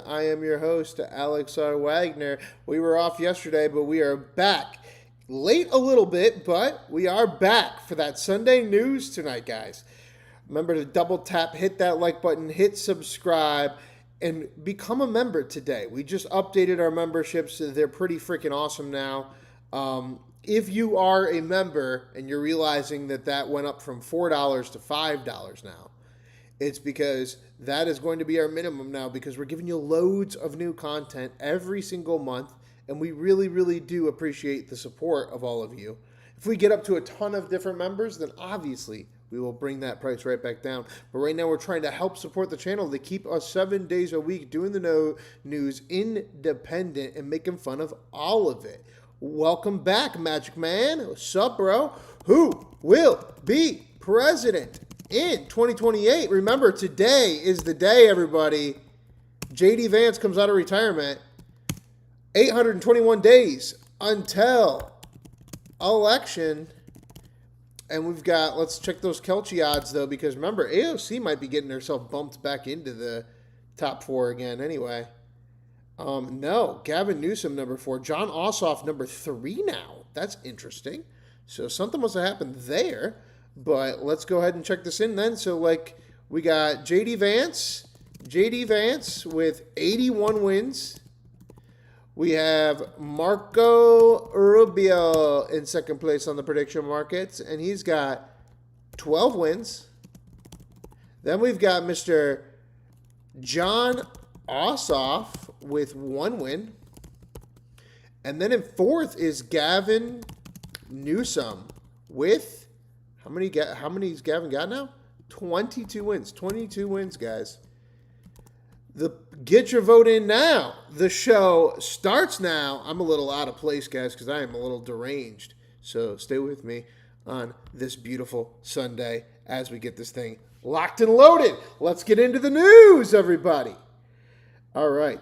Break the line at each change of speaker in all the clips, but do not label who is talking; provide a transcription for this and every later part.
I am your host, Alex R. Wagner. We were off yesterday, but we are back. Late a little bit, but we are back for that Sunday news tonight, guys. Remember to double tap, hit that like button, hit subscribe, and become a member today. We just updated our memberships. So they're pretty freaking awesome now. If you are a member and you're realizing that went up from $4 to $5 now, it's because that is going to be our minimum now, because we're giving you loads of new content every single month, and we really, really do appreciate the support of all of you. If we get up to a ton of different members, then obviously we will bring that price right back down. But right now we're trying to help support the channel to keep us 7 days a week doing the news independent and making fun of all of it. Welcome back, Magic Man. What's up, bro? Who will be president in 2028? Remember, today is the day, everybody. J.D. Vance comes out of retirement. 821 days until election. And we've got, let's check those Kelchi odds, though, because remember, AOC might be getting herself bumped back into the top 4 again anyway. No, Gavin Newsom, number 4. John Ossoff, number 3 now. That's interesting. So something must have happened there. But let's go ahead and check this in then. So, we got J.D. Vance with 81 wins. We have Marco Rubio in second place on the prediction markets, and he's got 12 wins. Then we've got Mr. John Ossoff with 1 win. And then in fourth is Gavin Newsom with... How many's Gavin got now? 22 wins. 22 wins, guys. Get your vote in now. The show starts now. I'm a little out of place, guys, because I am a little deranged. So stay with me on this beautiful Sunday as we get this thing locked and loaded. Let's get into the news, everybody. All right.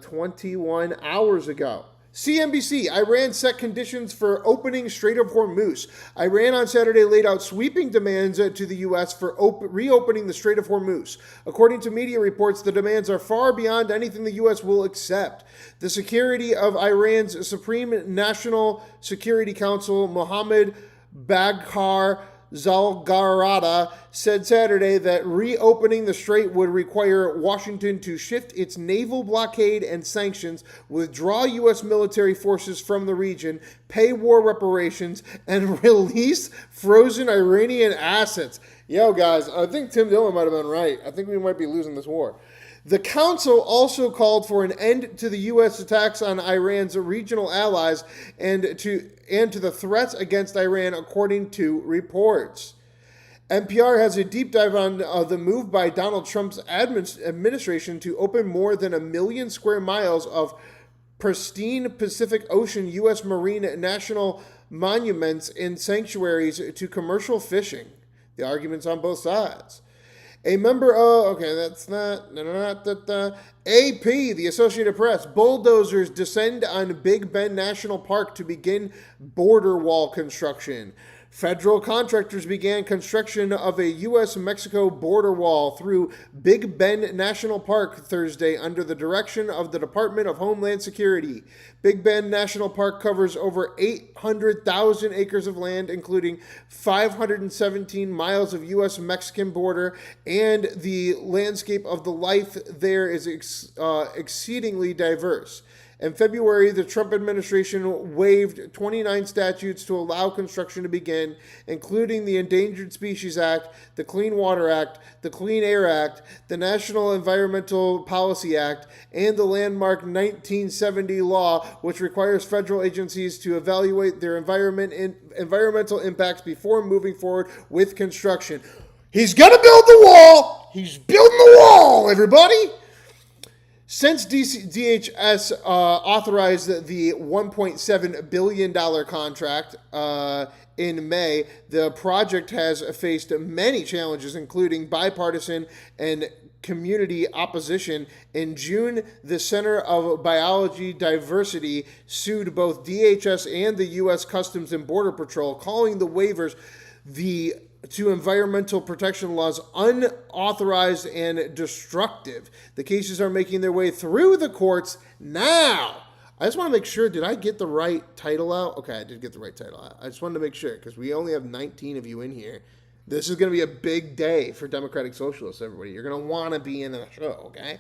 21 hours ago. CNBC, Iran set conditions for opening Strait of Hormuz. Iran on Saturday laid out sweeping demands to the U.S. for reopening the Strait of Hormuz. According to media reports, the demands are far beyond anything the U.S. will accept. The security of Iran's Supreme National Security Council, Mohammad Bagher Zalgarada, said Saturday that reopening the strait would require Washington to shift its naval blockade and sanctions, withdraw U.S. military forces from the region, pay war reparations, and release frozen Iranian assets. Yo, guys, I think Tim Dillon might have been right. I think we might be losing this war. The council also called for an end to the U.S. attacks on Iran's regional allies and to the threats against Iran, according to reports. NPR has a deep dive on the move by Donald Trump's administration to open more than 1 million square miles of pristine Pacific Ocean U.S. marine national monuments and sanctuaries to commercial fishing. The arguments on both sides. A member of, AP, the Associated Press, bulldozers descend on Big Bend National Park to begin border wall construction. Federal contractors began construction of a U.S.-Mexico border wall through Big Bend National Park Thursday under the direction of the Department of Homeland Security. Big Bend National Park covers over 800,000 acres of land, including 517 miles of U.S.-Mexican border, and the landscape of the life there is exceedingly diverse. In February, the Trump administration waived 29 statutes to allow construction to begin, including the Endangered Species Act, the Clean Water Act, the Clean Air Act, the National Environmental Policy Act, and the landmark 1970 law, which requires federal agencies to evaluate their environmental impacts before moving forward with construction. He's going to build the wall. He's building the wall, everybody. Since DHS authorized the $1.7 billion contract in May, the project has faced many challenges, including bipartisan and community opposition. In June, the Center of Biology Diversity sued both DHS and the U.S. Customs and Border Patrol, calling the waivers the to environmental protection laws unauthorized and destructive. The cases are making their way through the courts now. I just want to make sure, did I get the right title out? Okay, I did get the right title out. I just wanted to make sure, because we only have 19 of you in here. This is going to be a big day for Democratic Socialists, everybody. You're going to want to be in the show, okay?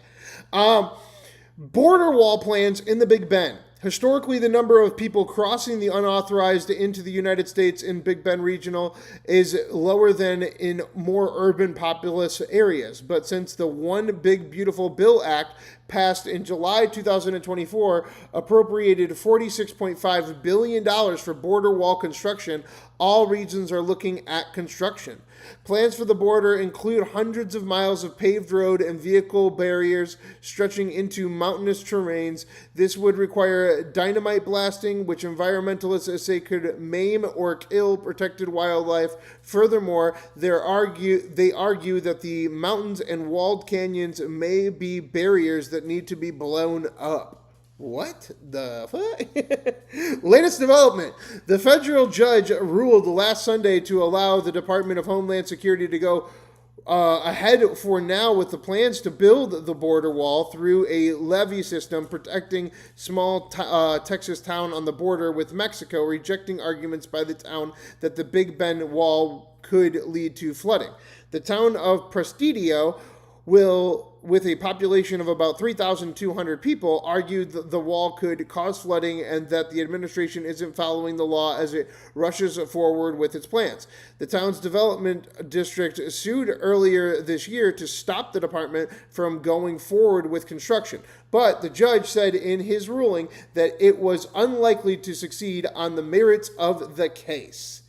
Border wall plans in the Big Bend. Historically, the number of people crossing the unauthorized into the United States in Big Bend Regional is lower than in more urban populous areas. But since the One Big Beautiful Bill Act passed in July 2024, appropriated $46.5 billion for border wall construction, all regions are looking at construction. Plans for the border include hundreds of miles of paved road and vehicle barriers stretching into mountainous terrains. This would require dynamite blasting, which environmentalists say could maim or kill protected wildlife. Furthermore, they argue that the mountains and walled canyons may be barriers that need to be blown up. What the fuck? Latest development. The federal judge ruled last Sunday to allow the Department of Homeland Security to go ahead for now with the plans to build the border wall through a levee system protecting small Texas town on the border with Mexico, rejecting arguments by the town that the Big Bend wall could lead to flooding. The town of Presidio will, with a population of about 3,200 people, argued that the wall could cause flooding and that the administration isn't following the law as it rushes forward with its plans. The town's development district sued earlier this year to stop the department from going forward with construction, but the judge said in his ruling that it was unlikely to succeed on the merits of the case.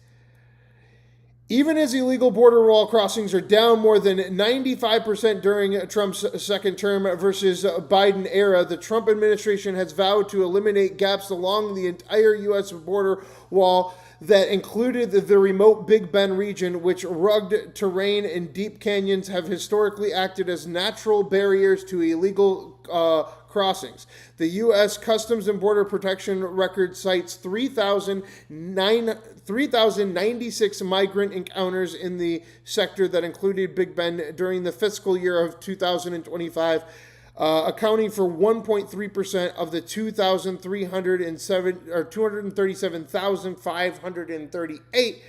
Even as illegal border wall crossings are down more than 95% during Trump's second term versus Biden era, the Trump administration has vowed to eliminate gaps along the entire U.S. border wall that included the remote Big Bend region, which rugged terrain and deep canyons have historically acted as natural barriers to illegal crossings. The U.S. Customs and Border Protection record cites 3,096 migrant encounters in the sector that included Big Bend during the fiscal year of 2025, accounting for 1.3% of the 237,538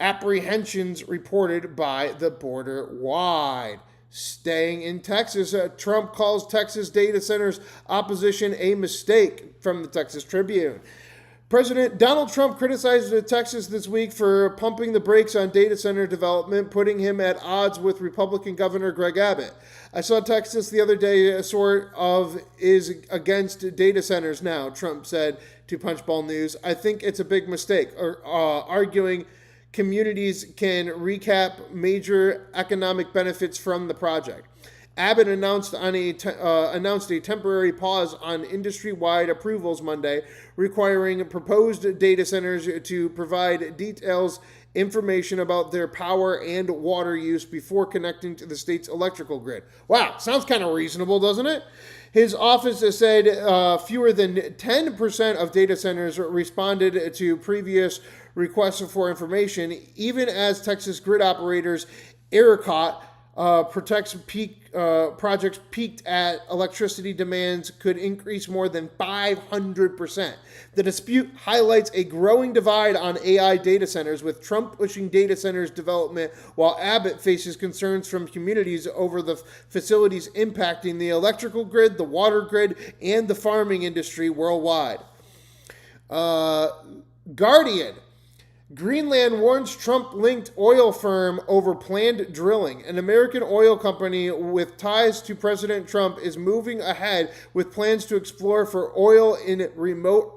apprehensions reported by the border wide. Staying in Texas, Trump calls Texas data centers opposition a mistake, from the Texas Tribune. President Donald Trump criticized Texas this week for pumping the brakes on data center development, putting him at odds with Republican Governor Greg Abbott. I saw Texas the other day sort of is against data centers now, Trump said to Punchbowl News. I think it's a big mistake, arguing communities can recap major economic benefits from the project. Abbott announced a temporary pause on industry-wide approvals Monday, requiring proposed data centers to provide details information about their power and water use before connecting to the state's electrical grid. Wow, sounds kind of reasonable, doesn't it? His office has said fewer than 10% of data centers responded to previous requests for information, even as Texas grid operators ERCOT projects peaked at electricity demands could increase more than 500%. The dispute highlights a growing divide on AI data centers, with Trump pushing data centers development while Abbott faces concerns from communities over the facilities impacting the electrical grid, the water grid, and the farming industry worldwide. Guardian. Greenland warns Trump-linked oil firm over planned drilling. An American oil company with ties to President Trump is moving ahead with plans to explore for oil in remote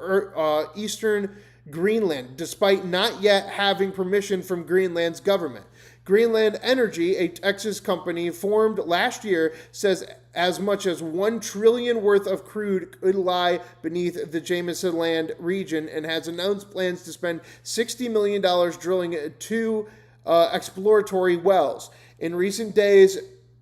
eastern Greenland, despite not yet having permission from Greenland's government. Greenland Energy, a Texas company formed last year, says as much as $1 trillion worth of crude could lie beneath the Jameson Land region and has announced plans to spend $60 million drilling two exploratory wells. In recent days,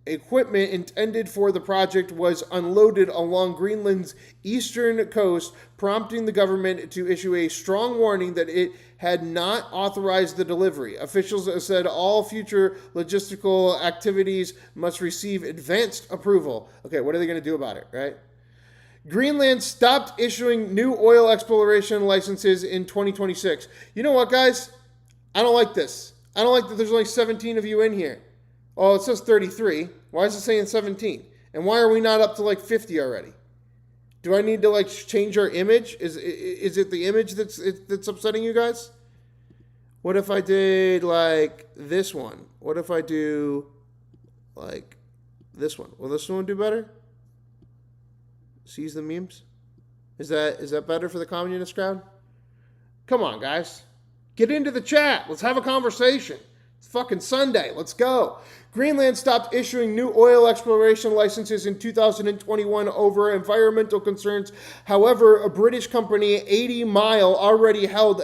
equipment intended for the project was unloaded along Greenland's eastern coast, prompting the government to issue a strong warning that it had not authorized the delivery. Officials said all future logistical activities must receive advanced approval. Okay, what are they going to do about it, right? Greenland stopped issuing new oil exploration licenses in 2026. You know what, guys? I don't like this. I don't like that there's only 17 of you in here. Oh, it says 33. Why is it saying 17? And why are we not up to like 50 already? Do I need to like change our image? Is it the image that's upsetting you guys? What if I did like this one? What if I do like this one? Will this one do better? Seize the memes? Is that better for the communist crowd? Come on, guys. Get into the chat. Let's have a conversation. It's fucking Sunday. Let's go. Greenland stopped issuing new oil exploration licenses in 2021 over environmental concerns. However, a British company, 80 Mile, already held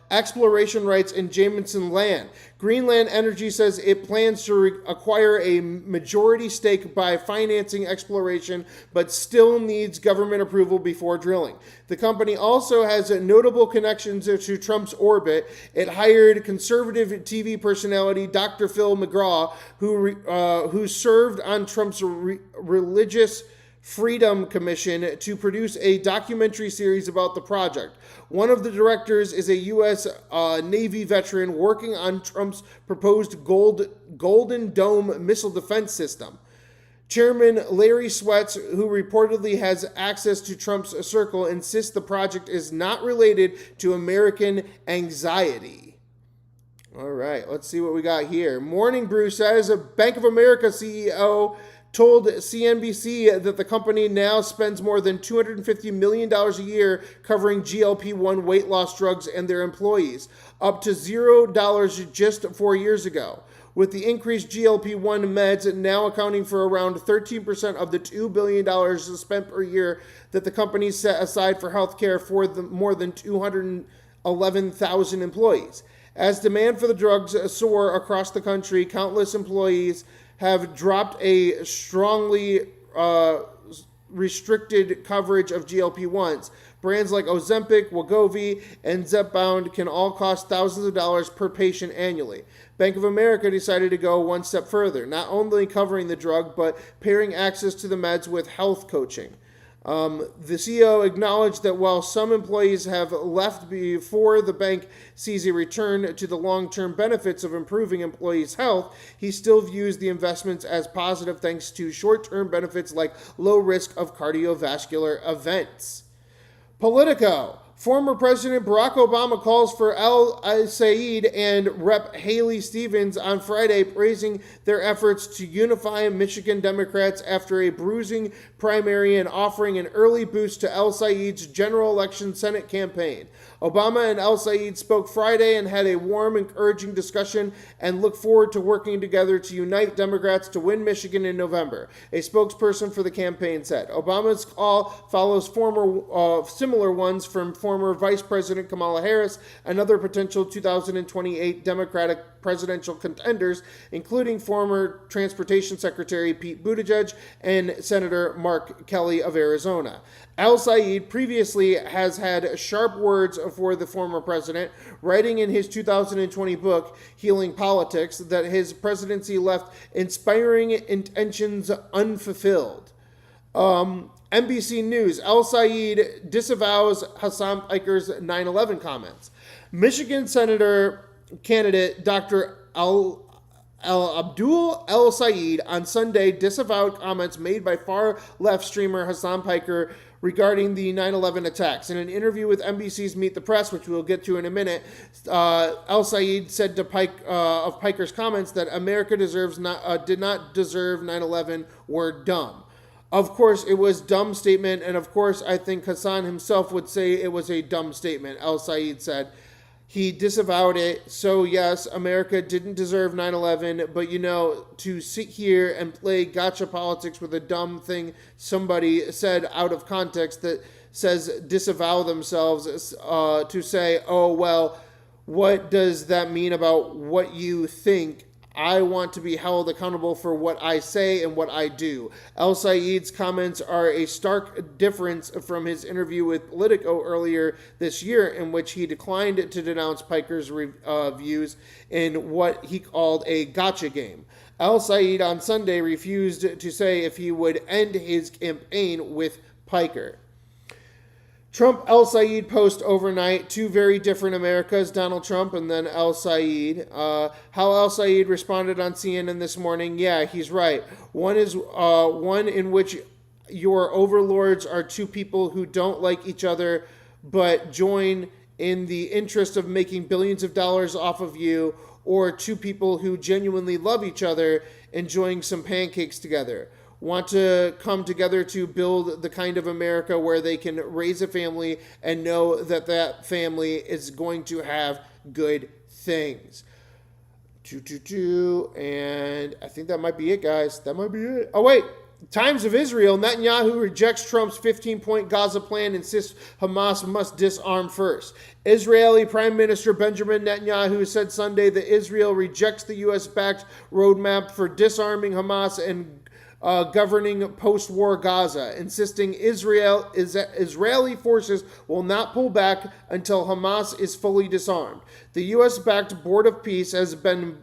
exploration rights in Jameson Land. Greenland Energy says it plans to acquire a majority stake by financing exploration, but still needs government approval before drilling. The company also has notable connections to Trump's orbit. It hired conservative TV personality Dr. Phil McGraw, who served on Trump's Religious Freedom Commission to produce a documentary series about the project. One of the directors is a U.S. Navy veteran working on Trump's proposed Golden Dome missile defense system. Chairman Larry Sweats, who reportedly has access to Trump's circle, insists the project is not related to American anxiety. All right, let's see what we got here. Morning Brew says a Bank of America CEO told CNBC that the company now spends more than $250 million a year covering GLP-1 weight loss drugs and their employees, up to $0 just 4 years ago. With the increased GLP-1 meds now accounting for around 13% of the $2 billion spent per year that the company set aside for healthcare for the more than 211,000 employees. As demand for the drugs soar across the country, countless employees have dropped a strongly restricted coverage of GLP-1s. Brands like Ozempic, Wegovy, and Zepbound can all cost thousands of dollars per patient annually. Bank of America decided to go one step further, not only covering the drug, but pairing access to the meds with health coaching. The CEO acknowledged that while some employees have left before the bank sees a return to the long-term benefits of improving employees' health, he still views the investments as positive thanks to short-term benefits like low risk of cardiovascular events. Politico. Former President Barack Obama calls for El-Sayed and Rep. Haley Stevens on Friday, praising their efforts to unify Michigan Democrats after a bruising primary and offering an early boost to El-Sayed's general election Senate campaign. Obama and El-Sayed spoke Friday and had a warm, encouraging discussion and look forward to working together to unite Democrats to win Michigan in November, a spokesperson for the campaign said. Obama's call follows similar ones from former Vice President Kamala Harris and other potential 2028 Democratic presidential contenders, including former Transportation Secretary Pete Buttigieg and Senator Mark Kelly of Arizona. El-Sayed previously has had sharp words for the former president, writing in his 2020 book, Healing Politics, that his presidency left inspiring intentions unfulfilled. NBC News, El-Sayed disavows Hasan Piker's 9/11 comments. Michigan Senator candidate Dr. Abdul El-Sayed on Sunday disavowed comments made by far-left streamer Hasan Piker regarding the 9/11 attacks. In an interview with NBC's Meet the Press, which we'll get to in a minute, El-Sayed said to of Piker's comments that America did not deserve 9/11 were dumb. Of course, it was a dumb statement, and of course, I think Hasan himself would say it was a dumb statement, El-Sayed said. He disavowed it. So, yes, America didn't deserve 9/11, but, to sit here and play gotcha politics with a dumb thing somebody said out of context that says disavow themselves to say, oh, well, what does that mean about what you think? I want to be held accountable for what I say and what I do. El-Sayed's comments are a stark difference from his interview with Politico earlier this year, in which he declined to denounce Piker's views in what he called a gotcha game. El-Sayed on Sunday refused to say if he would end his campaign with Piker. Trump El-Sayed post overnight, two very different Americas, Donald Trump and then El-Sayed. How El-Sayed responded on CNN this morning, yeah, he's right. One is one in which your overlords are two people who don't like each other but join in the interest of making billions of dollars off of you, or two people who genuinely love each other enjoying some pancakes together. Want to come together to build the kind of America where they can raise a family and know that that family is going to have good things. And I think that might be it, guys. That might be it. Oh, wait. Times of Israel. Netanyahu rejects Trump's 15-point Gaza plan, insists Hamas must disarm first. Israeli Prime Minister Benjamin Netanyahu said Sunday that Israel rejects the U.S.-backed roadmap for disarming Hamas and governing post-war Gaza, insisting Israeli forces will not pull back until Hamas is fully disarmed. The U.S.-backed Board of Peace has been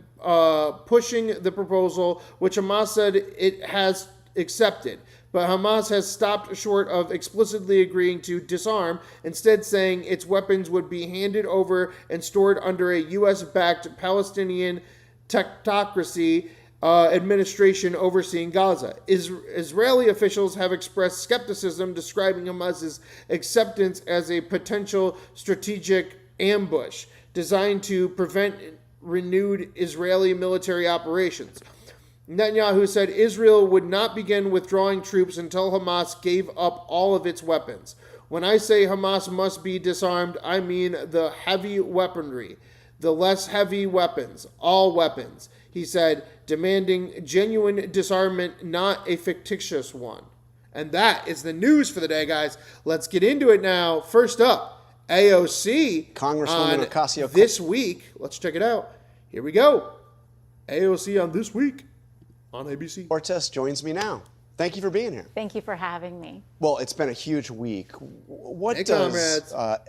pushing the proposal, which Hamas said it has accepted, but Hamas has stopped short of explicitly agreeing to disarm, instead saying its weapons would be handed over and stored under a U.S.-backed Palestinian technocracy administration overseeing Gaza. Israeli officials have expressed skepticism, describing Hamas's acceptance as a potential strategic ambush designed to prevent renewed Israeli military operations. Netanyahu said Israel would not begin withdrawing troops until Hamas gave up all of its weapons. When I say Hamas must be disarmed, I mean the heavy weaponry, the less heavy weapons, all weapons, he said, demanding genuine disarmament, not a fictitious one. And that is the news for the day, guys. Let's get into it now. First up, AOC
Congresswoman Ocasio-Cortez
this week. Let's check it out. Here we go. AOC on This Week on ABC.
Cortez joins me now. Thank you for being here.
Thank you for having me.
Well, it's been a huge week. What
Hey,
does
comrades.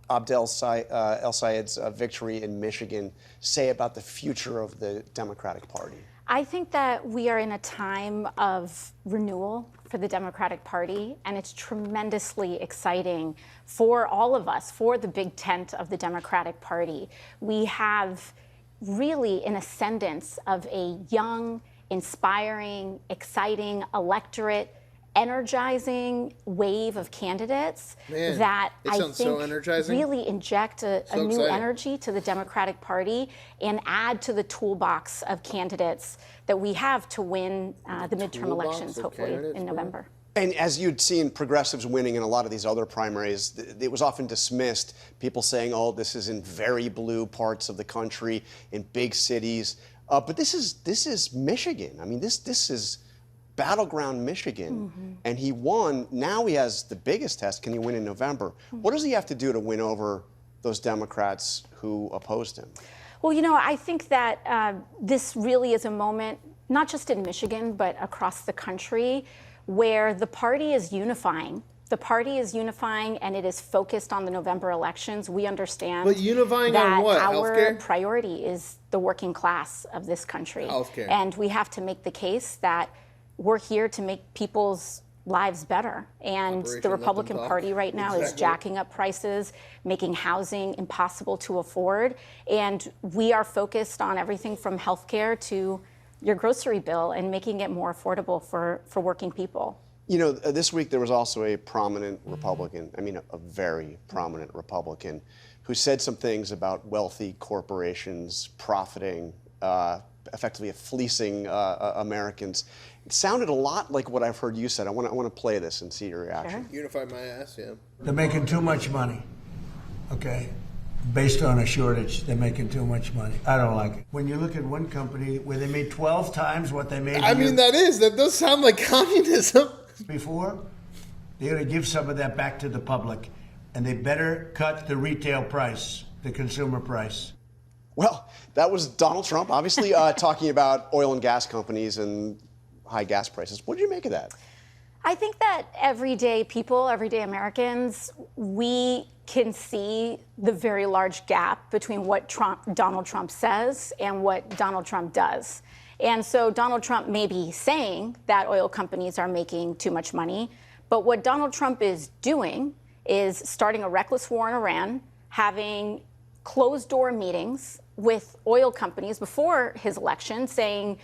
Abdul El-Sayed's victory in Michigan say about the future of the Democratic Party?
I think that we are in a time of renewal for the Democratic Party, and it's tremendously exciting for all of us, for the big tent of the Democratic Party. We have really an ascendance of a young, inspiring, exciting electorate, energizing wave of candidates that I think really inject a new energy to the Democratic Party and add to the toolbox of candidates that we have to win the midterm elections, hopefully in November.
And as you'd seen progressives winning in a lot of these other primaries, it was often dismissed, people saying, oh, this is in very blue parts of the country, in big cities. But this is Michigan. I mean, this is battleground Michigan, and he won. Now he has the biggest test. Can he win in November? What does he have to do to win over those Democrats who opposed him?
Well, you know, I think that this really is a moment, not just in Michigan, but across the country, where the party is unifying. The party is unifying, and it is focused on the November elections. We understand
But unifying
that
on what?
our
Healthcare?
priority is the working class of this country.
Healthcare.
And we have to make the case that we're here to make people's lives better. And the Republican Party right now is jacking up prices, making housing impossible to afford. And we are focused on everything from healthcare to your grocery bill and making it more affordable for working people.
You know, this week there was also a prominent Republican, I mean a very prominent Republican, who said some things about wealthy corporations profiting, effectively fleecing Americans. It sounded a lot like what I've heard you said. I want to play this and see your reaction.
Sure.
Unify my ass, yeah.
They're making too much money, okay? Based on a shortage, they're making too much money. I don't like it. When you look at one company where they made 12 times what they made
that does sound like communism.
before, they're going to give some of that back to the public, and they better cut the retail price, the consumer price.
Well, that was Donald Trump, obviously, talking about oil and gas companies and high gas prices. What did you make of that?
I think that everyday people, everyday Americans, we can see the very large gap between what Donald Trump says and what Donald Trump does. And so Donald Trump may be saying that oil companies are making too much money, but what Donald Trump is doing is starting a reckless war in Iran, having closed-door meetings with oil companies before his election, saying,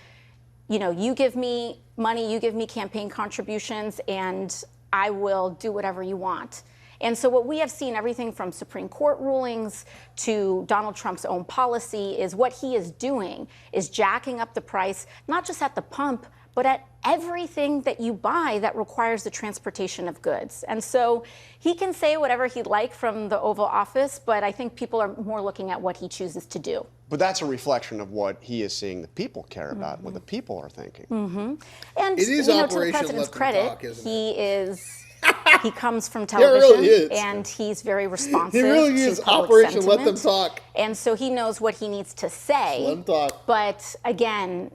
you know, you give me money, you give me campaign contributions, and I will do whatever you want. And so what we have seen, everything from Supreme Court rulings to Donald Trump's own policy, is what he is doing is jacking up the price, not just at the pump, but at everything that you buy that requires the transportation of goods. And so he can say whatever he'd like from the Oval Office, but I think people are more looking at what he chooses to do.
But that's a reflection of what he is seeing the people care about, what the people are thinking.
And
It is
you know, to the
Operation
president's
Let Them
credit,
Talk, isn't
he is he comes from
it
television,
really is.
and he's very responsive
He really
to
is
public
Operation
sentiment.
Let Them Talk.
And so he knows what he needs to say.
Let 'em talk.
But again,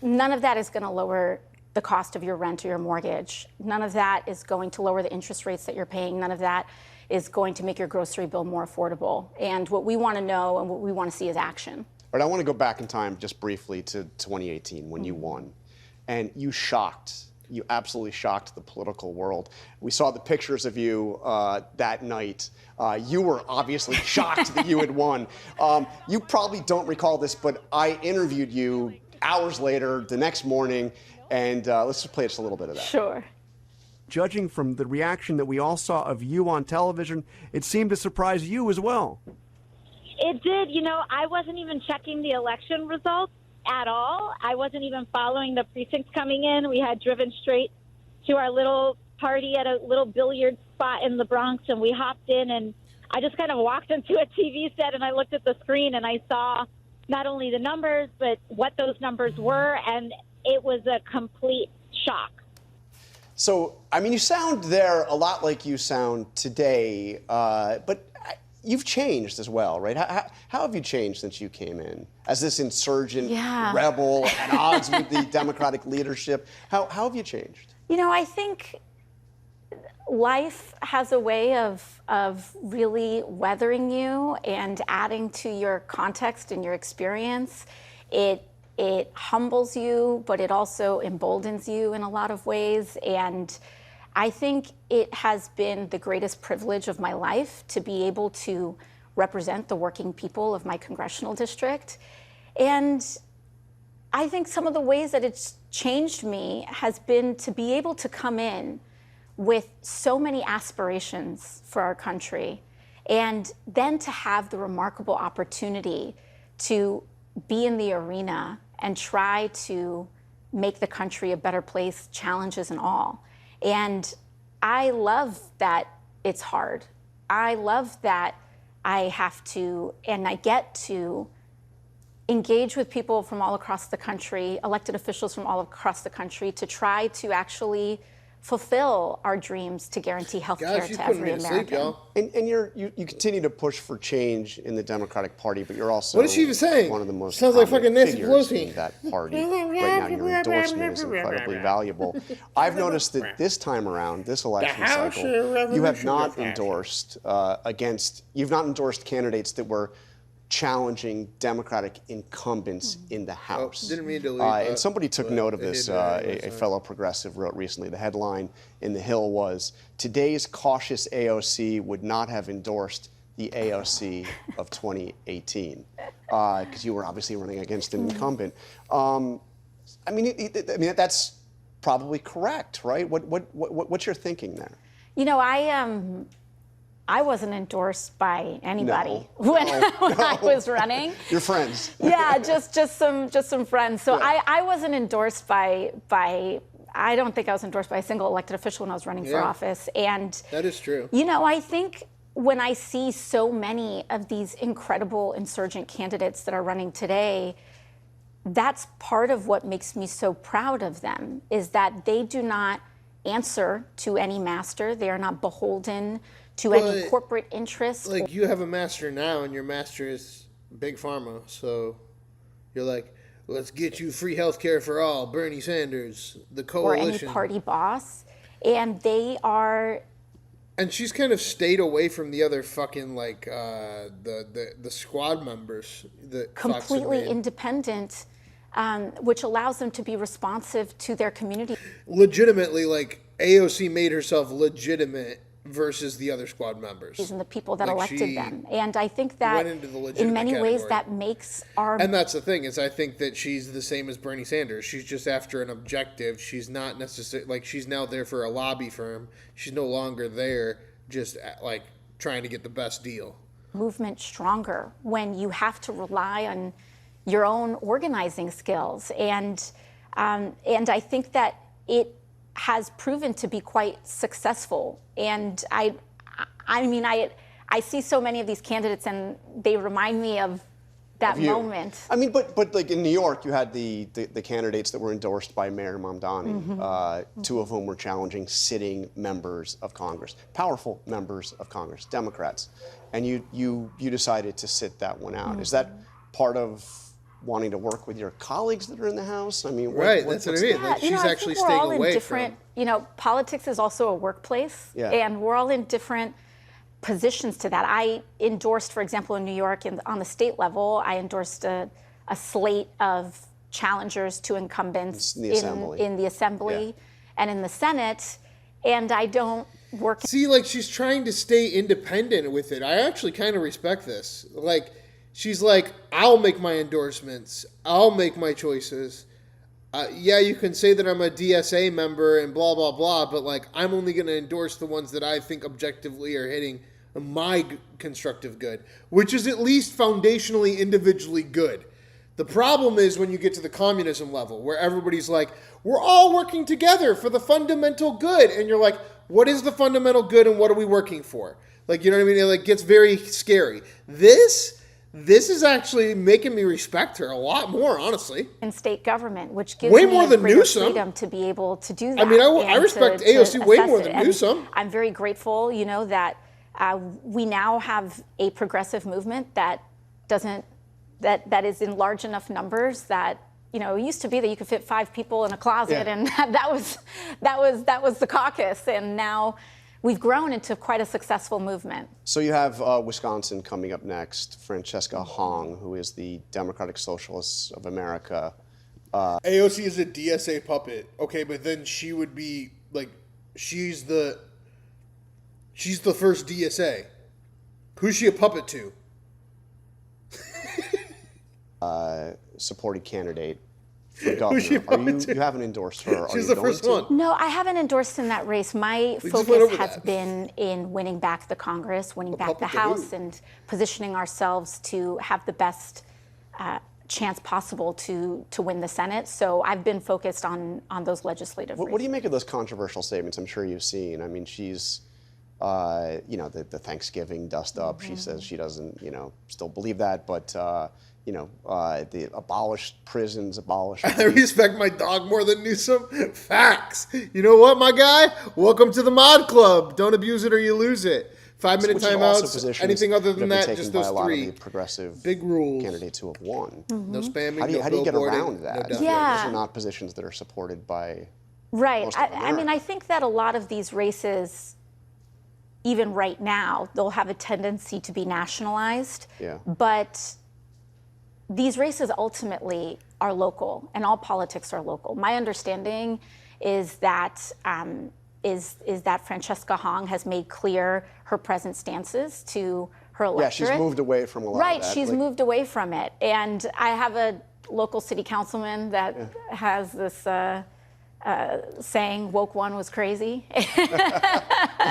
none of that is going to lower the cost of your rent or your mortgage. None of that is going to lower the interest rates that you're paying. None of that is going to make your grocery bill more affordable. And what we want to know and what we want to see is action.
But I want to go back in time just briefly to 2018 when you won. And you absolutely shocked the political world. We saw the pictures of you that night. You were obviously shocked that you had won. You probably don't recall this, but I interviewed you hours later, the next morning, and let's just play just a little bit of that.
Sure.
Judging from the reaction that we all saw of you on television, it seemed to surprise you as well.
It did. You know, I wasn't even checking the election results at all. I wasn't even following the precincts coming in. We had driven straight to our little party at a little billiard spot in the Bronx, and we hopped in, and I just kind of walked into a TV set, and I looked at the screen, and I saw not only the numbers, but what those numbers were, and it was a complete shock.
So, I mean, you sound there a lot like you sound today, but you've changed as well, right? How have you changed since you came in? As this insurgent rebel at odds with the Democratic leadership, how have you changed?
You know, I think life has a way of really weathering you and adding to your context and your experience. It humbles you, but it also emboldens you in a lot of ways. And I think it has been the greatest privilege of my life to be able to represent the working people of my congressional district. And I think some of the ways that it's changed me has been to be able to come in with so many aspirations for our country, and then to have the remarkable opportunity to be in the arena and try to make the country a better place, challenges and all. And I love that it's hard. I love that I have to, and I get to, engage with people from all across the country, elected officials from all across the country, to try to actually fulfill our dreams to guarantee health care to every American.
And you continue to push for change in the Democratic Party, but you're also
What is she even saying?
one of the most
Sounds like fucking Nancy
figures
Pelosi.
in that party. Right now, your endorsement is incredibly valuable. I've noticed that this time around, this election cycle, you have not endorsed you've not endorsed candidates that were challenging Democratic incumbents in the House.
Didn't mean to leave
and somebody took note of this. A fellow progressive wrote recently, the headline in The Hill was, "Today's cautious AOC would not have endorsed the AOC of 2018." Because you were obviously running against an incumbent. I mean, that's probably correct, right? What's your thinking there?
You know, I wasn't endorsed by anybody when I was running.
Your friends.
Yeah, just some friends. So yeah. I wasn't endorsed by I don't think I was endorsed by a single elected official when I was running for office. And
that is true.
You know, I think when I see so many of these incredible insurgent candidates that are running today, that's part of what makes me so proud of them, is that they do not answer to any master. They are not beholden to any corporate interest.
Like, you have a master now, and your master is Big Pharma. So you're like, let's get you free health care for all, Bernie Sanders, the
or any
coalition.
party boss. And they are
And she's kind of stayed away from the other fucking like the squad members that Fox had
completely
made.
independent, which allows them to be responsive to their community.
Legitimately, like AOC made herself legitimate versus the other squad members.
And the people that
Like,
elected
she
them. And I think that
went into the legitimate
in many ways
category.
that makes our
And that's the thing, is I think that she's the same as Bernie Sanders. She's just after an objective. She's not necessarily, like, she's now there for a lobby firm. She's no longer there just, like, trying to get the best deal.
movement stronger when you have to rely on your own organizing skills. And I think that it has proven to be quite successful. And I mean, I see so many of these candidates, and they remind me of that moment.
I mean, but like in New York, you had the candidates that were endorsed by Mayor Mamdani, two of whom were challenging sitting members of Congress, powerful members of Congress, Democrats, and you decided to sit that one out. Is that part of wanting to work with your colleagues that are in the House? I mean,
Right, that's what I mean. Like, she's
I
actually
think we're
staying
all in
away
different,
from.
Politics is also a workplace,
Yeah.
and we're all in different positions to that. I endorsed, for example, in New York, on the state level, I endorsed a slate of challengers to incumbents
In the Assembly.
in the Assembly
Yeah.
and in the Senate, and I don't work.
See, like, she's trying to stay independent with it. I actually kind of respect this. Like, she's like, I'll make my endorsements. I'll make my choices. Yeah, you can say that I'm a DSA member and blah, blah, blah, but, like, I'm only going to endorse the ones that I think objectively are hitting my constructive good, which is at least foundationally, individually good. The problem is when you get to the communism level, where everybody's like, we're all working together for the fundamental good. And you're like, what is the fundamental good and what are we working for? Like, you know what I mean? It like gets very scary. This is actually making me respect her a lot more, honestly.
In state government, which gives
Way
me
more
a
than
greater
Newsom.
freedom to be able to do that.
I mean, I
and
respect
to
AOC way
assess
more
it.
than
And
Newsom.
I'm very grateful, that we now have a progressive movement that is in large enough numbers that it used to be that you could fit 5 people in a closet,
Yeah.
and that was the caucus, and now we've grown into quite a successful movement.
So you have Wisconsin coming up next, Francesca Hong, who is the Democratic Socialists of America.
AOC is a DSA puppet. Okay, but then she would be like, she's the first DSA. Who's she a puppet to?
Supported candidate for governor.
she voted?
You haven't endorsed her. Are
She's
you
the
going
first
to?
one.
No, I haven't endorsed in that race. My
We just went
focus
over
has
that.
been in winning back the Congress, winning back the
puppet to
House,
who?
and positioning ourselves to have the best chance possible to win the Senate. So I've been focused on those legislative races.
What do you make of those controversial statements? I'm sure you've seen. I mean, she's, the Thanksgiving dust up. She says she doesn't, still believe that, but, the abolished prisons, abolished.
I respect my dog more than Newsom. Facts. You know what, my guy? Welcome to the mod club. Don't abuse it or you lose it. 5-minute
Which are also
timeouts.
positions
Anything other than
that have
that,
been
just
taken by
those
a lot
three.
of the progressive
Big rules.
candidates who have won.
No spamming.
How do you get
billboarding,
around that?
No
Yeah.
Those are not positions that are supported by.
Right.
most of
I mean, I think that a lot of these races, even right now, they'll have a tendency to be nationalized.
Yeah.
But these races ultimately are local, and all politics are local. My understanding is that that Francesca Hong has made clear her present stances to her electorate.
Yeah, she's moved away from a lot
Right,
of that.
she's moved away from it. And I have a local city councilman that has this saying, woke one was crazy.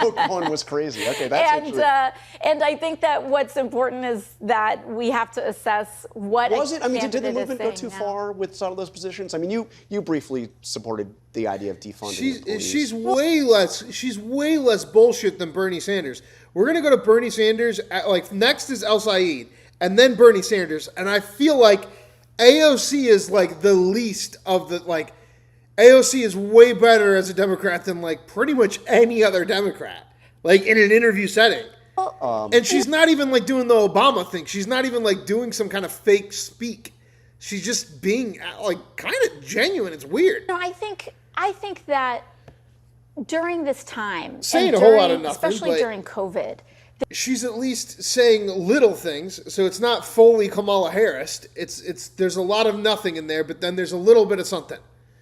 Woke one was crazy. Okay, that's interesting.
And I think that what's important is that we have to assess what
Was it? I mean, did the
candidate is
movement go too
saying now.
far with some of those positions? I mean, you briefly supported the idea of defunding the police.
She's way less bullshit than Bernie Sanders. We're gonna go to Bernie Sanders. Next is El-Sayed, and then Bernie Sanders. And I feel like AOC is like the least of the like. AOC is way better as a Democrat than like pretty much any other Democrat. Like in an interview setting.
Well,
And she's not even like doing the Obama thing. She's not even like doing some kind of fake speak. She's just being like kind of genuine. It's weird.
No, I think that during this time,
saying
and
a whole lot of nothing,
especially
but
during COVID,
she's at least saying little things, so it's not fully Kamala Harris. It's there's a lot of nothing in there, but then there's a little bit of something.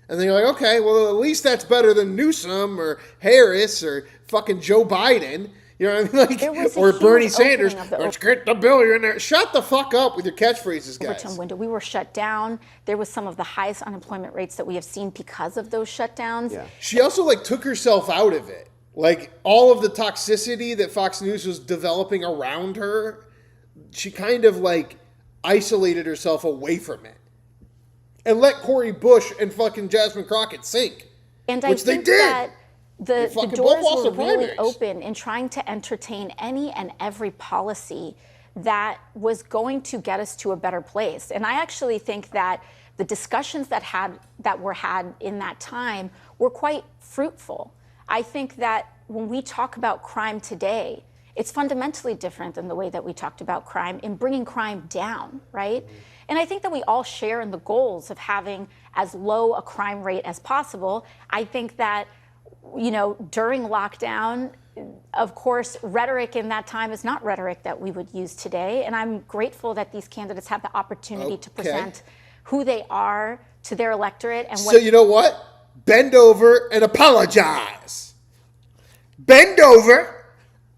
And then you're like, okay, well, at least that's better than Newsom or Harris or fucking Joe Biden. You know what I mean? Like, or Bernie Sanders. Let's get the billionaire. Shut the fuck up with your catchphrases, guys.
Overtime window. We were shut down. There was some of the highest unemployment rates that we have seen because of those shutdowns.
Yeah.
She also like took herself out of it. Like all of the toxicity that Fox News was developing around her, she kind of like isolated herself away from it. And let Cori Bush and fucking Jasmine Crockett sink.
And
which
I think
they did.
that the
fucking
doors
both lost
were
their
really
primaries.
open in trying to entertain any and every policy that was going to get us to a better place. And I actually think that the discussions that were had in that time were quite fruitful. I think that when we talk about crime today, it's fundamentally different than the way that we talked about crime in bringing crime down, right? And I think that we all share in the goals of having as low a crime rate as possible. I think that, you know, during lockdown, of course, rhetoric in that time is not rhetoric that we would use today. And I'm grateful that these candidates have the opportunity to present who they are to their electorate. And
So you know what? Bend over and apologize. Bend over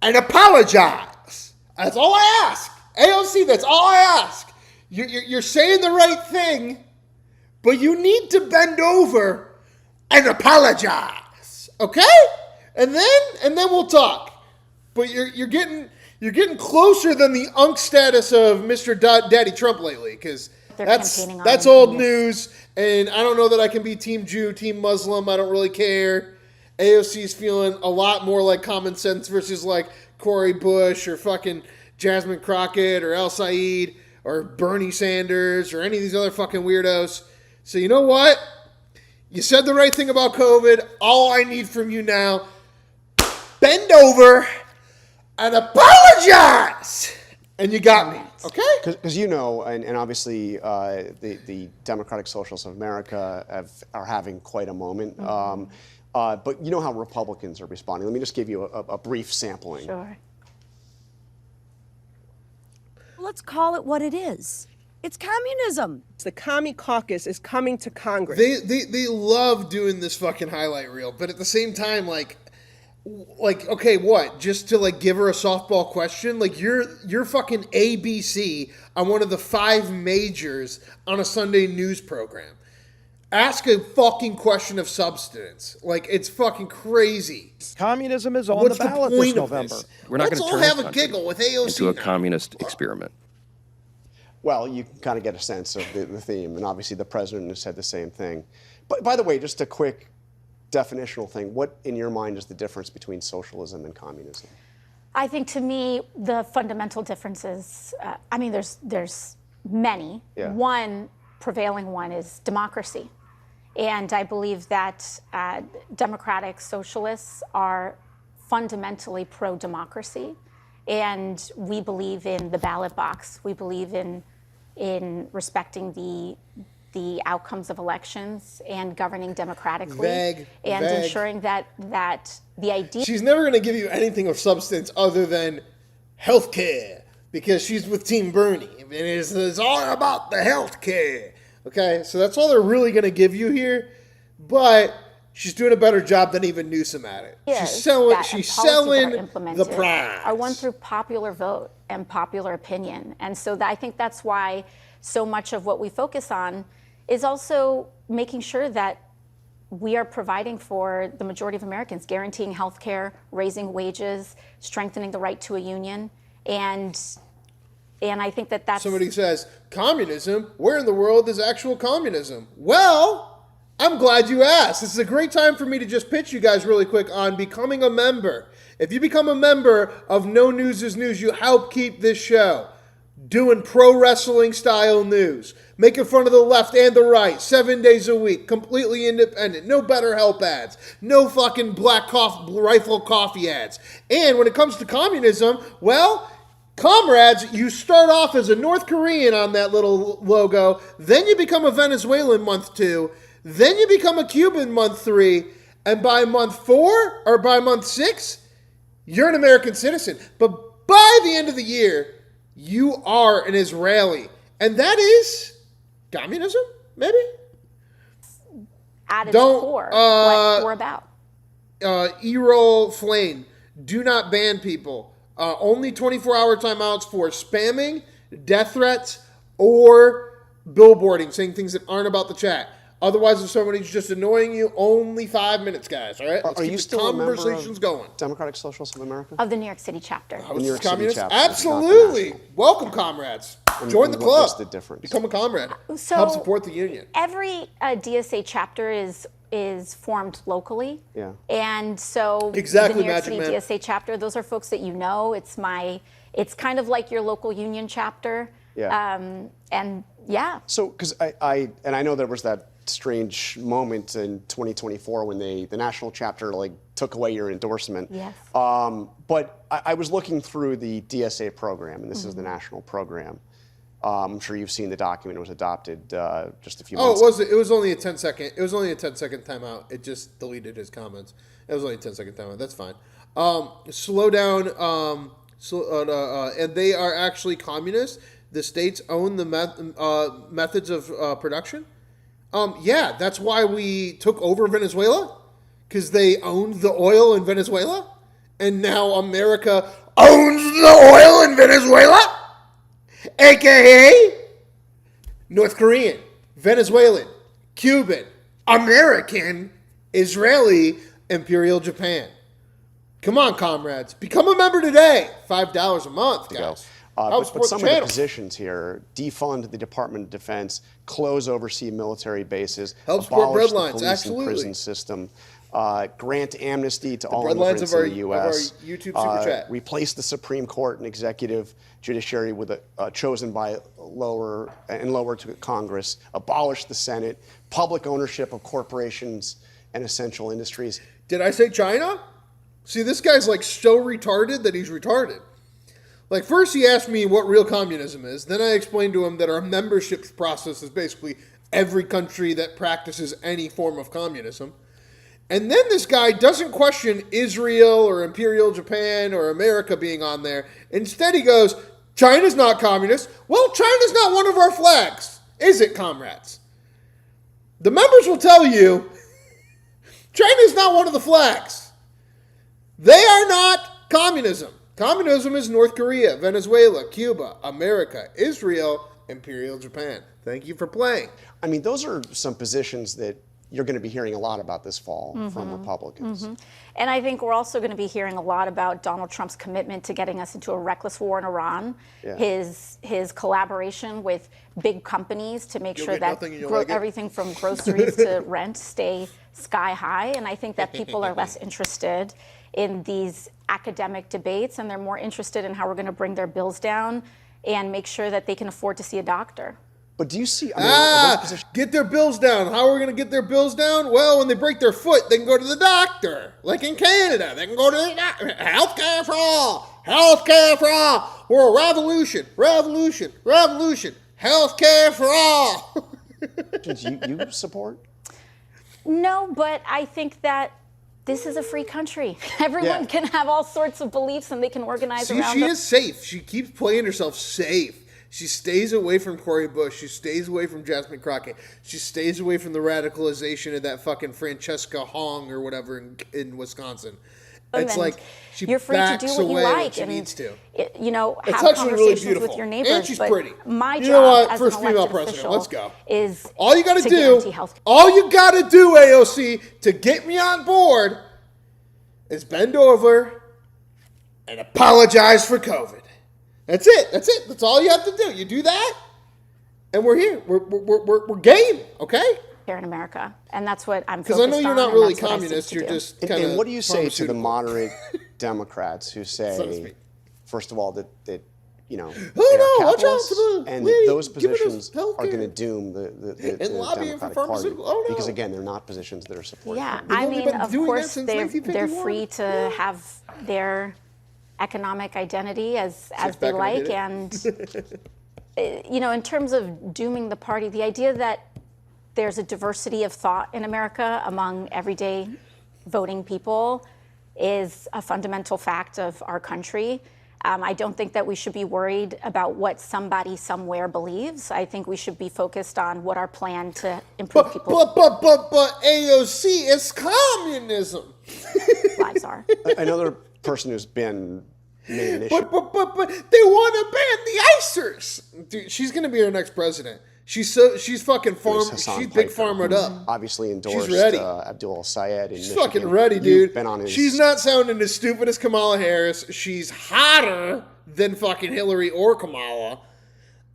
and apologize. That's all I ask. AOC, that's all I ask. You're saying the right thing, but you need to bend over and apologize, okay? And then we'll talk. But you're getting closer than the unk status of Mr. Daddy Trump lately, because that's old news. And I don't know that I can be Team Jew, Team Muslim. I don't really care. AOC's feeling a lot more like common sense versus like Cori Bush or fucking Jasmine Crockett or El-Sayed or Bernie Sanders or any of these other fucking weirdos. So you know what? You said the right thing about COVID. All I need from you now, bend over and apologize. And you got me, okay?
Because you know, and obviously the Democratic Socialists of America are having quite a moment. But you know how Republicans are responding. Let me just give you a brief sampling.
Sure.
Let's call it what it is. It's communism.
The Commie Caucus is coming to Congress.
They love doing this fucking highlight reel, but at the same time, like okay, what? Just to like give her a softball question? Like you're fucking ABC on one of the 5 majors on a Sunday news program. Ask a fucking question of substance. Like, it's fucking crazy.
Communism is on the ballot this November.
We're not going to turn
have a giggle with AOC
into a
now.
communist experiment.
Well, you can kind of get a sense of the theme, and obviously the president has said the same thing. But by the way, just a quick definitional thing. What, in your mind, is the difference between socialism and communism?
I think, to me, the fundamental differences, I mean, there's many.
Yeah.
One prevailing one is democracy. And I believe that democratic socialists are fundamentally pro-democracy. And we believe in the ballot box. We believe in respecting the outcomes of elections and governing democratically. And ensuring that the idea...
She's never going to give you anything of substance other than healthcare, because she's with Team Bernie. And it's all about the healthcare. Okay, so that's all they're really going to give you here, but she's doing a better job than even Newsom at it. She's selling the prize.
Are won through popular vote and popular opinion. And so I think that's why so much of what we focus on is also making sure that we are providing for the majority of Americans, guaranteeing health care, raising wages, strengthening the right to a union, and I think that's...
Somebody says, communism? Where in the world is actual communism? Well, I'm glad you asked. This is a great time for me to just pitch you guys really quick on becoming a member. If you become a member of No News is News, you help keep this show doing pro wrestling style news, making fun of the left and the right, 7 days a week, completely independent, no BetterHelp ads, no fucking rifle coffee ads. And when it comes to communism, well, comrades, you start off as a North Korean on that little logo, then you become a Venezuelan month 2, then you become a Cuban month 3, and by month 4 or by month 6, you're an American citizen. But by the end of the year, you are an Israeli. And that is communism, maybe?
At its core, what we're about.
Errol Flame, do not ban people. Only 24-hour timeouts for spamming, death threats, or billboarding, saying things that aren't about the chat. Otherwise, if somebody's just annoying you, only 5 minutes, guys. All right?
Are you still
conversations going?
Democratic Socialists of America?
Of the New York City chapter.
The New York
City chapter.
Absolutely. Welcome, comrades. Join the club.
What's the difference?
Become a comrade.
So
help support the union.
Every DSA chapter is formed locally.
Yeah.
And so
exactly,
the New York City
Man.
DSA chapter, those are folks that you know. It's kind of like your local union chapter.
Yeah.
And yeah.
So, because I know there was that strange moment in 2024 when the national chapter took away your endorsement.
Yes.
But I was looking through the DSA program, and this is the national program. I'm sure you've seen the document. It was adopted just a few months ago.
It was only a 10-second. It was only a 10-second timeout. It just deleted his comments. It was only a 10-second timeout. That's fine. Slow down. And they are actually communists. The states own the methods of production. Yeah, that's why we took over Venezuela, because they owned the oil in Venezuela, and now America owns the oil in Venezuela, aka North Korean, Venezuelan, Cuban, American, Israeli, Imperial Japan. Come on, comrades, become a member today. $5 a month, guys.
But some of the positions here: defund the Department of Defense, close overseas military bases,
help support
abolish
breadlines,
the police
absolutely.
and prison system, grant amnesty to all
breadlines
immigrants
of
in the U.S.,
of our YouTube super chat.
Replace the Supreme Court and executive judiciary with chosen by lower to Congress, abolish the Senate, public ownership of corporations and essential industries.
Did I say China? See, this guy's so retarded that he's retarded. First he asked me what real communism is. Then I explained to him that our membership process is basically every country that practices any form of communism. And then this guy doesn't question Israel or Imperial Japan or America being on there. Instead he goes, China's not communist. Well, China's not one of our flags, is it, comrades? The members will tell you China's not one of the flags. They are not communism. Communism is North Korea, Venezuela, Cuba, America, Israel, Imperial Japan. Thank you for playing.
I mean, those are some positions that you're going to be hearing a lot about this fall from Republicans.
And I think we're also going to be hearing a lot about Donald Trump's commitment to getting us into a reckless war in Iran, his collaboration with big companies to make sure that everything from groceries to rent stay sky high. And I think that people are less interested in these academic debates, and they're more interested in how we're going to bring their bills down and make sure that they can afford to see a doctor.
But do you see?
Get their bills down. How are we going to get their bills down? Well, when they break their foot, they can go to the doctor. Like in Canada, they can go to the doctor. Healthcare for all. Healthcare for all. We're a revolution. Revolution. Revolution. Healthcare for all.
You support?
No, but I think that this is a free country. Everyone can have all sorts of beliefs and they can organize around them.
She is safe. She keeps playing herself safe. She stays away from Cory Bush. She stays away from Jasmine Crockett. She stays away from the radicalization of that fucking Francesca Hong or whatever in Wisconsin. It's like she
you're free to do what you like
she needs to.
Have conversations with your neighbors.
And she's pretty.
My job as
First
an
female
elected
president.
official
Let's go.
Is
all you got to do.
Anti-health.
AOC, to get me on board is bend over and apologize for COVID. That's it. That's all you have to do. You do that, and we're here. We're game. Okay.
Here in America, and that's what I'm focused on.
Because I know you're not really communist. You're just kind of.
And what do you say to the moderate Democrats who say, first of all, that you know,
Oh,
they are
no, watch out
capitalists,
for the
and
lady
those
giving us
positions are
healthcare.
going to doom the
And lobbying for
Democratic Party.
pharmaceutical. Oh, no.
Because again, they're not positions that are supported.
Yeah,
They've
I
only
mean,
been
of
doing that
course,
since
they're
1951.
free to have their economic identity as they
back
like.
in the
And, you know, in terms of dooming the party, the idea that there's a diversity of thought in America among everyday voting people is a fundamental fact of our country. I don't think that we should be worried about what somebody somewhere believes. I think we should be focused on what our plan to improve people's
But AOC is communism.
lives are.
Another person who's been made an issue.
But they want to ban the icers. Dude, she's gonna be our next president. She's fucking farm.
Hasan
She's big
Piker,
farmered up.
Obviously endorsed
ready.
Abdul El-Sayed in
She's
Michigan.
fucking ready,
You've
dude.
been on his,
She's not sounding as stupid as Kamala Harris. She's hotter than fucking Hillary or Kamala,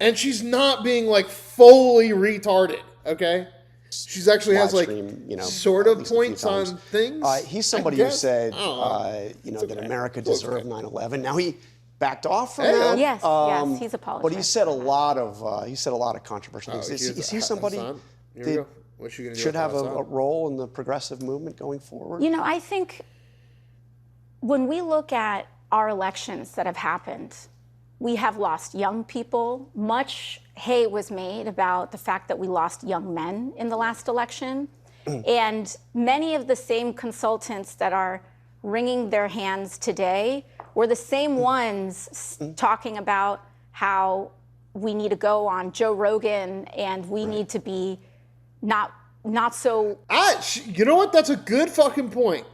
and she's not being like fully retarded. Okay, she's actually has like
stream, you know,
sort
at
of
least a few
points on
times.
things.
He's somebody who
guess.
said,
I don't know.
you know,
It's
that
okay.
America
It's
deserved
okay.
9/11. Now he backed off from
Hey,
that.
Yes, yes, he's apologized.
But he said a lot of controversial things.
here's
Is he somebody
Hasan. Here we
that
go. What's she gonna do
should
with
have
Hasan?
a role in the progressive movement going forward?
You know, I think when we look at our elections that have happened, we have lost young people. Much hay was made about the fact that we lost young men in the last election. And many of the same consultants that are wringing their hands today were the same ones talking about how we need to go on Joe Rogan and we need to be not so.
You know what? That's a good fucking point.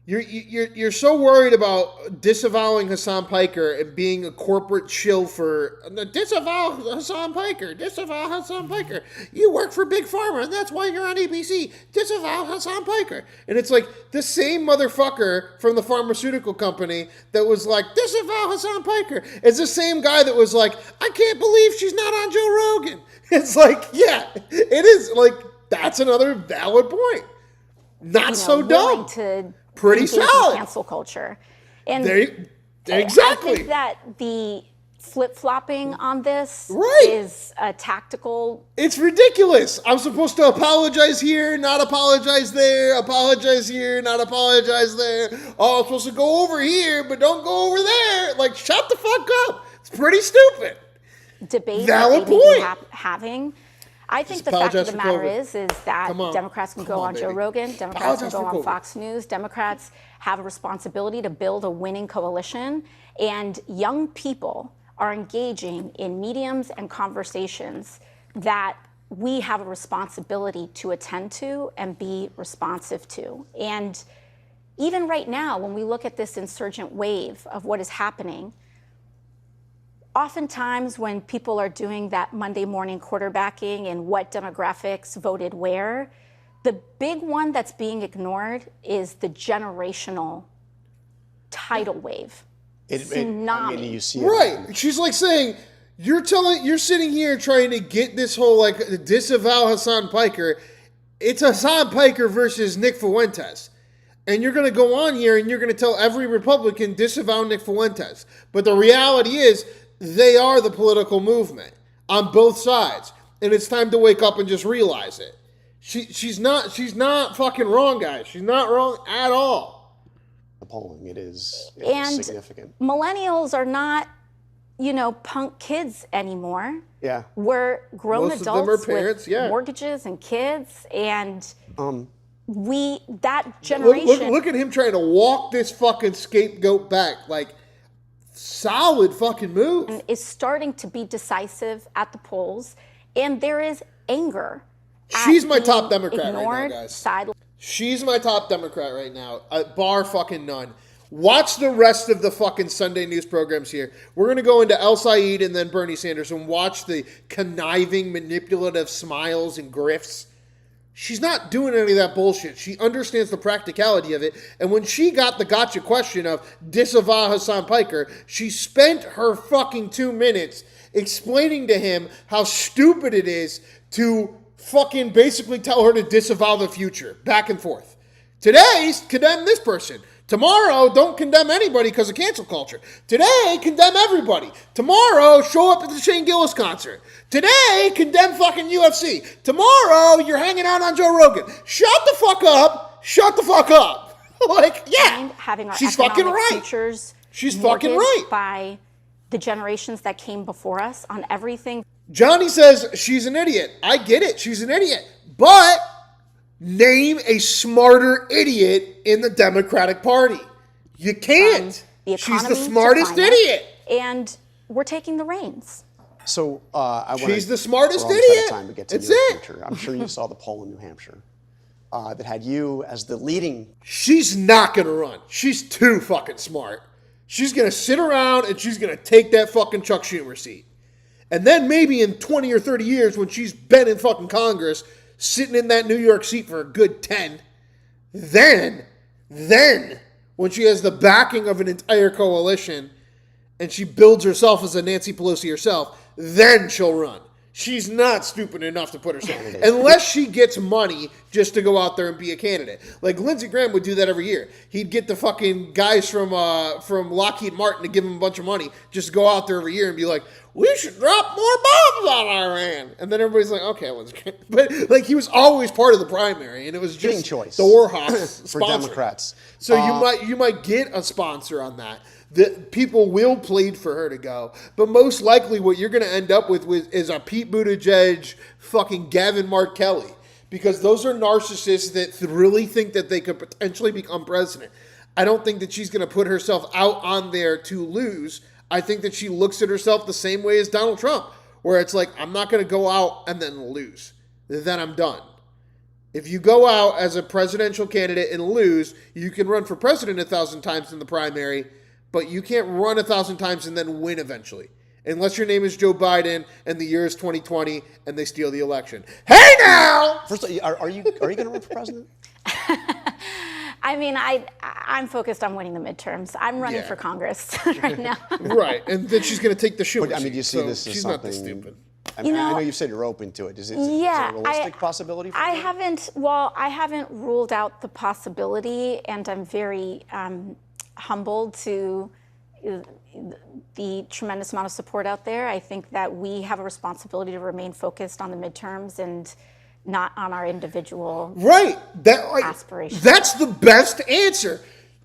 You're so worried about disavowing Hasan Piker and being a corporate shill for disavow Hasan Piker. Disavow Hasan Piker. You work for Big Pharma and that's why you're on ABC. Disavow Hasan Piker. And it's like the same motherfucker from the pharmaceutical company that was like disavow Hasan Piker. It's the same guy that was like, I can't believe she's not on Joe Rogan. It's like, yeah, it is like that's another valid point. Not so dumb.
To
pretty
engage in
solid.
Cancel culture. And
exactly.
I think that the flip-flopping on this
Right.
is a tactical.
It's ridiculous. I'm supposed to apologize here, not apologize there, apologize here, not apologize there. Oh, I'm supposed to go over here, but don't go over there. Like, shut the fuck up. It's pretty stupid.
Debate
Valid
that we may be
point.
having. I think
Just
the fact of
apologize
the
for
matter
COVID.
is that
Come on.
Democrats can
Come
go
on,
on Joe
baby.
Rogan, Democrats can
Apologize
go
for
on
COVID.
Fox News, Democrats have a responsibility to build a winning coalition, and young people are engaging in mediums and conversations that we have a responsibility to attend to and be responsive to. And even right now, when we look at this insurgent wave of what is happening, oftentimes when people are doing that Monday morning quarterbacking and what demographics voted where, the big one that's being ignored is the generational tidal wave. Tsunami.
I mean, you see it.
Right. She's like saying, you're sitting here trying to get this whole like disavow Hasan Piker. It's Hasan Piker versus Nick Fuentes. And you're going to go on here and you're going to tell every Republican disavow Nick Fuentes. But the reality is they are the political movement on both sides. And it's time to wake up and just realize it. She's not fucking wrong, guys. She's not wrong at all.
The polling, it is
And
significant.
millennials are not, punk kids anymore.
Yeah.
We're grown
Most of them
adults
are parents,
with
yeah.
mortgages and kids, and that generation.
Look at him trying to walk this fucking scapegoat back. Like, solid fucking move.
is starting to be decisive at the polls, and there is anger.
She's
at
my top
being
Democrat right now,
ignored,
guys.
sidelined.
She's my top Democrat right now, bar fucking none. Watch the rest of the fucking Sunday news programs here. We're going to go into El-Sayed and then Bernie Sanders and watch the conniving, manipulative smiles and grifts. She's not doing any of that bullshit. She understands the practicality of it. And when she got the gotcha question of disavow Hasan Piker, she spent her fucking 2 minutes explaining to him how stupid it is to fucking basically tell her to disavow the future. Back and forth. Today, condemn this person. Tomorrow, don't condemn anybody because of cancel culture. Today, condemn everybody. Tomorrow, show up at the Shane Gillis concert. Today, condemn fucking UFC. Tomorrow, you're hanging out on Joe Rogan. Shut the fuck up. Shut the fuck up. Like, yeah.
And having our
she's
economic
fucking right.
futures
She's fucking right.
by the generations that came before us on everything.
Johnny says she's an idiot. I get it. She's an idiot. But name a smarter idiot in the Democratic Party. You can't. She's the smartest idiot.
And we're taking the reins.
So
she's the smartest idiot.
Out of time to get to New Hampshire. I'm sure you saw the poll in New Hampshire that had you as the leading.
She's not going to run. She's too fucking smart. She's going to sit around and she's going to take that fucking Chuck Schumer seat. And then maybe in 20 or 30 years when she's been in fucking Congress, sitting in that New York seat for a good 10, then when she has the backing of an entire coalition and she builds herself as a Nancy Pelosi herself, then she'll run. She's not stupid enough to put herself, unless she gets money just to go out there and be a candidate. Like Lindsey Graham would do that every year. He'd get the fucking guys from Lockheed Martin to give him a bunch of money just to go out there every year and be like, we should drop more bombs on Iran. And then everybody's like, okay, Lindsey Graham. But like he was always part of the primary, and it was just
choice
the Warhawks
for Democrats.
So you might get a sponsor on that. The people will plead for her to go. But most likely what you're going to end up with is a Pete Buttigieg, fucking Gavin Mark Kelly. Because those are narcissists that really think that they could potentially become president. I don't think that she's going to put herself out on there to lose. I think that she looks at herself the same way as Donald Trump. Where it's like, I'm not going to go out and then lose. Then I'm done. If you go out as a presidential candidate and lose, you can run for president 1,000 times in the primary, but you can't run 1,000 times and then win eventually. Unless your name is Joe Biden and the year is 2020 and they steal the election. Hey now!
First, are you going to run for president?
I mean, I'm focused on winning the midterms. I'm running for Congress right now.
Right, and then she's going to take the Schumer seat.
I mean, do you see this as
she's
something?
Not this stupid.
I know you said you're open to it. Is it a realistic possibility for you?
I haven't ruled out the possibility, and I'm very humbled to the tremendous amount of support out there. I think that we have a responsibility to remain focused on the midterms and not on our individual aspirations.
That's the best answer.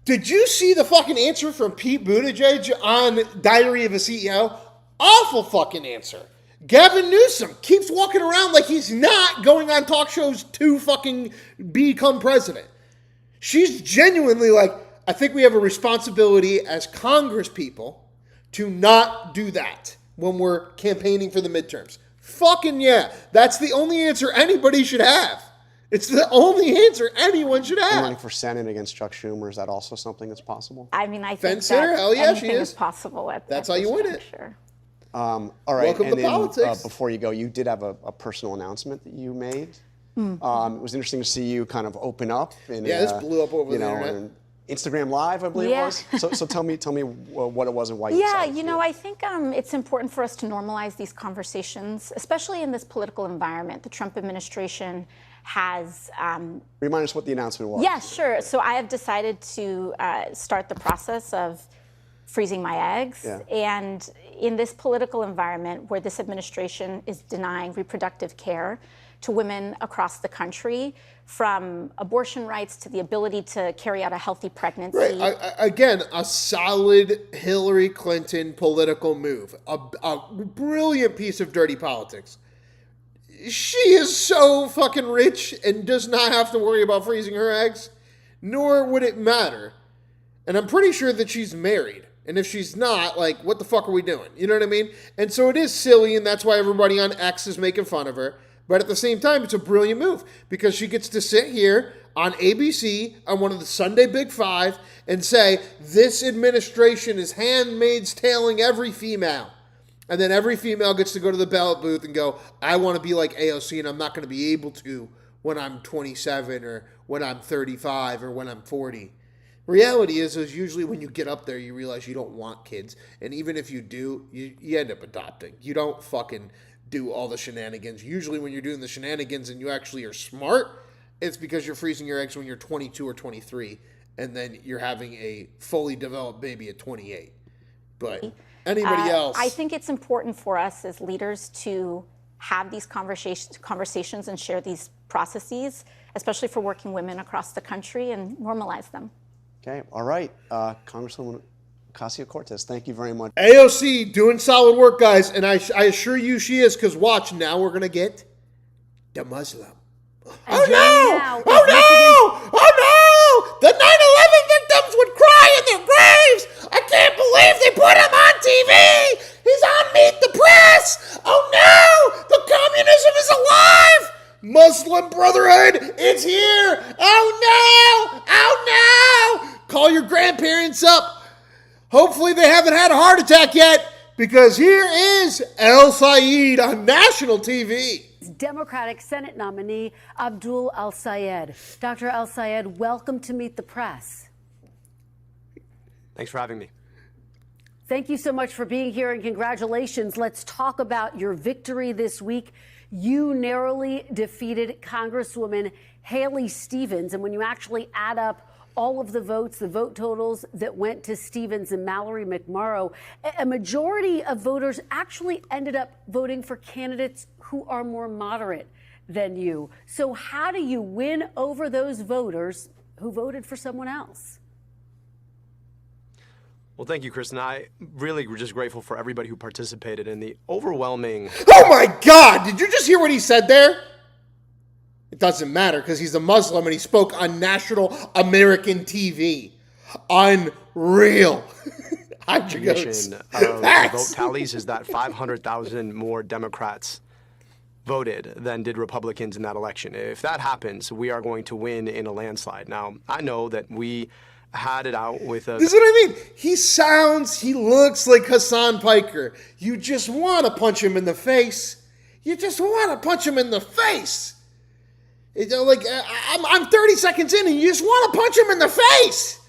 Did you see the fucking answer from Pete Buttigieg on Diary of a CEO? Awful fucking answer. Gavin Newsom keeps walking around like he's not going on talk shows to fucking become president. She's genuinely like, I think we have a responsibility as Congress people to not do that when we're campaigning for the midterms. Fucking yeah. That's the only answer anybody should have. It's the only answer anyone should have.
Running for Senate against Chuck Schumer, is that also something that's possible?
I mean, I think
anything
is possible.
That's how you win it.
All right.
Welcome to politics.
Before you go, you did have a personal announcement that you made. It was interesting to see you kind of open up.
This blew up over the internet.
Instagram Live, I believe it was. So tell me what it was and why you decided to do it.
I think it's important for us to normalize these conversations, especially in this political environment. The Trump administration has...
Remind us what the announcement was.
Yeah, sure. So I have decided to start the process of freezing my eggs. Yeah. And in this political environment where this administration is denying reproductive care to women across the country, from abortion rights to the ability to carry out a healthy pregnancy.
Right. Again, a solid Hillary Clinton political move. A brilliant piece of dirty politics. She is so fucking rich and does not have to worry about freezing her eggs, nor would it matter. And I'm pretty sure that she's married. And if she's not, like, what the fuck are we doing? You know what I mean? And so it is silly, and that's why everybody on X is making fun of her. But at the same time, it's a brilliant move because she gets to sit here on ABC on one of the Sunday Big Five and say, this administration is handmaid's tailing every female. And then every female gets to go to the ballot booth and go, I want to be like AOC and I'm not going to be able to when I'm 27 or when I'm 35 or when I'm 40. Reality is usually when you get up there, you realize you don't want kids. And even if you do, you end up adopting. You don't fucking do all the shenanigans. Usually when you're doing the shenanigans and you actually are smart, it's because you're freezing your eggs when you're 22 or 23 and then you're having a fully developed baby at 28. But anybody else?
I think it's important for us as leaders to have these conversations and share these processes, especially for working women across the country, and normalize them.
Okay, all right. Congresswoman Ocasio-Cortez, thank you very much.
AOC doing solid work, guys, and I assure you she is, because watch, now we're going to get the Muslim. Oh no! Oh no! Oh no! The 9/11 victims would cry in their graves! I can't believe they put him on TV! He's on Meet the Press! Oh no! The communism is alive! Muslim Brotherhood, it's here! Oh no! Oh no! Call your grandparents up. Hopefully they haven't had a heart attack yet, because here is El-Sayed on national TV.
Democratic Senate nominee Abdul El-Sayed. Dr. El-Sayed, welcome to Meet the Press.
Thanks for having me.
Thank you so much for being here, and congratulations. Let's talk about your victory this week. You narrowly defeated Congresswoman Haley Stevens, and when you actually add up all of the votes, the vote totals that went to Stevens and Mallory McMorrow, a majority of voters actually ended up voting for candidates who are more moderate than you. So how do you win over those voters who voted for someone else?
Well, thank you, Kristen. I really were just grateful for everybody who participated in the overwhelming...
Oh my God! Did you just hear what he said there? It doesn't matter because he's a Muslim and he spoke on national American TV. Unreal.
Recognition of the vote tallies is that 500,000 more Democrats voted than did Republicans in that election. If that happens, we are going to win in a landslide. Now, I know that we had it out with a...
This is what I mean. He looks like Hasan Piker. You just want to punch him in the face. You just want to punch him in the face. I'm 30 seconds in and you just want to punch him in the face.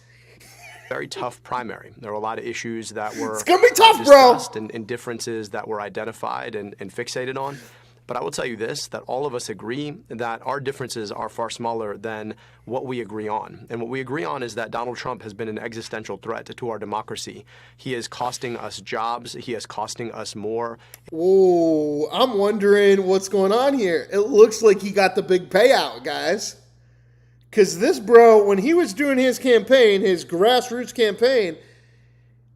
Very tough primary. There were a lot of issues that were
it's gonna be tough, bro.
And differences that were identified and fixated on. But I will tell you this, that all of us agree that our differences are far smaller than what we agree on. And what we agree on is that Donald Trump has been an existential threat to our democracy. He is costing us jobs. He is costing us more.
Oh, I'm wondering what's going on here. It looks like he got the big payout, guys. Because this bro, when he was doing his campaign, his grassroots campaign,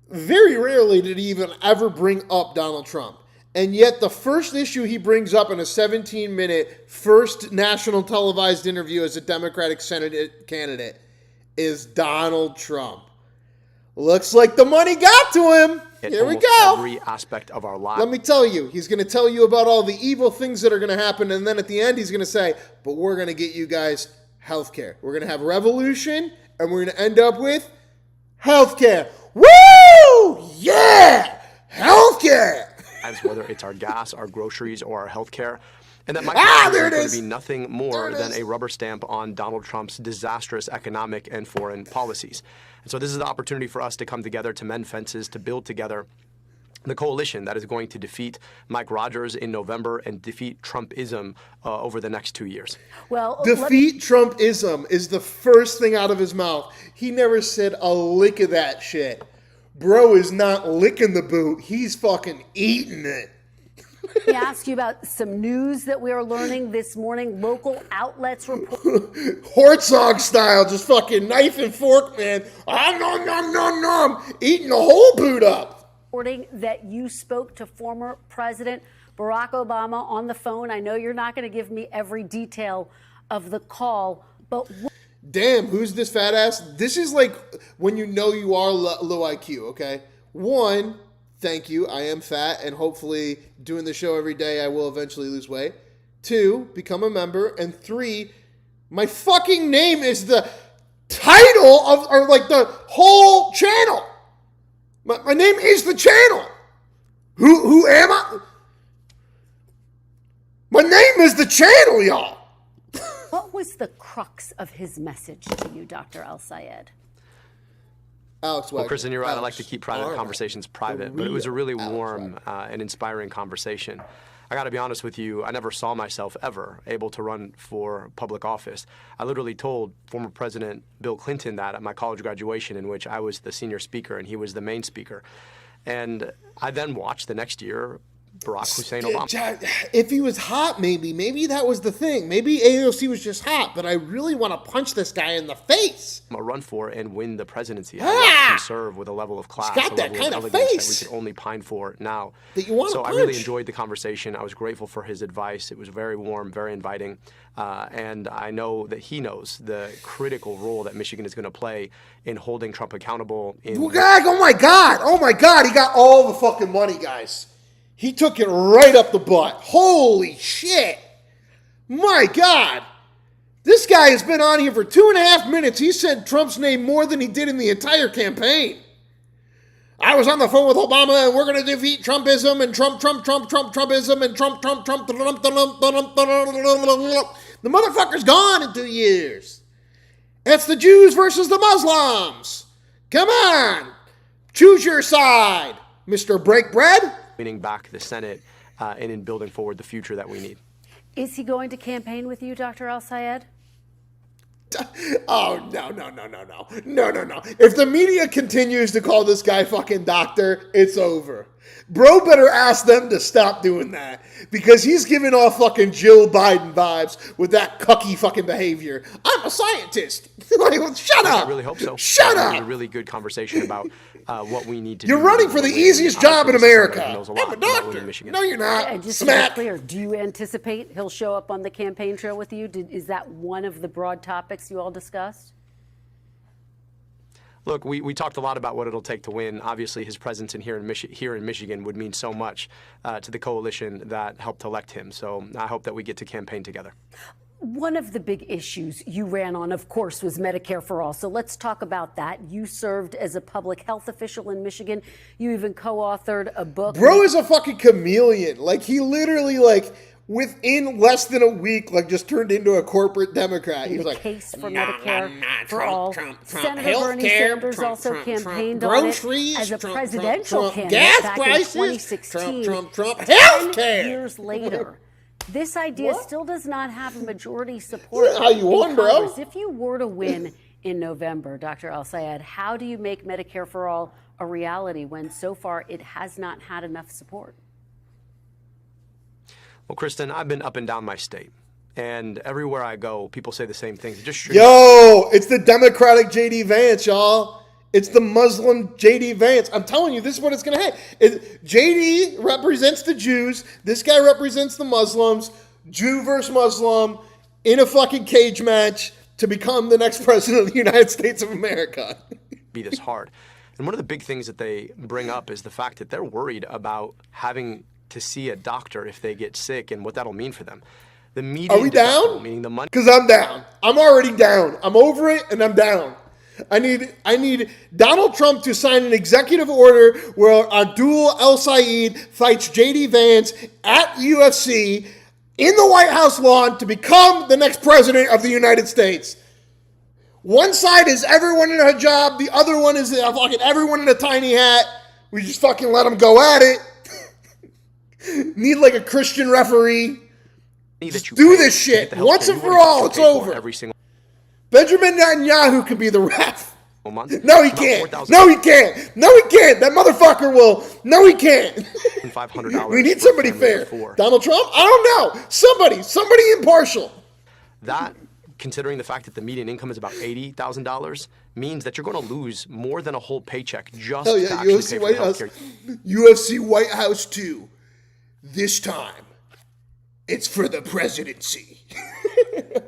very rarely did he even ever bring up Donald Trump. And yet the first issue he brings up in a 17-minute first national televised interview as a Democratic Senate candidate is Donald Trump. Looks like the money got to him. Here we go.
Every aspect of our lives.
Let me tell you, he's going to tell you about all the evil things that are going to happen. And then at the end, he's going to say, but we're going to get you guys health care. We're going to have revolution, and we're going to end up with health care. Woo! Yeah! Health care!
Whether it's our gas, our groceries, or our health care. And that might be going to be nothing more than a rubber stamp on Donald Trump's disastrous economic and foreign policies. And so this is the opportunity for us to come together, to mend fences, to build together the coalition that is going to defeat Mike Rogers in November and defeat Trumpism over the next 2 years.
Well,
defeat Trumpism is the first thing out of his mouth. He never said a lick of that shit. Bro is not licking the boot. He's fucking eating it.
Let me ask you about some news that we are learning this morning. Local outlets report.
Hortzog style, just fucking knife and fork, man. Nom, nom, nom, nom. Eating the whole boot up.
Reporting that you spoke to former President Barack Obama on the phone. I know you're not going to give me every detail of the call, but...
Damn, who's this fat ass? This is like when you know you are low IQ, okay? One, thank you, I am fat, and hopefully doing the show every day I will eventually lose weight. Two, become a member. And three, my fucking name is the title of, or like the whole channel. My name is the channel. Who am I? My name is the channel, y'all.
What was the crux of his message to you, Dr. El-Sayed?
Alex Wagner.
Well, Kristen, you're right. I like to
Alex.
keep private
All right.
conversations private, but it was a really warm and inspiring conversation. I got to be honest with you, I never saw myself ever able to run for public office. I literally told former President Bill Clinton that at my college graduation, in which I was the senior speaker and he was the main speaker. And I then watched the next year Barack Hussein Obama.
If he was hot, maybe that was the thing. Maybe AOC was just hot, but I really want to punch this guy in the face.
Run for and win the presidency. I watched him serve with a level of class,
got
a
that
level
kind
of
of
elegance
face
that we could only pine for now.
that you want to
So I
punch.
really enjoyed the conversation. I was grateful for his advice. It was very warm, very inviting. And I know that he knows the critical role that Michigan is going to play in holding Trump accountable.
Oh my God, he got all the fucking money, guys. He took it right up the butt. Holy shit. My God. This guy has been on here for 2.5 minutes. He said Trump's name more than he did in the entire campaign. I was on the phone with Obama and we're going to defeat Trumpism and Trumpism and Trump. The motherfucker's gone in 2 years. It's the Jews versus the Muslims. Come on. Choose your side, Mr. Break Bread.
Winning back the Senate and in building forward the future that we need.
Is he going to campaign with you, Dr. El-Sayed?
Oh, no. If the media continues to call this guy fucking doctor, it's over. Bro better ask them to stop doing that because he's giving off fucking Jill Biden vibes with that cucky fucking behavior. I'm a scientist. Like, well, shut up.
I really hope so.
Shut
It
up.
was a really good conversation about what we need to
You're
do.
running for the easiest job in America. I'm a doctor.
Michigan.
No, you're not.
And just to
Smack.
be clear, do you anticipate he'll show up on the campaign trail with you? Is that one of the broad topics you all discussed?
Look, we talked a lot about what it'll take to win. Obviously, his presence here in Michigan would mean so much to the coalition that helped elect him. So I hope that we get to campaign together.
One of the big issues you ran on, of course, was Medicare for All. So let's talk about that. You served as a public health official in Michigan. You even co-authored a book.
Bro is a fucking chameleon. Like, he literally, like, within less than a week, like, just turned into a corporate Democrat. He's like,
case for Medicare for all. Senator
Healthcare,
Bernie Sanders
Trump,
also
Trump,
campaigned
Trump,
on
groceries,
it as a
Trump,
presidential
Trump,
candidate
gas
back
prices,
in 2016.
Trump,
10
healthcare.
years later, this idea still does not have a majority support
How you
in
won, bro?
Congress. If you were to win in November, Dr. El-Sayed, how do you make Medicare for All a reality when so far it has not had enough support?
Well, Kristen, I've been up and down my state. And everywhere I go, people say the same things. It just shouldn't.
Yo, it's the Democratic J.D. Vance, y'all. It's the Muslim J.D. Vance. I'm telling you, this is what it's going to have. J.D. represents the Jews. This guy represents the Muslims. Jew versus Muslim in a fucking cage match to become the next president of the United States of America.
Be this hard. And one of the big things that they bring up is the fact that they're worried about having to see a doctor if they get sick and what that'll mean for them. The median
Are we down?
meaning the money.
Because I'm down. I'm already down. I'm over it and I'm down. I need Donald Trump to sign an executive order where Abdul El-Sayed fights J.D. Vance at UFC in the White House lawn to become the next president of the United States. One side is everyone in a hijab. The other one is fucking everyone in a tiny hat. We just fucking let them go at it. Need like a Christian referee. Just do this shit. Once and for all, it's over. Benjamin Netanyahu could be the ref. No, he can't. No, he can't. No, he can't. That motherfucker will. No, he can't.
$500.
We need somebody fair. Donald Trump? I don't know. Somebody impartial.
That, considering the fact that the median income is about $80,000, means that you're going to lose more than a whole paycheck just to actually
UFC
pay for
White House.
healthcare.
UFC White House 2. This time, it's for the presidency.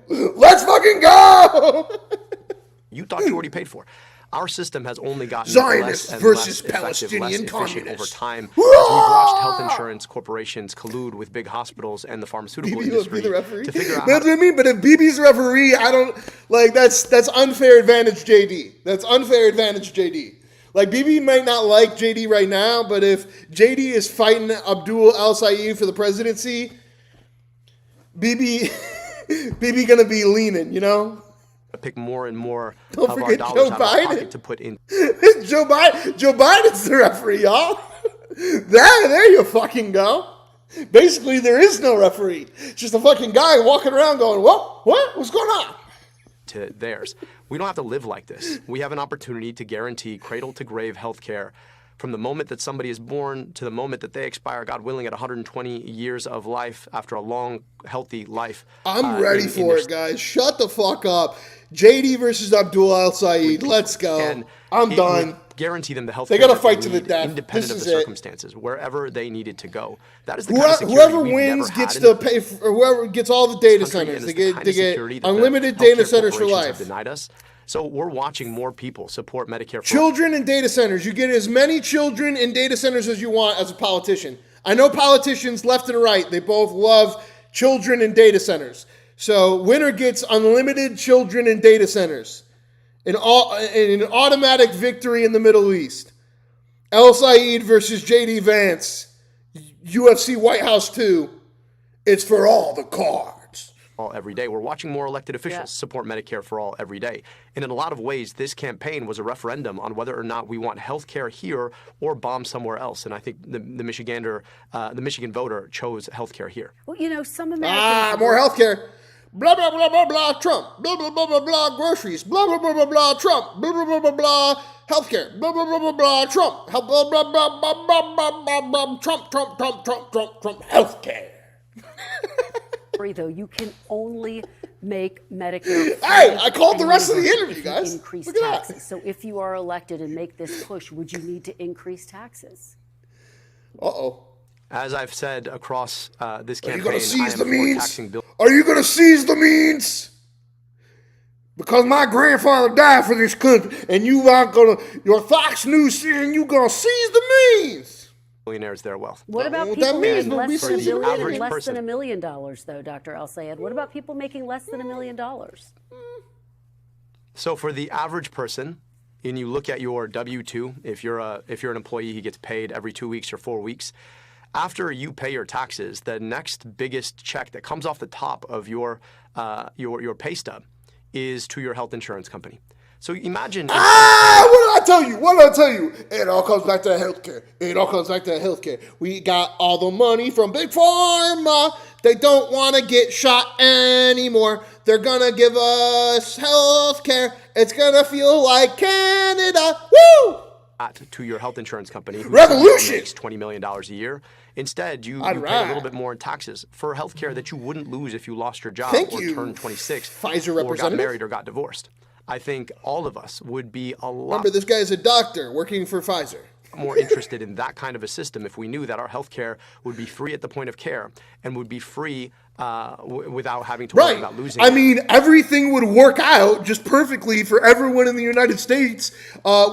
Let's fucking go!
You thought you already paid for. Our system has only gotten
Zionist
less and
versus
less effective,
Palestinian
less efficient over
communists.
time. As we've watched health insurance corporations collude with big hospitals and the pharmaceutical
BB will
industry
be the referee.
to figure out.
That's what I mean. But if BB's referee, I don't like that's unfair advantage JD. That's unfair advantage JD. Like, BB might not like JD right now, but if JD is fighting Abdul El-Sayed for the presidency, BB gonna be leaning, you know?
pick more and more
Don't
of our
forget
dollars
Joe
out of our
Biden.
pocket to put in.
Joe Biden's the referee, y'all. There you fucking go. Basically, there is no referee. It's just a fucking guy walking around going, what? What's going on?
To theirs. We don't have to live like this. We have an opportunity to guarantee cradle-to-grave health care from the moment that somebody is born to the moment that they expire, God willing, at 120 years of life after a long, healthy life.
I'm ready for it, guys. Shut the fuck up. JD versus Abdul El-Sayed. Let's go. I'm done.
Guarantee them the health
they
care
got to fight to the death.
independent of the circumstances, wherever they needed to go. That is the kind of security
whoever
we've
wins
never
gets
had
to pay for, or whoever gets all the data centers. They get unlimited data centers for life.
Have denied us. So we're watching more people support Medicare for
children in data centers. You get as many children in data centers as you want as a politician. I know politicians left and right. They both love children in data centers. So winner gets unlimited children in data centers. An automatic victory in the Middle East. El-Sayed versus J.D. Vance. UFC White House 2. It's for all the cards.
all every day. We're watching more elected officials support Medicare for all every day. And in a lot of ways, this campaign was a referendum on whether or not we want health care here or bomb somewhere else. And I think the Michigan voter chose health care here.
Well, you know, some Americans...
more health care. Blah, blah, blah, blah, blah, Trump. Blah, blah, blah, blah, blah, groceries. Blah, blah, blah, blah, blah, Trump. Blah, blah, blah, blah, blah, healthcare. Blah, blah, blah, blah, blah, Trump. Blah, blah, blah, blah, blah, blah, blah, blah, Trump, Trump, Trump, Trump, Trump, Trump, healthcare.
Though you can only make Medicare.
Hey, I called the rest of the interview, guys.
Increase
Look at
taxes.
that.
So if you are elected and make this push, would you need to increase taxes?
Uh-oh.
As I've said across this campaign,
Are you going to seize
I
the
am for
means?
taxing bill.
Are you going to seize the means? Because my grandfather died for this country, and you aren't going to, your Fox News saying you going to seize the means.
Millionaires their wealth.
What about
what
people
that means,
making
but we
less than,
see the
less
average
than $1 million, though, Dr. El-Sayed? What about people making less than $1 million?
So for the average person, and you look at your W-2, if you're an employee who gets paid every 2 weeks or 4 weeks, after you pay your taxes, the next biggest check that comes off the top of your pay stub is to your health insurance company. So imagine.
What did I tell you? What did I tell you? It all comes back to healthcare. It all comes back to healthcare. We got all the money from Big Pharma. They don't want to get shot anymore. They're going to give us healthcare. It's going to feel like Canada. Woo!
To your health insurance company who
Revolution!
makes $20 million a year. Instead, you pay a little bit more in taxes for health care that you wouldn't lose if you lost your job turned 26
Pfizer
or got
representative.
married or got divorced. I think all of us would be a lot
Remember, this guy is a doctor working for Pfizer.
more interested in that kind of a system if we knew that our health care would be free at the point of care and would be free without having to worry about losing
I mean, everything would work out just perfectly for everyone in the United States.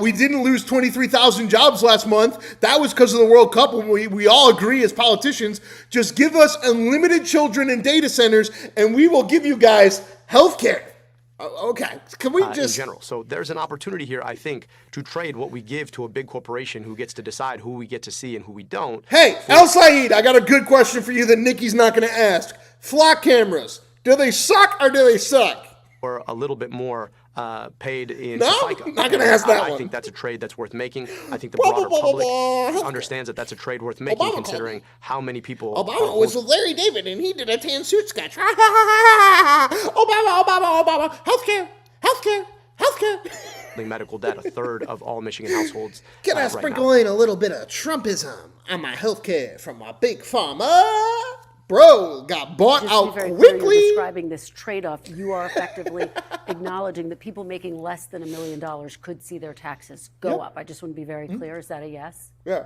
We didn't lose 23,000 jobs last month. That was because of the World Cup. And we all agree as politicians, just give us unlimited children in data centers and we will give you guys health care. Okay, can we just...
in general. So there's an opportunity here, I think, to trade what we give to a big corporation who gets to decide who we get to see and who we don't.
Hey, El-Sayed, I got a good question for you that Nikki's not going to ask. Flock cameras, do they suck or do they suck?
Or a little bit more paid in
Piker. Not going to ask that one.
I think that's a trade that's worth making. I think the broader public understands that that's a trade worth making, considering how many people...
Obama was with Larry David, and he did a tan suit sketch. Obama. Healthcare.
Medical debt, a third of all Michigan households.
Can I sprinkle in a little bit of Trumpism on my healthcare from my big pharma? Bro, got bought out quickly.
You're describing this trade-off. You are effectively acknowledging that people making less than $1 million could see their taxes go up. I just want to be very clear. Is that a yes?
Yeah.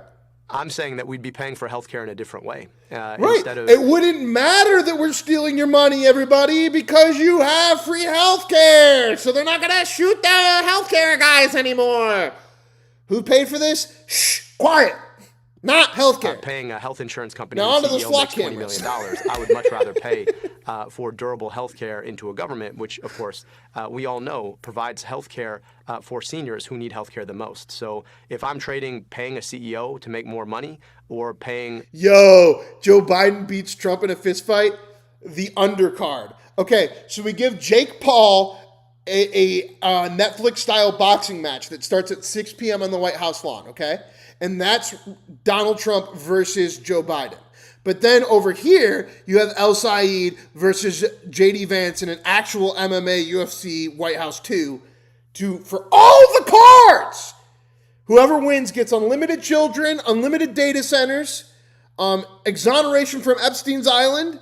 I'm saying that we'd be paying for healthcare in a different way.
Instead of... It wouldn't matter that we're stealing your money, everybody, because you have free healthcare. So they're not going to shoot the healthcare guys anymore. Who paid for this? Shh, quiet. Not healthcare.
Paying a health insurance company
now
whose CEO makes $20 million. I would much rather pay for durable healthcare into a government, which, of course, we all know provides healthcare for seniors who need healthcare the most. So if I'm trading paying a CEO to make more money or paying...
Yo, Joe Biden beats Trump in a fist fight. The undercard. Okay, so we give Jake Paul a Netflix-style boxing match that starts at 6 p.m. on the White House lawn, okay? And that's Donald Trump versus Joe Biden. But then over here, you have El-Sayed versus J.D. Vance in an actual MMA UFC White House 2 for all the cards. Whoever wins gets unlimited children, unlimited data centers, exoneration from Epstein's Island,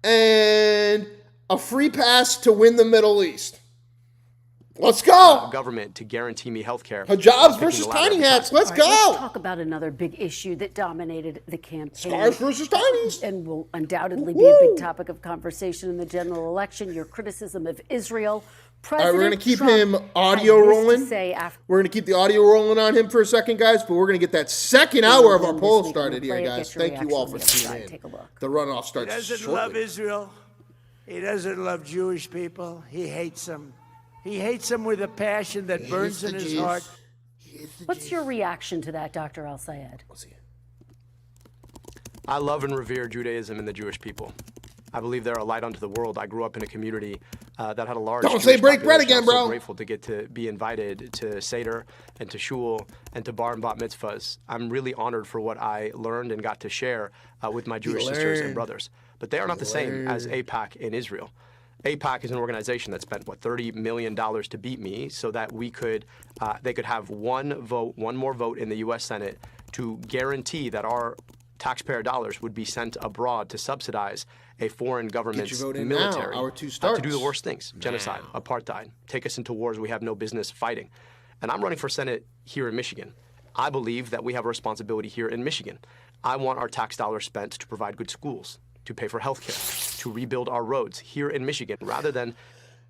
and a free pass to win the Middle East. Let's go.
Government to guarantee me health care.
Hijabs versus tiny hats. Let's go.
Let's talk about another big issue that dominated the campaign.
Stars versus tinies.
And will undoubtedly be a big topic of conversation in the general election. Your criticism of Israel.
All right, we're going to keep him audio rolling. We're going to keep the audio rolling on him for a second, guys, but we're going to get that second hour of our poll started here, guys. Thank you all for tuning in. The runoff starts shortly.
He doesn't love Israel. He doesn't love Jewish people. He hates them. He hates them with a passion that burns in his heart.
What's your reaction to that, Dr. El-Sayed?
I love and revere Judaism and the Jewish people. I believe they're a light unto the world. I grew up in a community that had a large
Don't say break bread again, bro.
I'm so grateful to get to be invited to Seder and to Shul and to Bar and Bat mitzvahs. I'm really honored for what I learned and got to share with my Jewish sisters and brothers. But they are not the same as AIPAC in Israel. AIPAC is an organization that spent, $30 million to beat me so that they could have one more vote in the U.S. Senate to guarantee that our taxpayer dollars would be sent abroad to subsidize a foreign government's military to do the worst things, genocide, apartheid, take us into wars we have no business fighting. And I'm running for Senate here in Michigan. I believe that we have a responsibility here in Michigan. I want our tax dollars spent to provide good schools, to pay for health care, to rebuild our roads here in Michigan, rather than...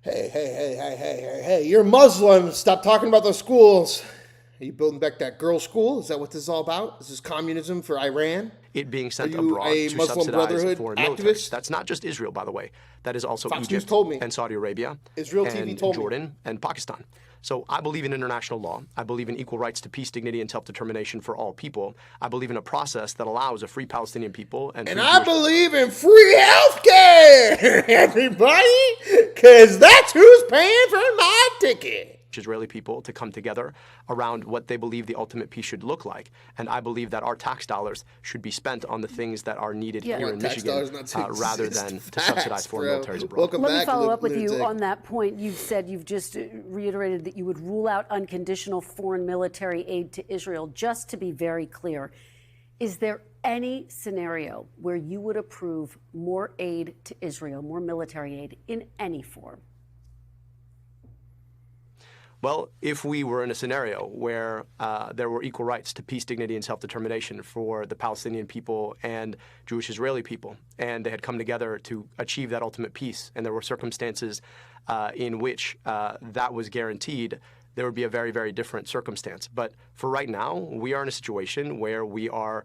Hey, you're Muslim. Stop talking about those schools. Are you building back that girls' school? Is that what this is all about? Is this communism for Iran?
It being sent abroad to
Muslim
subsidize foreign military.
Activist?
That's not just Israel, by the way. That is also
Fox News
Egypt
told me.
and Saudi Arabia
Israel TV
and
told
Jordan
me.
and Pakistan. So I believe in international law. I believe in equal rights to peace, dignity, and self-determination for all people. I believe in a process that allows a free Palestinian people and
I believe in free health care, everybody, because that's who's paying for my ticket.
Israeli people to come together around what they believe the ultimate peace should look like. And I believe that our tax dollars should be spent on the things that are needed here in Michigan rather than to subsidize foreign militaries abroad.
Let me follow up with you on that point. You've just reiterated that you would rule out unconditional foreign military aid to Israel. Just to be very clear, is there any scenario where you would approve more aid to Israel, more military aid in any form?
Well, if we were in a scenario where there were equal rights to peace, dignity, and self-determination for the Palestinian people and Jewish Israeli people, and they had come together to achieve that ultimate peace, and there were circumstances in which that was guaranteed, there would be a very, very different circumstance. But for right now, we are in a situation where we are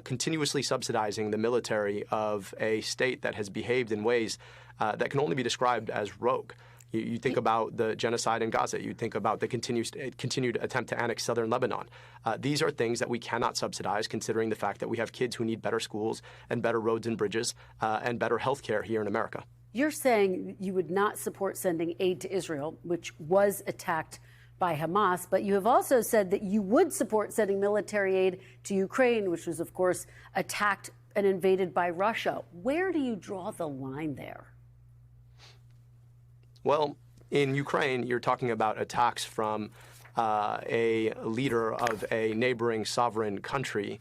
continuously subsidizing the military of a state that has behaved in ways that can only be described as rogue. You think about the genocide in Gaza. You think about the continued attempt to annex southern Lebanon. These are things that we cannot subsidize, considering the fact that we have kids who need better schools and better roads and bridges and better health care here in America.
You're saying you would not support sending aid to Israel, which was attacked by Hamas, but you have also said that you would support sending military aid to Ukraine, which was, of course, attacked and invaded by Russia. Where do you draw the line there?
Well, in Ukraine, you're talking about attacks from a leader of a neighboring sovereign country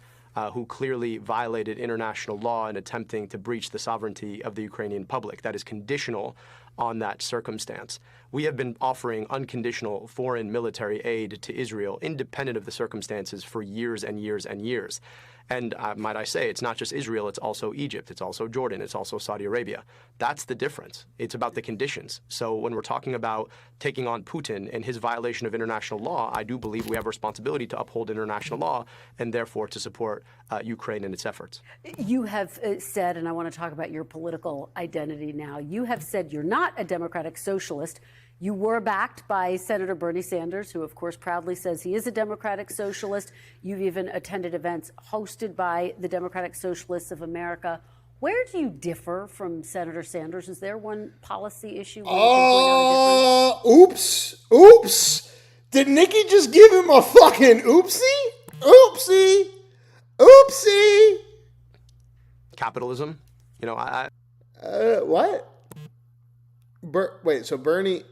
who clearly violated international law in attempting to breach the sovereignty of the Ukrainian public. That is conditional on that circumstance. We have been offering unconditional foreign military aid to Israel, independent of the circumstances, for years and years and years. And might I say, it's not just Israel, it's also Egypt, it's also Jordan, it's also Saudi Arabia. That's the difference. It's about the conditions. So when we're talking about taking on Putin and his violation of international law, I do believe we have a responsibility to uphold international law and therefore to support Ukraine in its efforts.
You have said, and I want to talk about your political identity now, you have said you're not a democratic socialist. You were backed by Senator Bernie Sanders, who, of course, proudly says he is a democratic socialist. You've even attended events hosted by the Democratic Socialists of America. Where do you differ from Senator Sanders? Is there one policy issue where you can point out a difference?
Oops. Did Nikki just give him a fucking oopsie?
Capitalism,
What? So Bernie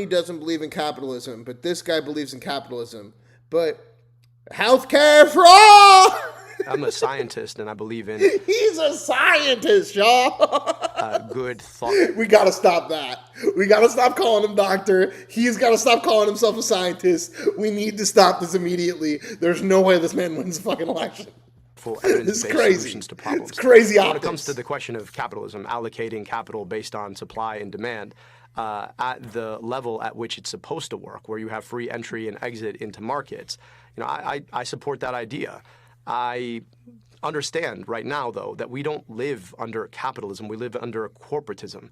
doesn't believe in capitalism, but this guy believes in capitalism. But healthcare for all!
I'm a scientist and I believe in
He's a scientist, y'all.
good thought.
We gotta stop that. We gotta stop calling him doctor. He's gotta stop calling himself a scientist. We need to stop this immediately. There's no way this man wins a fucking election.
Evidence-based solutions to problems.
It's crazy
When it comes to the question of capitalism, allocating capital based on supply and demand, at the level at which it's supposed to work, where you have free entry and exit into markets, I support that idea. I understand right now, though, that we don't live under capitalism. We live under corporatism.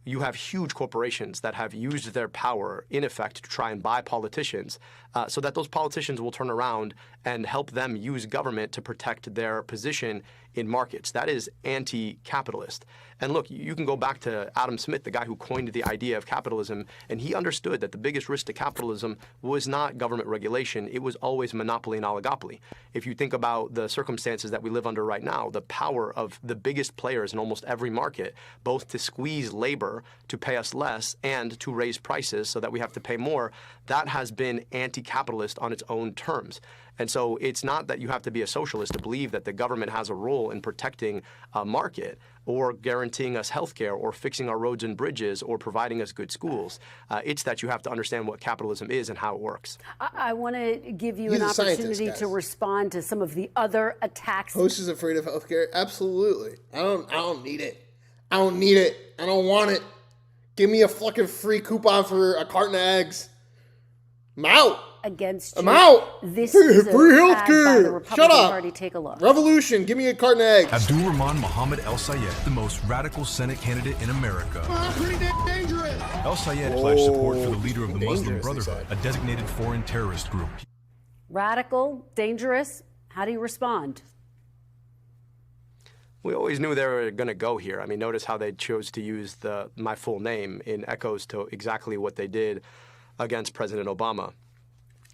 You have huge corporations that have used their power, in effect, to try and buy politicians so that those politicians will turn around and help them use government to protect their position in markets. That is anti-capitalist. And look, you can go back to Adam Smith, the guy who coined the idea of capitalism, and he understood that the biggest risk to capitalism was not government regulation, it was always monopoly and oligopoly. If you think about the circumstances that we live under right now, the power of the biggest players in almost every market, both to squeeze labor to pay us less and to raise prices so that we have to pay more, that has been anti-capitalist on its own terms. And so it's not that you have to be a socialist to believe that the government has a role in protecting a market or guaranteeing us health care or fixing our roads and bridges or providing us good schools. It's that you have to understand what capitalism is and how it works.
I want to give you an opportunity to respond to some of the other attacks.
Host is afraid of health care? Absolutely. I don't need it. I don't need it. I don't want it. Give me a fucking free coupon for a carton of eggs. I'm out.
Against
I'm out.
This is
free
ad
healthcare.
by the Republican
Shut up.
Party. Take a look.
Revolution. Give me a carton of eggs.
Abdul El-Sayed, the most radical Senate candidate in America.
Pretty dangerous.
El-Sayed pledged support for the leader of the Muslim Brotherhood, a designated foreign terrorist group.
Radical, dangerous. How do you respond?
We always knew they were going to go here. I mean, notice how they chose to use my full name in echoes to exactly what they did against President Obama.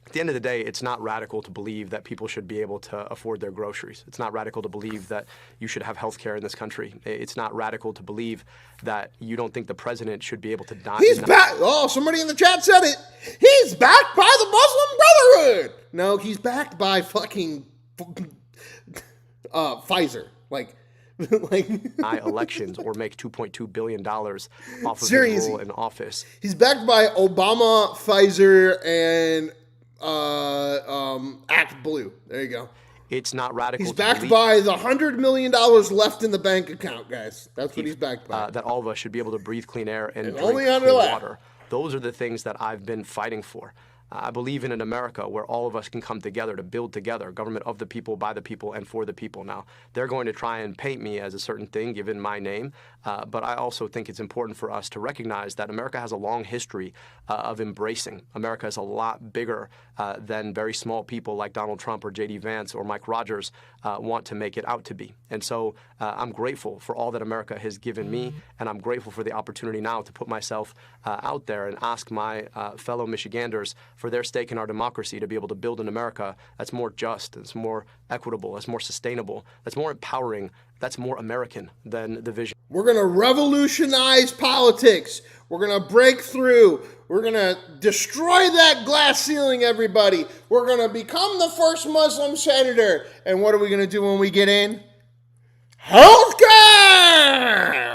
At the end of the day, it's not radical to believe that people should be able to afford their groceries. It's not radical to believe that you should have health care in this country. It's not radical to believe that you don't think the president should be able to die.
He's back. Oh, somebody in the chat said it. He's backed by the Muslim Brotherhood. No, he's backed by fucking Pfizer. Like
elections or make $2.2 billion off of his role in office.
He's backed by Obama, Pfizer, and Act Blue. There you go.
It's not radical.
He's backed by the $100 million left in the bank account, guys. That's what he's backed by.
That all of us should be able to breathe clean air and drink
only
clean water. Those are the things that I've been fighting for. I believe in an America where all of us can come together to build together, government of the people, by the people, and for the people. Now, they're going to try and paint me as a certain thing, given my name, but I also think it's important for us to recognize that America has a long history of embracing. America is a lot bigger than very small people like Donald Trump or J.D. Vance or Mike Rogers want to make it out to be. And so I'm grateful for all that America has given me, and I'm grateful for the opportunity now to put myself out there and ask my fellow Michiganders for their stake in our democracy to be able to build an America that's more just, that's more equitable, that's more sustainable, that's more empowering, that's more American than the vision.
We're going to revolutionize politics. We're going to break through. We're going to destroy that glass ceiling, everybody. We're going to become the first Muslim senator. And what are we going to do when we get in? Healthcare!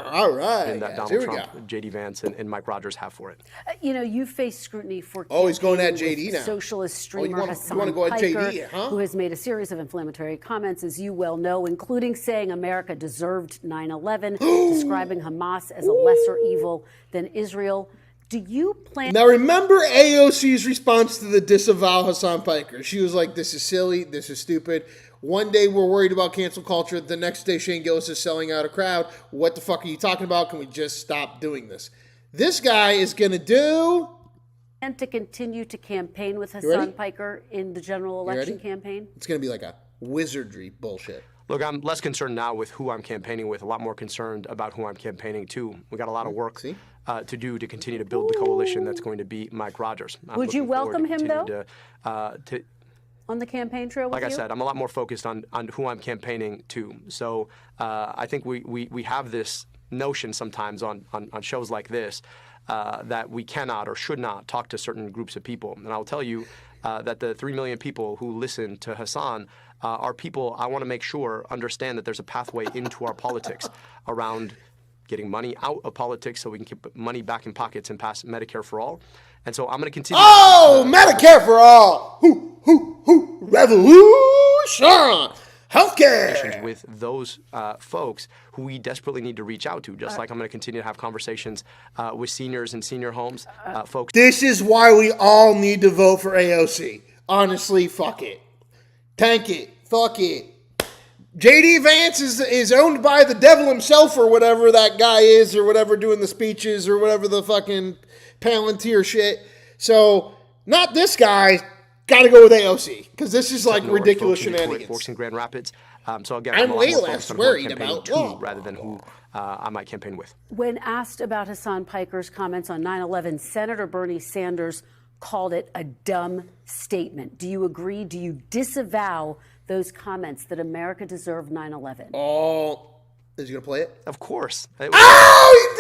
All right.
And that Donald Trump, J.D. Vance, and Mike Rogers have for it.
You face scrutiny for
he's going at J.D. now.
Socialist streamer
Hasan Piker, JD, huh?
who has made a series of inflammatory comments, as you well know, including saying America deserved 9/11, describing Hamas as a lesser evil than Israel. Do you plan...
Now, remember AOC's response to the disavow Hasan Piker. She was like, this is silly, this is stupid. One day we're worried about cancel culture. The next day Shane Gillis is selling out a crowd. What the fuck are you talking about? Can we just stop doing this? This guy is going to do...
And to continue to campaign with Hasan Piker in the general election campaign?
It's going to be like a wizardry bullshit.
Look, I'm less concerned now with who I'm campaigning with, a lot more concerned about who I'm campaigning to. We got a lot of work to do to continue to build the coalition that's going to be Mike Rogers.
Would you welcome him, though?
To
on the campaign trail with
Like I said, I'm a lot more focused on who I'm campaigning to. So I think we have this notion sometimes on shows like this that we cannot or should not talk to certain groups of people. And I'll tell you that the 3 million people who listen to Hasan are people I want to make sure understand that there's a pathway into our politics around getting money out of politics so we can keep money back in pockets and pass Medicare for all. And so I'm going to continue.
Oh, Medicare for all! Revolution! Healthcare!
With those folks who we desperately need to reach out to, just like I'm going to continue to have conversations with seniors in senior homes, folks.
This is why we all need to vote for AOC. Honestly, fuck it. Tank it. Fuck it. J.D. Vance is owned by the devil himself or whatever that guy is or whatever doing the speeches or whatever the fucking Palantir shit. So, not this guy. Got to go with AOC because this is like ridiculous shenanigans.
Folks in Grand Rapids. So again,
I'm
a lot
way
more
less
focused on
worried
who I'm campaigning
about
to rather than who I might campaign with.
When asked about Hasan Piker's comments on 9/11, Senator Bernie Sanders called it a dumb statement. Do you agree? Do you disavow those comments that America deserved 9/11?
Oh, is he going to play it?
Of course.
Oh, he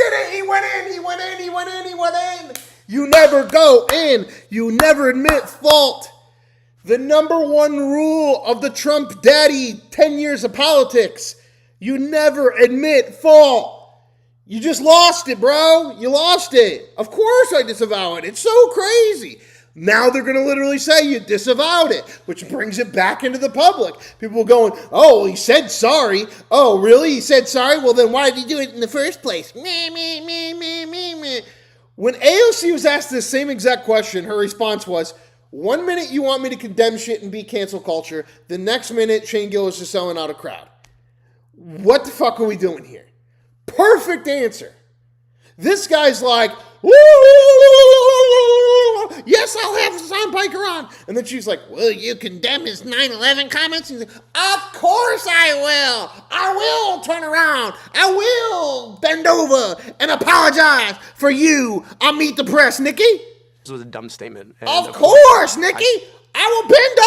did it! He went in! He went in! He went in! He went in! You never go in. You never admit fault. The number one rule of the Trump daddy 10 years of politics. You never admit fault. You just lost it, bro. You lost it. Of course I disavow it. It's so crazy. Now they're going to literally say you disavowed it, which brings it back into the public. People are going, oh, he said sorry. Oh, really? He said sorry? Well, then why did he do it in the first place? Meh, meh, meh, meh, meh, meh. When AOC was asked the same exact question, her response was, 1 minute you want me to condemn shit and be cancel culture, the next minute Shane Gillis is selling out a crowd. What the fuck are we doing here? Perfect answer. This guy's like, yes, I'll have Hasan Piker on. And then she's like, will you condemn his 9/11 comments? He's like, of course I will. I will turn around. I will bend over and apologize for you on Meet the Press, Nikki.
This was a dumb statement. And
of course, Nikki. I will bend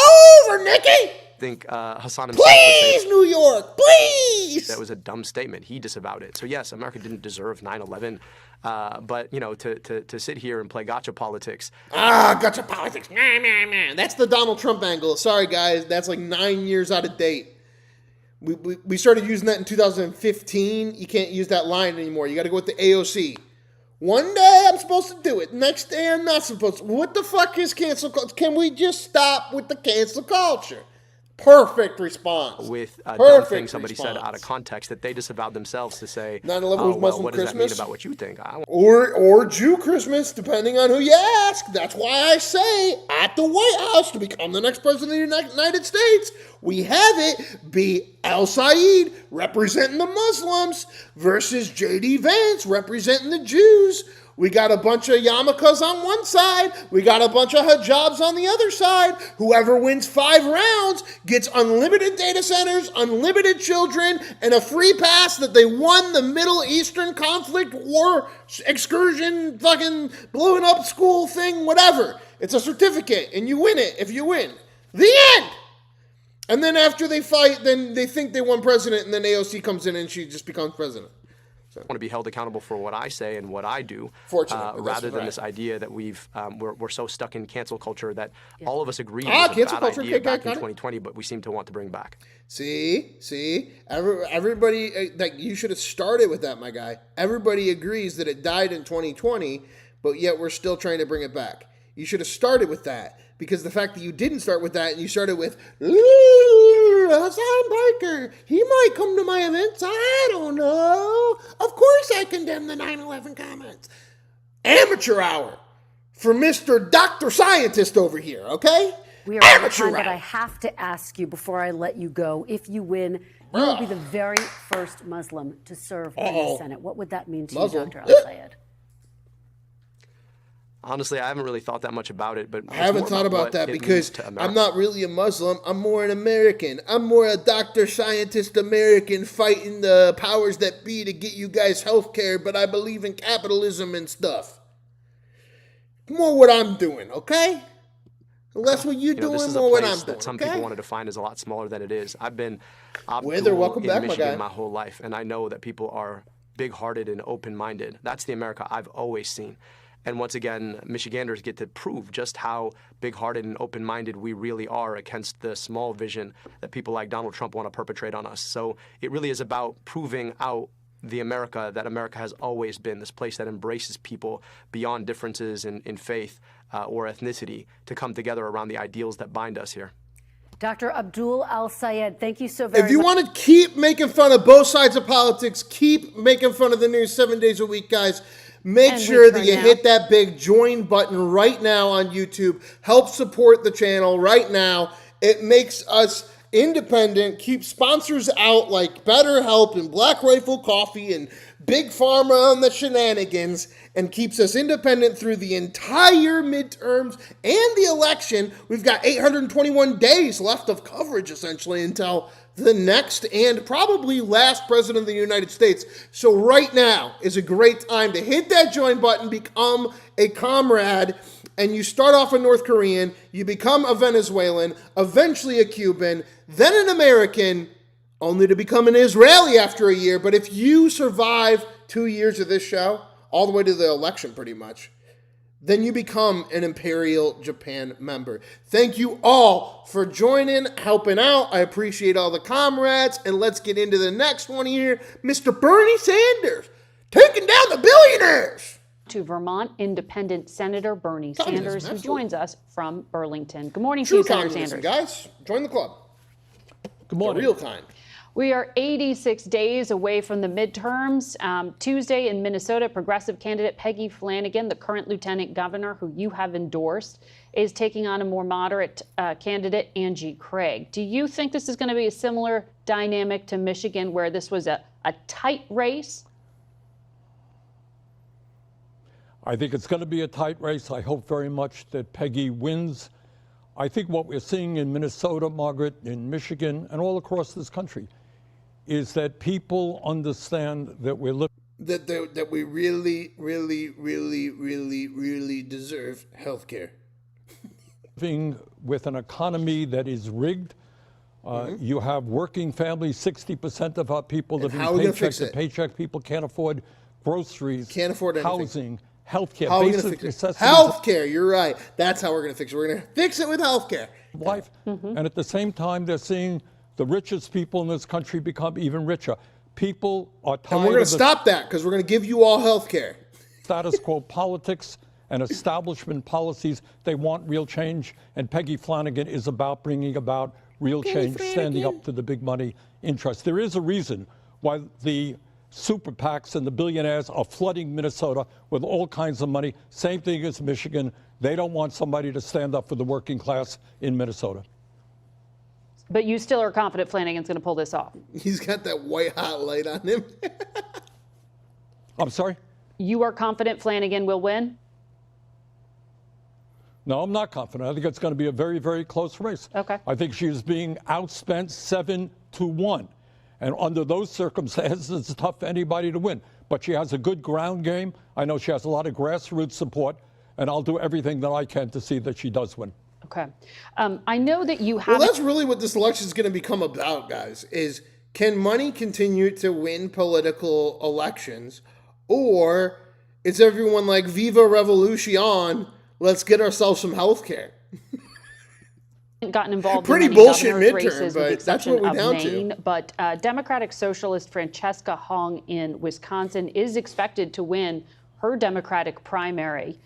over, Nikki.
I think Hasan himself
please, New York, please.
That was a dumb statement. He disavowed it. So yes, America didn't deserve 9/11. But you know, to sit here and play gotcha politics.
Gotcha politics. Nah. That's the Donald Trump angle. Sorry, guys, that's like 9 years out of date. We started using that in 2015. You can't use that line anymore. You got to go with the AOC. One day I'm supposed to do it. Next day I'm not supposed to. What the fuck is cancel culture? Can we just stop with the cancel culture? Perfect response.
With a dumb thing somebody said out of context that they disavowed themselves to say,
9/11 was Muslim
what
Christmas?
Does that mean about what you think?
Or Jew Christmas, depending on who you ask. That's why I say at the White House to become the next president of the United States, we have it be El-Sayed representing the Muslims versus J.D. Vance representing the Jews. We got a bunch of yarmulkes on one side. We got a bunch of hijabs on the other side. Whoever wins 5 rounds gets unlimited data centers, unlimited children, and a free pass that they won the Middle Eastern conflict war excursion, fucking blowing up school thing, whatever. It's a certificate, and you win it if you win. The end! And then after they fight, then they think they won president, and then AOC comes in and she just becomes president.
I want to be held accountable for what I say and what I do,
rather
than this idea that we're so stuck in cancel culture that all of us agree was a bad idea back in 2020, but we seem to want to bring back.
See, everybody, like, you should have started with that, my guy. Everybody agrees that it died in 2020, but yet we're still trying to bring it back. You should have started with that. Because the fact that you didn't start with that and you started with Hasan Piker, he might come to my events, I don't know. Of course I condemn the 9/11 comments. Amateur hour for Mr. Dr. Scientist over here, okay?
We are out of time, but I have to ask you before I let you go, if you win, you will be the very first Muslim to serve in the Senate. What would that mean to you, Dr. El-Sayed?
Honestly, I haven't really thought that much about it, but
I haven't thought about that because I'm not really a Muslim. I'm more an American. I'm more a doctor, scientist American fighting the powers that be to get you guys health care, but I believe in capitalism and stuff. More what I'm doing, okay? Less what you're doing, more what I'm doing.
This is a place that some people want to define as a lot smaller than it is. I've been
welcome back,
in Michigan
my guy.
my whole life, and I know that people are big-hearted and open-minded. That's the America I've always seen. And once again, Michiganders get to prove just how big-hearted and open-minded we really are against the small vision that people like Donald Trump want to perpetrate on us. So it really is about proving out the America that America has always been, this place that embraces people beyond differences in faith or ethnicity to come together around the ideals that bind us here.
Dr. Abdul El-Sayed, thank you so very much.
If you want to keep making fun of both sides of politics, keep making fun of the news 7 days a week, guys, make sure that you hit that big join button right now on YouTube. Help support the channel right now. It makes us independent, keep sponsors out like BetterHelp and Black Rifle Coffee and Big Pharma on the shenanigans, and keeps us independent through the entire midterms and the election. We've got 821 days left of coverage, essentially, until the next and probably last president of the United States. So right now is a great time to hit that join button, become a comrade, and you start off a North Korean, you become a Venezuelan, eventually a Cuban, then an American, only to become an Israeli after a year. But if you survive 2 years of this show, all the way to the election pretty much, then you become an Imperial Japan member. Thank you all for joining, helping out. I appreciate all the comrades. And let's get into the next one here. Mr. Bernie Sanders taking down the billionaires.
To Vermont Independent Senator Bernie Sanders, who joins us from Burlington. Good morning to
True
you, Senator
communism,
Sanders.
guys. Join the club.
Good morning.
The real kind.
We are 86 days away from the midterms. Tuesday in Minnesota, progressive candidate Peggy Flanagan, the current lieutenant governor who you have endorsed, is taking on a more moderate candidate, Angie Craig. Do you think this is going to be a similar dynamic to Michigan, where this was a tight race?
I think it's going to be a tight race. I hope very much that Peggy wins. I think what we're seeing in Minnesota, Margaret, in Michigan, and all across this country is that people understand that we're living.
That we really, really, really, really, really deserve health care.
Living with an economy that is rigged. You have working families, 60% of our people living paycheck to paycheck. People can't afford groceries,
can't afford anything.
Housing, healthcare,
how
basic necessities.
Healthcare, you're right. That's how we're going to fix it. We're going to fix it with healthcare.
Life. And at the same time, they're seeing the richest people in this country become even richer. People are tired of
And we're going to stop that because we're going to give you all healthcare.
Status quo politics and establishment policies. They want real change. And Peggy Flanagan is about bringing about real change, standing up to the big money interests. There is a reason why the super PACs and the billionaires are flooding Minnesota with all kinds of money. Same thing as Michigan. They don't want somebody to stand up for the working class in Minnesota.
But you still are confident Flanagan's going to pull this off?
He's got that white hot light on him.
I'm sorry?
You are confident Flanagan will win?
No, I'm not confident. I think it's going to be a very, very close race.
Okay.
I think she is being outspent 7-1. And under those circumstances, it's tough for anybody to win. But she has a good ground game. I know she has a lot of grassroots support, and I'll do everything that I can to see that she does win.
Okay. I know that you have...
Well, that's really what this election is going to become about, guys, is can money continue to win political elections, or is everyone like, Viva Revolution, let's get ourselves some health care?
Gotten involved
Pretty
in many
bullshit
governor's
midterm,
races,
but
with the
that's
exception
what we're
of
down
Maine.
to.
But Democratic Socialist Francesca Hong in Wisconsin is expected to win her Democratic primary.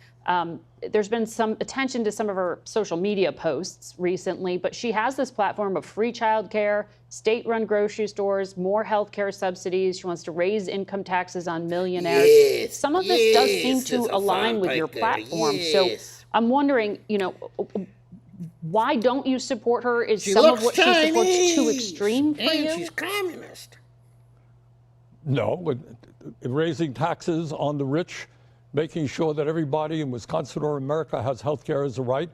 There's been some attention to some of her social media posts recently, but she has this platform of free childcare, state-run grocery stores, more health care subsidies. She wants to raise income taxes on millionaires.
Yes,
Some of this does seem
yes,
to
it's a
align with your
Piker,
platform.
yes.
So I'm wondering, why don't you support her? Is
She
some of
looks
what she supports too
Chinese,
extreme for
and
you?
she's communist.
No, raising taxes on the rich making sure that everybody in Wisconsin or America has health care as a right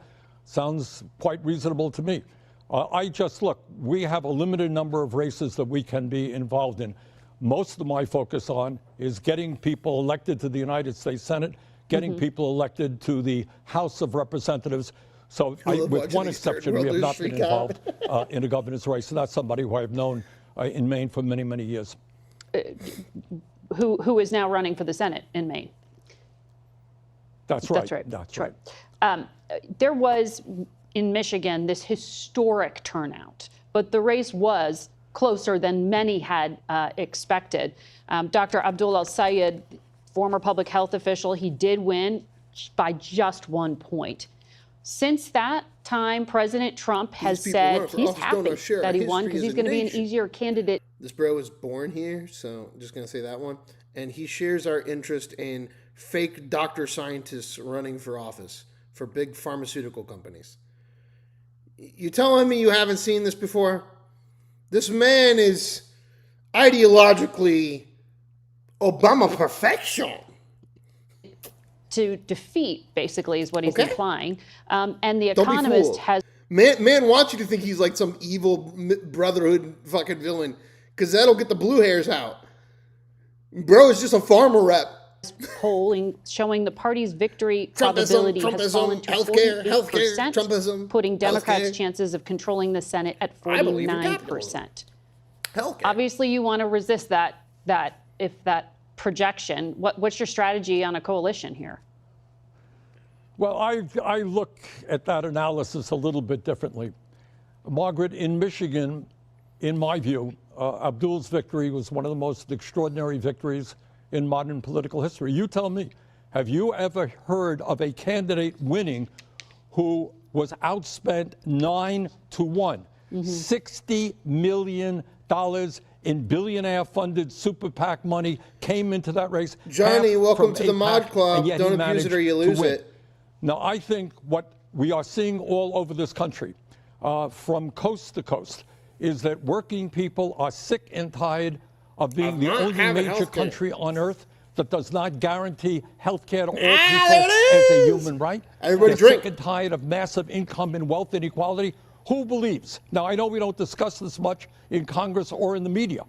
sounds quite reasonable to me. Look, we have a limited number of races that we can be involved in. Most of my focus on is getting people elected to the United States Senate, getting people elected to the House of Representatives. So with one exception, we have not been involved in a governor's race, and that's somebody who I've known in Maine for many, many years.
Who is now running for the Senate in Maine?
That's right.
That's right. There was, in Michigan, this historic turnout, but the race was closer than many had expected. Dr. Abdul El-Sayed, former public health official, he did win by just 1 point. Since that time, President Trump has said he's happy that he won because he's going to be an easier candidate.
This bro was born here, so I'm just going to say that one. And he shares our interest in fake doctor scientists running for office for big pharmaceutical companies. You telling me you haven't seen this before? This man is ideologically Obama perfection.
To defeat, basically, is what he's implying. And The Economist has...
Man wants you to think he's like some evil Brotherhood fucking villain, because that'll get the blue hairs out. Bro is just a farmer rep.
Polling showing the party's victory probability has fallen to 48%, putting Democrats' chances of controlling the Senate at 49%. Obviously, you want to resist that projection. What's your strategy on a coalition here?
Well, I look at that analysis a little bit differently. Margaret, in Michigan, in my view, Abdul's victory was one of the most extraordinary victories in modern political history. You tell me, have you ever heard of a candidate winning who was outspent 9-1? $60 million in billionaire-funded super PAC money came into that race.
Johnny, welcome to the Mod Club. Don't abuse it or you lose it.
Now, I think what we are seeing all over this country, from coast to coast, is that working people are sick and tired of being the only major country on earth that does not guarantee health care to all people as a human right.
Everybody
They're sick and tired of massive income and wealth inequality. Who believes? Now, I know we don't discuss this much in Congress or in the media,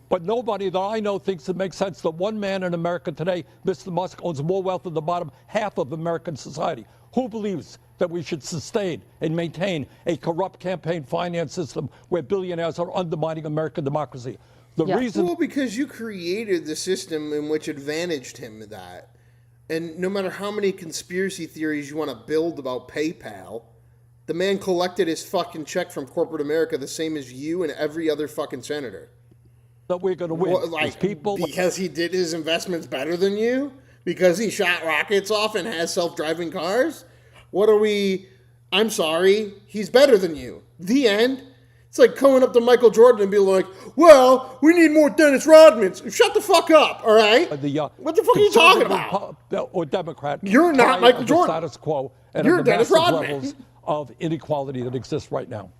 but nobody that I know thinks it makes sense that one man in America today, Mr. Musk, owns more wealth than the bottom half of American society. Who believes that we should sustain and maintain a corrupt campaign finance system where billionaires are undermining American democracy? The reason...
Well, because you created the system in which advantaged him that. And no matter how many conspiracy theories you want to build about PayPal, the man collected his fucking check from corporate America the same as you and every other fucking senator.
That we're going to win.
Because he did his investments better than you? Because he shot rockets off and has self-driving cars? What are we... I'm sorry, he's better than you. The end. It's like going up to Michael Jordan and being like, well, we need more Dennis Rodmans. Shut the fuck up, all right? What the fuck are you talking about?
Or Democrat.
You're not Michael Jordan.
Status quo and
you're
the
Dennis
massive
Rodman.
levels of inequality that exists right now.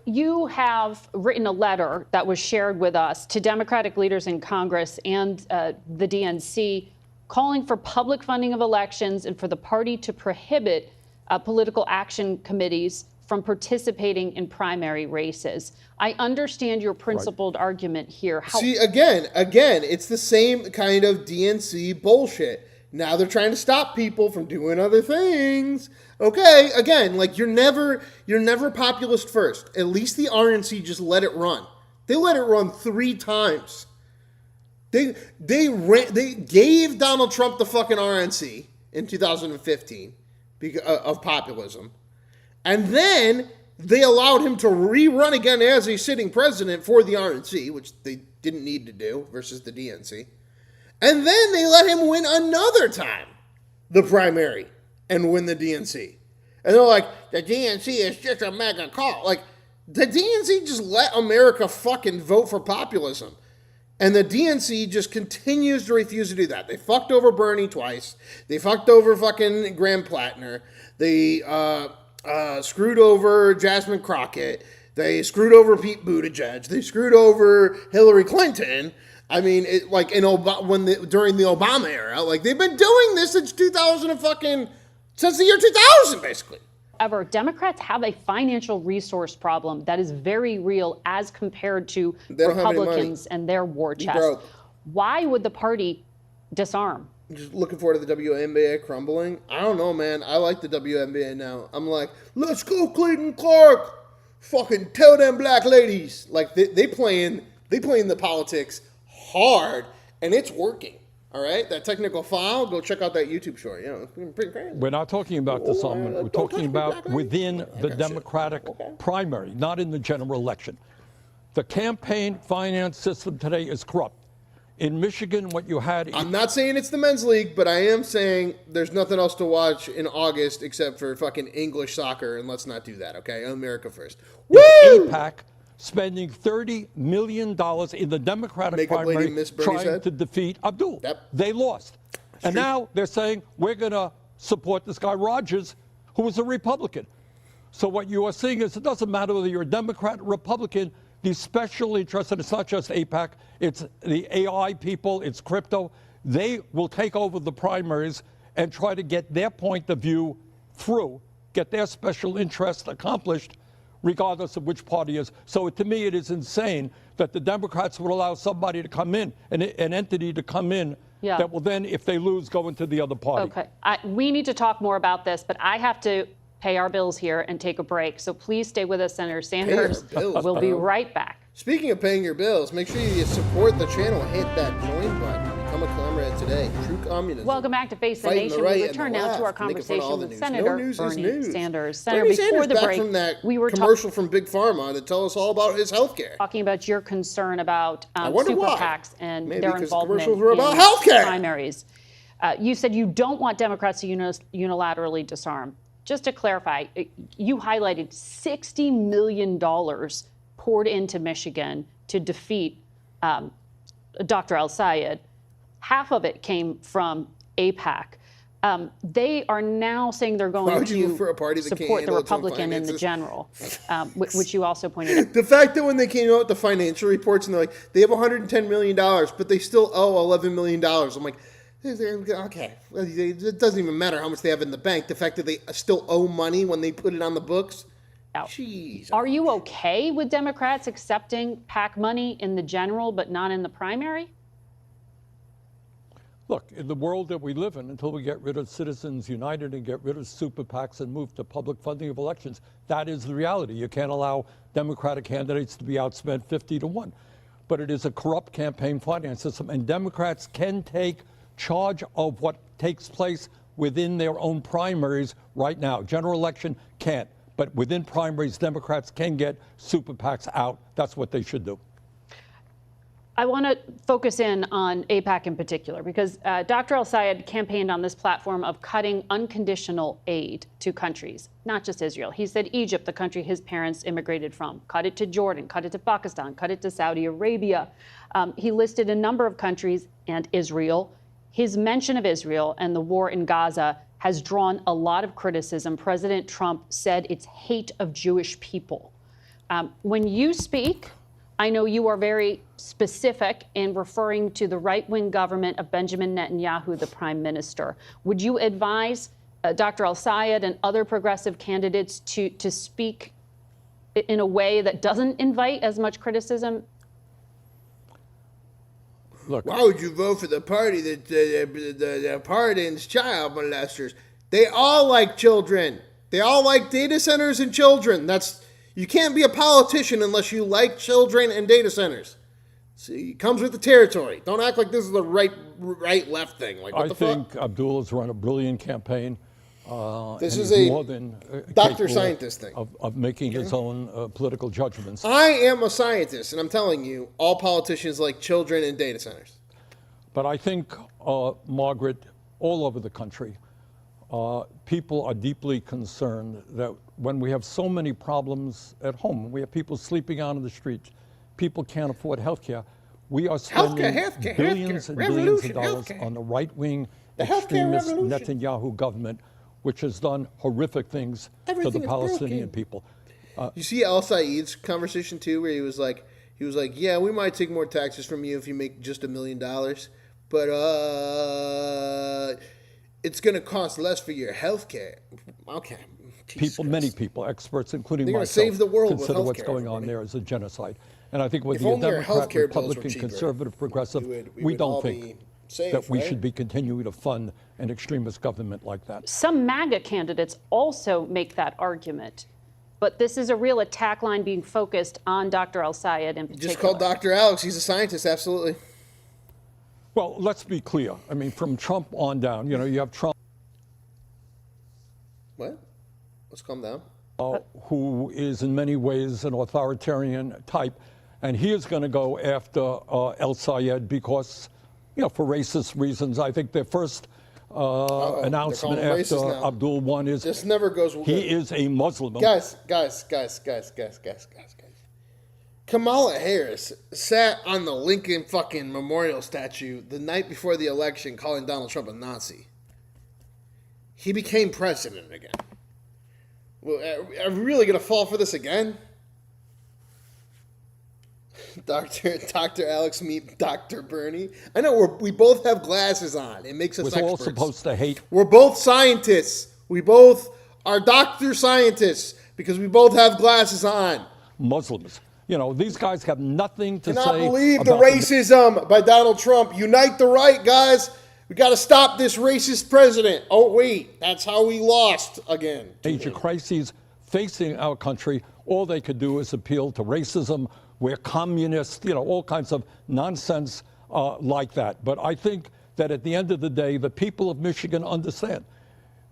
You have written a letter that was shared with us to Democratic leaders in Congress and the DNC calling for public funding of elections and for the party to prohibit political action committees from participating in primary races. I understand your principled argument here.
See, again, it's the same kind of DNC bullshit. Now they're trying to stop people from doing other things. Okay, again, like you're never populist first. At least the RNC just let it run. They let it run 3 times. They gave Donald Trump the fucking RNC in 2015 because of populism. And then they allowed him to rerun again as a sitting president for the RNC, which they didn't need to do versus the DNC. And then they let him win another time the primary and win the DNC. And they're like, the DNC is just a mega cult. Like, the DNC just let America fucking vote for populism. And the DNC just continues to refuse to do that. They fucked over Bernie twice. They fucked over fucking Graham Plattner. They screwed over Jasmine Crockett. They screwed over Pete Buttigieg. They screwed over Hillary Clinton. I mean, during the Obama era, like they've been doing this since since the year 2000, basically.
However, Democrats have a financial resource problem that is very real as compared to Republicans and their war chest. Why would the party disarm?
Just looking forward to the WNBA crumbling. I don't know, man. I like the WNBA now. I'm like, let's go, Clayton Clark. Fucking tell them black ladies. Like they playing the politics hard, and it's working. All right, that technical file. Go check out that YouTube short. It's pretty crazy.
We're not talking about disarmament. We're talking about within the Democratic primary, not in the general election. The campaign finance system today is corrupt. In Michigan, what you had...
I'm not saying it's the men's league, but I am saying there's nothing else to watch in August except for fucking English soccer, and let's not do that, okay? America first. Woo!
AIPAC spending $30 million in the Democratic primary trying to defeat Abdul. They lost. And now they're saying, we're going to support this guy Rogers, who is a Republican. So what you are seeing is it doesn't matter whether you're a Democrat or Republican, these special interests, and it's not just AIPAC, it's the AI people, it's crypto. They will take over the primaries and try to get their point of view through, get their special interest accomplished, regardless of which party is. So to me, it is insane that the Democrats would allow somebody to come in, an entity to come in that will then, if they lose, go into the other party.
Okay, we need to talk more about this, but I have to pay our bills here and take a break. So please stay with us, Senator Sanders. We'll be right back.
Speaking of paying your bills, make sure you support the channel. Hit that join button. Become a comrade today. True communism.
Welcome back to Face the Nation. We return now to our conversation with Senator Bernie Sanders. Senator, before the break,
from that
we were
commercial from Big Pharma to tell us all about his health care.
Talking about your concern about super PACs and their involvement
in
primaries. You said you don't want Democrats to unilaterally disarm. Just to clarify, you highlighted $60 million poured into Michigan to defeat Dr. El-Sayed. Half of it came from AIPAC. They are now saying they're going to support the Republican in the general, which you also pointed out.
The fact that when they came out with the financial reports and they're like, they have $110 million, but they still owe $11 million. I'm like, okay, it doesn't even matter how much they have in the bank. The fact that they still owe money when they put it on the books. Jeez.
Are you okay with Democrats accepting PAC money in the general but not in the primary?
Look, in the world that we live in, until we get rid of Citizens United and get rid of super PACs and move to public funding of elections, that is the reality. You can't allow Democratic candidates to be outspent 50-1. But it is a corrupt campaign finance system, and Democrats can take charge of what takes place within their own primaries right now. General election can't, but within primaries, Democrats can get super PACs out. That's what they should do.
I want to focus in on AIPAC in particular, because Dr. El-Sayed campaigned on this platform of cutting unconditional aid to countries, not just Israel. He said Egypt, the country his parents immigrated from, cut it to Jordan, cut it to Pakistan, cut it to Saudi Arabia. He listed a number of countries and Israel. His mention of Israel and the war in Gaza has drawn a lot of criticism. President Trump said it's hate of Jewish people. When you speak, I know you are very specific in referring to the right-wing government of Benjamin Netanyahu, the prime minister. Would you advise Dr. El-Sayed and other progressive candidates to speak in a way that doesn't invite as much criticism?
Look,
why would you vote for the party that pardons child molesters? They all like children. They all like data centers and children. You can't be a politician unless you like children and data centers. See, it comes with the territory. Don't act like this is the right-left thing. Like, what the fuck?
I think Abdul has run a brilliant campaign.
This is a
more than
doctor scientist thing
of making his own political judgments.
I am a scientist, and I'm telling you, all politicians like children and data centers.
But I think, Margaret, all over the country, people are deeply concerned that when we have so many problems at home, we have people sleeping out on the streets, people can't afford health care, we are spending billions and billions of dollars on the right-wing extremist Netanyahu government, which has done horrific things to the Palestinian people.
You see El-Sayed's conversation too, where he was He was like, yeah, we might take more taxes from you if you make just $1 million, but it's going to cost less for your health care. Okay.
Many people, experts, including
They're
myself,
save the world with
consider what's
healthcare,
going on there as a genocide. And I think whether
If
you're
only our
Democrat,
healthcare bills were
Republican,
cheaper,
conservative, progressive,
we
we
would all
don't
be
think
safe,
that we
right?
should be continuing to fund an extremist government like that.
Some MAGA candidates also make that argument. But this is a real attack line being focused on Dr. El-Sayed in particular.
Just call Dr. Alex. He's a scientist, absolutely.
Well, let's be clear. I mean, from Trump on down, you have Trump.
What? Let's calm down.
Who is in many ways an authoritarian type. And he is going to go after El-Sayed because, for racist reasons. I think their first announcement after Abdul won is
this never goes.
He is a Muslim.
Guys. Kamala Harris sat on the Lincoln fucking memorial statue the night before the election calling Donald Trump a Nazi. He became president again. Well, are we really going to fall for this again? Dr. Alex meet Dr. Bernie. I know we both have glasses on. It makes us experts.
We're all supposed to hate.
We're both scientists. We both are doctor scientists because we both have glasses on.
Muslims. These guys have nothing to say.
Cannot believe the racism by Donald Trump. Unite the right, guys. We got to stop this racist president. Oh, wait. That's how we lost again.
Major crises facing our country. All they could do is appeal to racism. We're communists, all kinds of nonsense like that. But I think that at the end of the day, the people of Michigan understand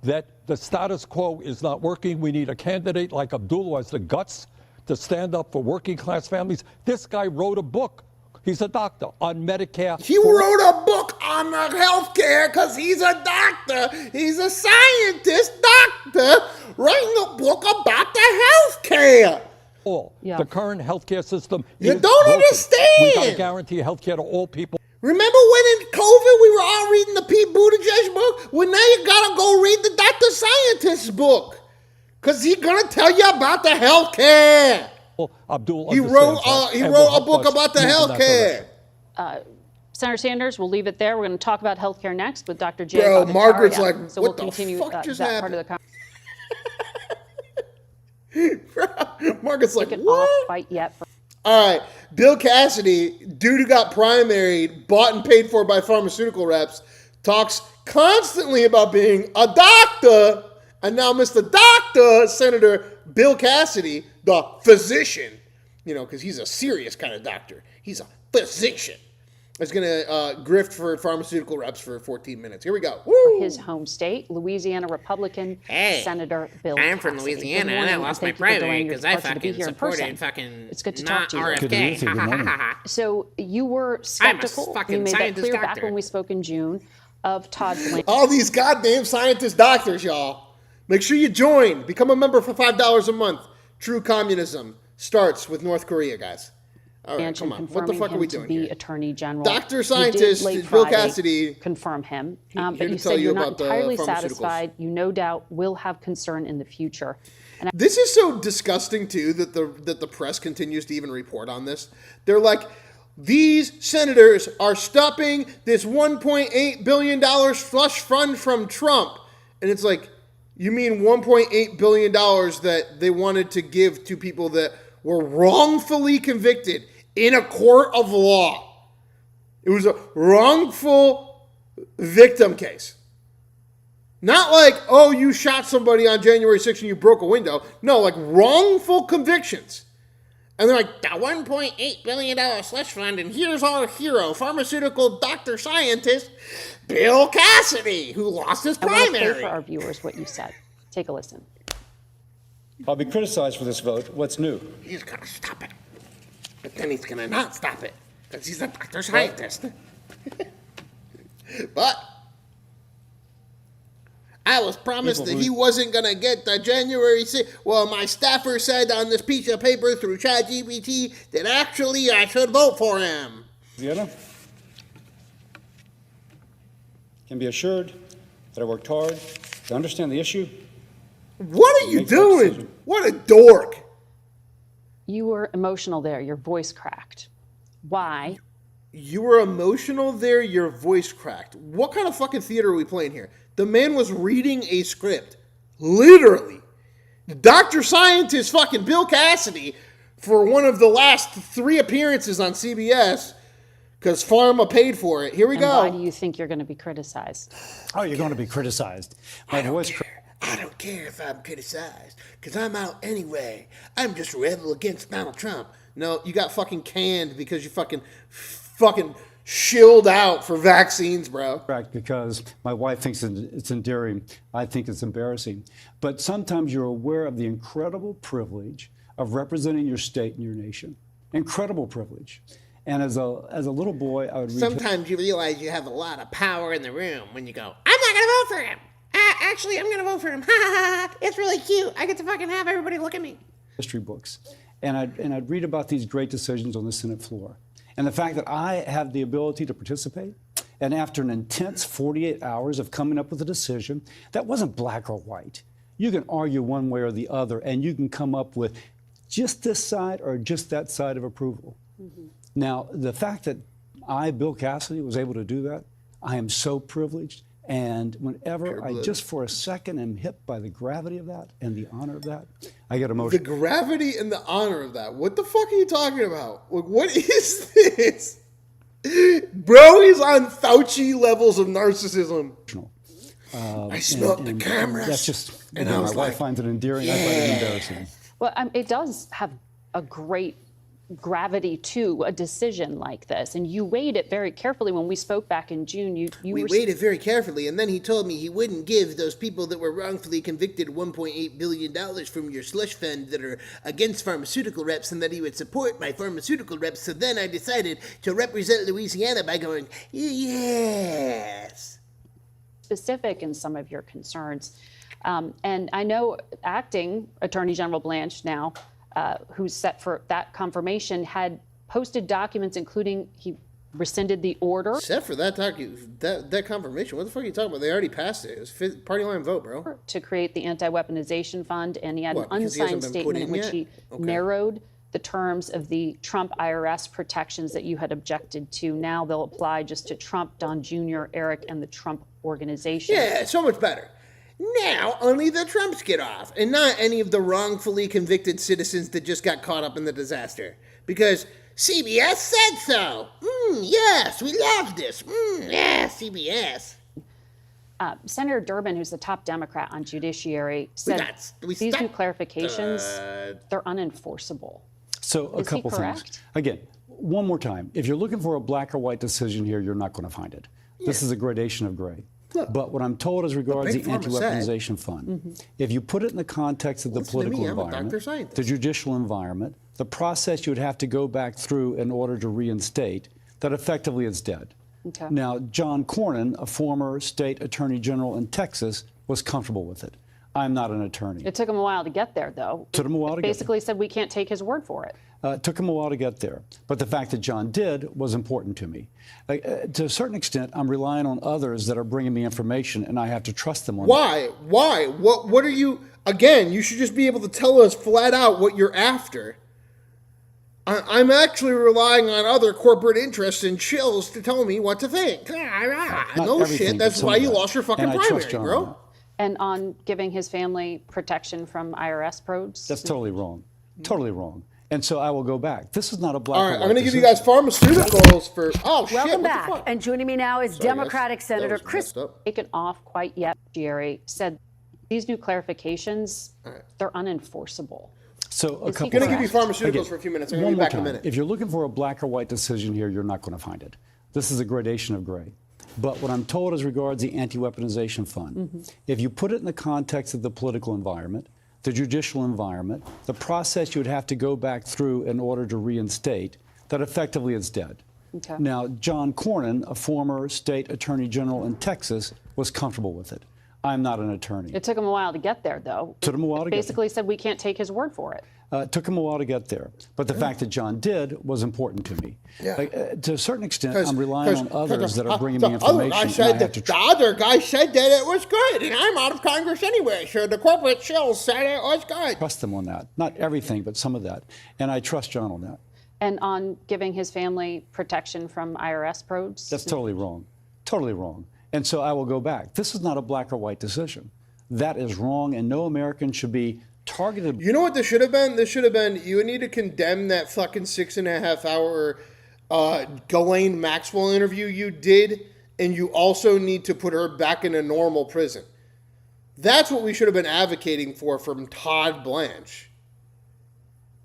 that the status quo is not working. We need a candidate like Abdul who has the guts to stand up for working class families. This guy wrote a book. He's a doctor on Medicare.
He wrote a book on the health care because he's a doctor. He's a scientist doctor writing a book about the health care.
The current healthcare system.
You don't understand.
We got to guarantee healthcare to all people.
Remember when in COVID we were all reading the Pete Buttigieg book? Well, now you got to go read the Dr. Scientist book because he's going to tell you about the healthcare.
Abdul
he wrote a book about the healthcare.
Senator Sanders, we'll leave it there. We're going to talk about healthcare next with Dr. Jay.
Bro, Margaret's like,
so
what
we'll continue
the fuck just
that
happened?
part of the conversation.
Margaret's like,
what?
what?
Fight yet.
All right, Bill Cassidy, dude who got primaried, bought and paid for by pharmaceutical reps, talks constantly about being a doctor, and now Mr. Doctor, Senator Bill Cassidy, the physician, because he's a serious kind of doctor. He's a physician. Is going to grift for pharmaceutical reps for 14 minutes. Here we go. Woo!
His home state, Louisiana Republican Senator Bill
I'm from
Cassidy.
Louisiana, and I lost my primary because I fucking supported fucking
it's good to
not
talk to you.
RFK.
So you were skeptical. You made that clear back
doctor.
when we spoke in June of Todd Blanchard.
All these goddamn scientist doctors, y'all. Make sure you join. Become a member for $5 a month. True communism starts with North Korea, guys. All right, come on. What the fuck are we doing here?
Attorney General.
Dr. Scientist Bill Cassidy
confirm him.
Here
But
to
you
tell
said
you
you're not
about the
entirely
pharmaceuticals.
satisfied. You no doubt will have concern in the future. And
This is so disgusting too that the press continues to even report on this. They're like, these senators are stopping this $1.8 billion slush fund from Trump. And it's like, you mean $1.8 billion that they wanted to give to people that were wrongfully convicted in a court of law. It was a wrongful victim case. Not like, oh, you shot somebody on January 6th and you broke a window. No, like wrongful convictions. And they're like, the $1.8 billion slush fund, and here's our hero, pharmaceutical doctor scientist, Bill Cassidy, who lost his
I want to
primary.
play for our viewers what you said. Take a listen.
I'll be criticized for this vote. What's new?
He's going to stop it. But then he's going to not stop it because he's a doctor scientist.
But I was promised that he wasn't going to get the January 6th. Well, my staffer said on this piece of paper through ChatGPT that actually I should vote for him.
Vienna can be assured that I worked hard to understand the issue.
What are you doing? What a dork.
You were emotional there. Your voice cracked. Why?
You were emotional there. Your voice cracked. What kind of fucking theater are we playing here? The man was reading a script. Literally. Dr. Scientist fucking Bill Cassidy, for one of the last 3 appearances on CBS, because Pharma paid for it. Here we go.
Why do you think you're going to be criticized?
Oh, you're going to be criticized.
I don't care if I'm criticized, because I'm out anyway. I'm just a rebel against Donald Trump.
No, you got fucking canned because you fucking shilled out for vaccines, bro.
Correct, because my wife thinks it's endearing. I think it's embarrassing. But sometimes you're aware of the incredible privilege of representing your state and your nation. Incredible privilege. And as a little boy, I would read...
Sometimes you realize you have a lot of power in the room when you go, I'm not going to vote for him. Actually, I'm going to vote for him. Ha ha ha. It's really cute. I get to fucking have everybody look at me.
History books. And I'd read about these great decisions on the Senate floor. And the fact that I have the ability to participate, and after an intense 48 hours of coming up with a decision that wasn't black or white, you can argue one way or the other, and you can come up with just this side or just that side of approval. Mm-hmm. Now, the fact that I, Bill Cassidy, was able to do that, I am so privileged. And whenever I just for a second am hit by the gravity of that and the honor of that, I get emotional.
The gravity and the honor of that. What the fuck are you talking about? Like, what is this? Bro is on Fauci levels of narcissism.
I smelled the cameras.
That's just,
and
my
I was
wife
like,
finds it endearing. I find it embarrassing.
Well, it does have a great gravity to a decision like this, and you weighed it very carefully. When we spoke back in June,
we weighed it very carefully, and then he told me he wouldn't give those people that were wrongfully convicted $1.8 billion from your slush fund that are against pharmaceutical reps, and that he would support my pharmaceutical reps. So then I decided to represent Louisiana by going, yes.
Specific in some of your concerns. And I know acting Attorney General Blanche now, who's set for that confirmation, had posted documents, including he rescinded the order.
Set for that confirmation. What the fuck are you talking about? They already passed it. It was party line vote, bro.
To create the Anti-Weaponization Fund, and he had an unsigned statement in which he narrowed the terms of the Trump IRS protections that you had objected to. Now they'll apply just to Trump, Don Jr., Eric, and the Trump Organization.
Yeah, so much better.
Now only the Trumps get off, and not any of the wrongfully convicted citizens that just got caught up in the disaster. Because CBS said so. Yes, we love this. Yeah, CBS.
Senator Durbin, who's the top Democrat on Judiciary, said these new clarifications, they're unenforceable.
So a couple things. Again, one more time. If you're looking for a black or white decision here, you're not going to find it. Yeah. This is a gradation of gray. But what I'm told as regards the Anti-Weaponization Fund, if you put it in the context of the political environment, the judicial environment, the process you would have to go back through in order to reinstate, that effectively it's dead. Okay. Now, John Cornyn, a former state attorney general in Texas, was comfortable with it. I'm not an attorney.
It took him a while to get there, though.
Took him a while to get there.
Basically said we can't take his word for it.
It took him a while to get there. But the fact that John did was important to me. To a certain extent, I'm relying on others that are bringing me information, and I have to trust them on
Why? Why? What are you... Again, you should just be able to tell us flat out what you're after. I'm actually relying on other corporate interests and chills to tell me what to think. No shit, that's why you lost your fucking primary, bro.
And on giving his family protection from IRS probes?
That's totally wrong. Totally wrong. And so I will go back. This is not a black.
All right, I'm going to give you guys pharmaceuticals for. Oh shit!
Welcome back. And joining me now is Democratic Senator Chris.
Taken off quite yet. Jerry said these new clarifications, they're unenforceable.
So a couple.
I'm going to give you pharmaceuticals for a few minutes. I'm going to be back in a minute.
If you're looking for a black or white decision here, you're not going to find it. This is a gradation of gray. But what I'm told as regards the Anti-Weaponization Fund, if you put it in the context of the political environment, the judicial environment, the process you would have to go back through in order to reinstate, that effectively it's dead. Okay. Now, John Cornyn, a former state attorney general in Texas, was comfortable with it. I'm not an attorney.
It took him a while to get there, though.
Took him a while to get there.
Basically said we can't take his word for it.
It took him a while to get there. But the fact that John did was important to me.
Yeah.
To a certain extent, I'm relying on others that are bringing me
The other guy
information.
said that the other guy said that it was good, and I'm out of Congress anyway, so the corporate shills said it was good.
Trust them on that. Not everything, but some of that. And I trust John on that.
And on giving his family protection from IRS probes?
That's totally wrong. Totally wrong. And so I will go back. This is not a black or white decision. That is wrong, and no American should be targeted.
You know what this should have been? This should have been, you need to condemn that fucking 6.5 hour Ghislaine Maxwell interview you did, and you also need to put her back in a normal prison. That's what we should have been advocating for from Todd Blanche.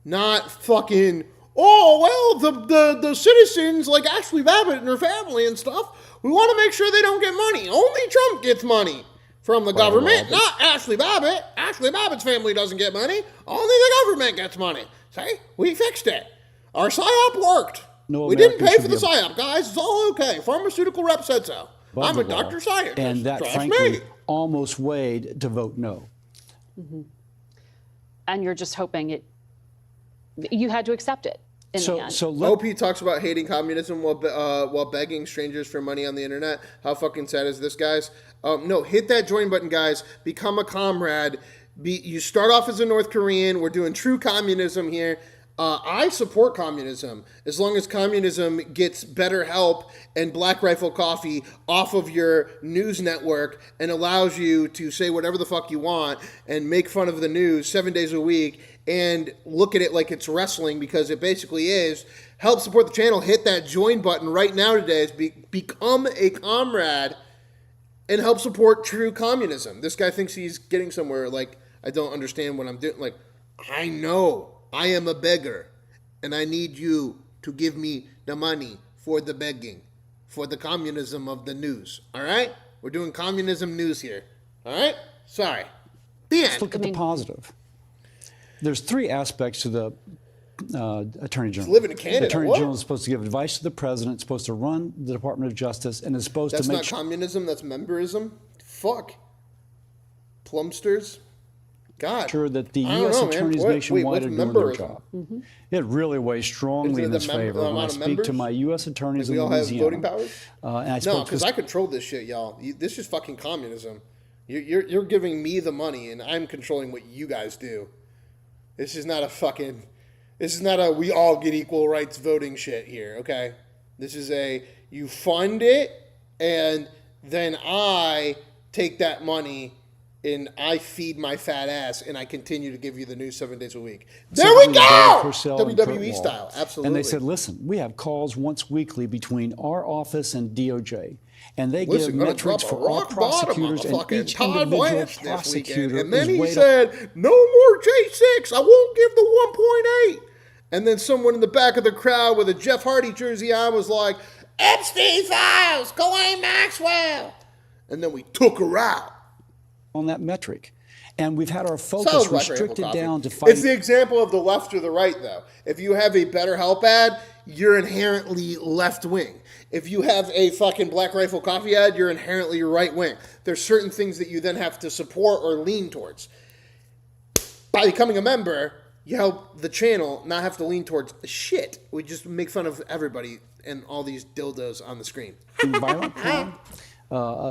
Not fucking, oh, well, the citizens like Ashley Babbitt and her family and stuff, we want to make sure they don't get money. Only Trump gets money from the government, not Ashley Babbitt. Ashley Babbitt's family doesn't get money. Only the government gets money. See? We fixed it. Our PSYOP worked.
No
we didn't
American
pay
should
for the
be
PSYOP, guys. It's all okay. Pharmaceutical rep said so. I'm a doctor of science.
And that,
Trust
frankly,
me.
almost weighed to vote no.
Mm-hmm. And you're just hoping you had to accept it in the end.
OP talks about hating communism while begging strangers for money on the internet. How fucking sad is this, guys? No, hit that join button, guys. Become a comrade. You start off as a North Korean. We're doing true communism here. I support communism as long as communism gets better help and Black Rifle Coffee off of your news network and allows you to say whatever the fuck you want and make fun of the news 7 days a week and look at it like it's wrestling, because it basically is. Help support the channel. Hit that join button right now today. Become a comrade and help support true communism. This guy thinks he's getting somewhere. Like, I don't understand what I'm doing. Like, I know I am a beggar, and I need you to give me the money for the begging, for the communism of the news. All right? We're doing communism news here. All right? Sorry. The end.
Let's look at the positive. There's three aspects to the Attorney General.
Living in Canada.
The Attorney
What?
General is supposed to give advice to the President, supposed to run the Department of Justice, and is supposed
That's
to make
not communism, that's memberism. Fuck. Plumbsters. God.
sure that the
I don't
U.S.
know, man.
attorneys
What's
nationwide are doing their
memberism?
job.
Mm-hmm.
It really weighs strongly
Is it
in
the
this
the
favor when I
amount of
speak
members?
to my U.S. attorneys
Like we
in
all have
Louisiana.
voting powers?
And I
No,
spoke
because I control this shit, y'all. This is fucking communism. You're giving me the money, and I'm controlling what you guys do. This is not a we all get equal rights voting shit here, okay? This is you fund it, and then I take that money and I feed my fat ass, and I continue to give you the news 7 days a week. There we go! WWE style, absolutely.
And they said, listen, we have calls once weekly between our office and DOJ. And they give metrics for our prosecutors, and each
Todd
individual
Blanche this
prosecutor
weekend. And then
is
he
weighed
said, no more J6, I won't give the 1.8. And then someone in the back of the crowd with a Jeff Hardy jersey on was like, Epstein Files, Ghislaine Maxwell. And then we took her out.
on that metric. And we've had our focus restricted down to fight.
It's the example of the left or the right, though. If you have a BetterHelp ad, you're inherently left-wing. If you have a fucking Black Rifle Coffee ad, you're inherently right-wing. There's certain things that you then have to support or lean towards. By becoming a member, you help the channel not have to lean towards shit. We just make fun of everybody and all these dildos on the screen.
Violent crime,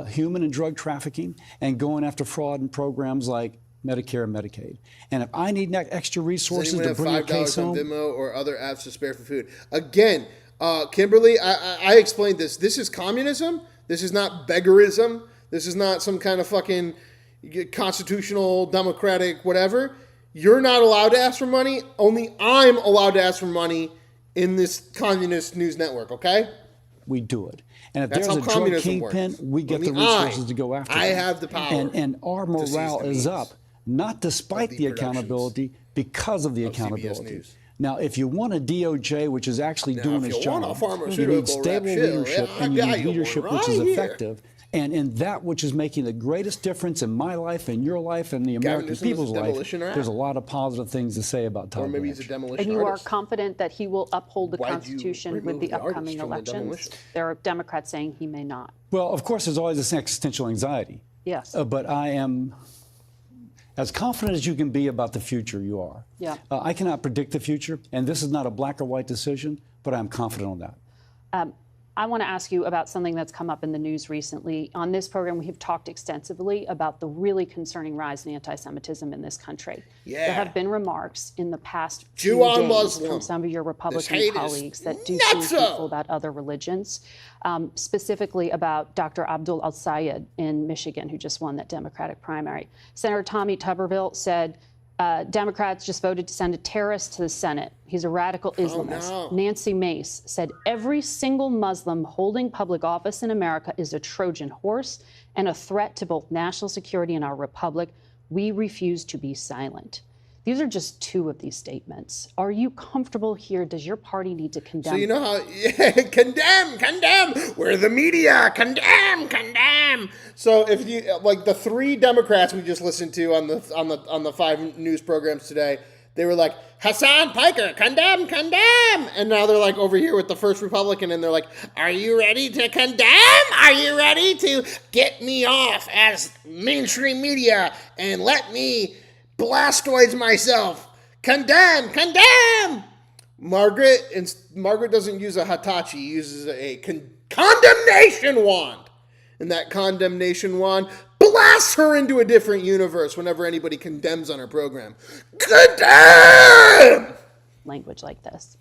human and drug trafficking, and going after fraud in programs like Medicare and Medicaid. And if I need extra resources to bring a case
on
home,
Venmo or other apps to spare for food. Again, Kimberly, I explained this. This is communism. This is not beggarism. This is not some kind of fucking constitutional, democratic, whatever. You're not allowed to ask for money. Only I'm allowed to ask for money in this communist news network, okay?
we do it. And if
That's
there's
how
a drug
communism
kingpin,
works.
we get
Only
the resources to go after
I
them.
have the power
And our
to seize
morale
the
is
means
up, not despite the accountability, because of the accountability.
News.
Now, if you want a DOJ which is actually doing its job, you need stable
rap
leadership,
shill,
and you
I got
need
you
leadership
one
which is
right here.
effective. And in that which is making the greatest difference in my life and your life and the American
Newsom is
people's
a
life,
demolition rat.
there's a lot of positive things to say about Todd
Or maybe
Blanche.
he's a demolition
And you
artist.
are confident that he will uphold the
Why'd you
Constitution with
remove
the
the artist
upcoming
from the
elections?
demolition?
There are Democrats saying he may not.
Well, of course, there's always this existential anxiety.
Yes.
But I am as confident as you can be about the future. You are.
Yeah.
I cannot predict the future, and this is not a black or white decision, but I'm confident on that.
I want to ask you about something that's come up in the news recently. On this program, we have talked extensively about the really concerning rise in anti-Semitism in this country.
Yeah.
There have been remarks in the past
Jew
few
on
days
Muslim.
from some of your Republican
hate is
colleagues that do seem
nutso.
hateful about other religions, specifically about Dr. Abdul El-Sayed in Michigan, who just won that Democratic primary. Senator Tommy Tuberville said, Democrats just voted to send a terrorist to the Senate. He's a radical Islamist.
no.
Nancy Mace said every single Muslim holding public office in America is a Trojan horse and a threat to both national security and our republic. We refuse to be silent. These are just two of these statements. Are you comfortable here? Does your party need to condemn?
So you know how condemn. We're the media. Condemn. So if you like the three Democrats we just listened to on the 5 news programs today, they were like Hasan, Piker, condemn, and now they're like over here with the first Republican, and they're like, "Are you ready to condemn? Are you ready to get me off as mainstream media and let me blastoids myself? Condemn. Margaret doesn't use a Hitachi, she uses a condemnation wand. And that condemnation wand blasts her into a different universe whenever anybody condemns on her program. Condemn!
Language like this.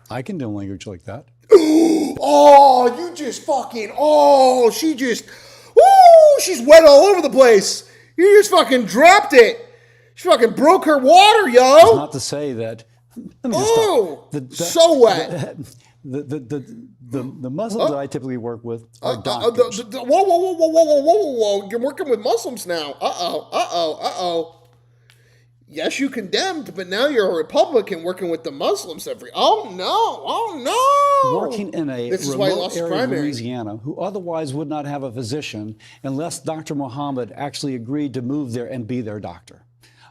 I can do language like that.
Oh, you just fucking, she's wet all over the place. You just fucking dropped it. She fucking broke her water, yo.
It's not to say that. Let me just stop.
So wet.
The Muslims that I typically work with are doctors.
Whoa. You're working with Muslims now. Uh-oh. Yes, you condemned, but now you're a Republican working with the Muslims Oh, no.
Working in a remote area of Louisiana, who otherwise would not have a physician unless Dr. Muhammad actually agreed to move there and be their doctor.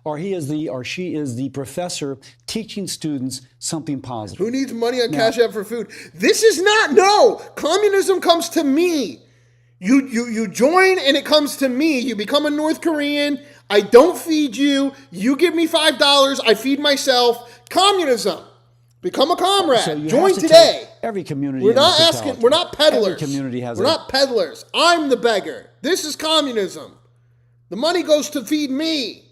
Or she is the professor teaching students something positive.
Who needs money on Cash App for food? This is not, communism comes to me. You join and it comes to me. You become a North Korean. I don't feed you. You give me $5. I feed myself. Communism. Become a comrade.
So
join today.
Every community.
We're not asking. We're not peddlers.
Every community has.
We're not peddlers. I'm the beggar. This is communism. The money goes to feed me.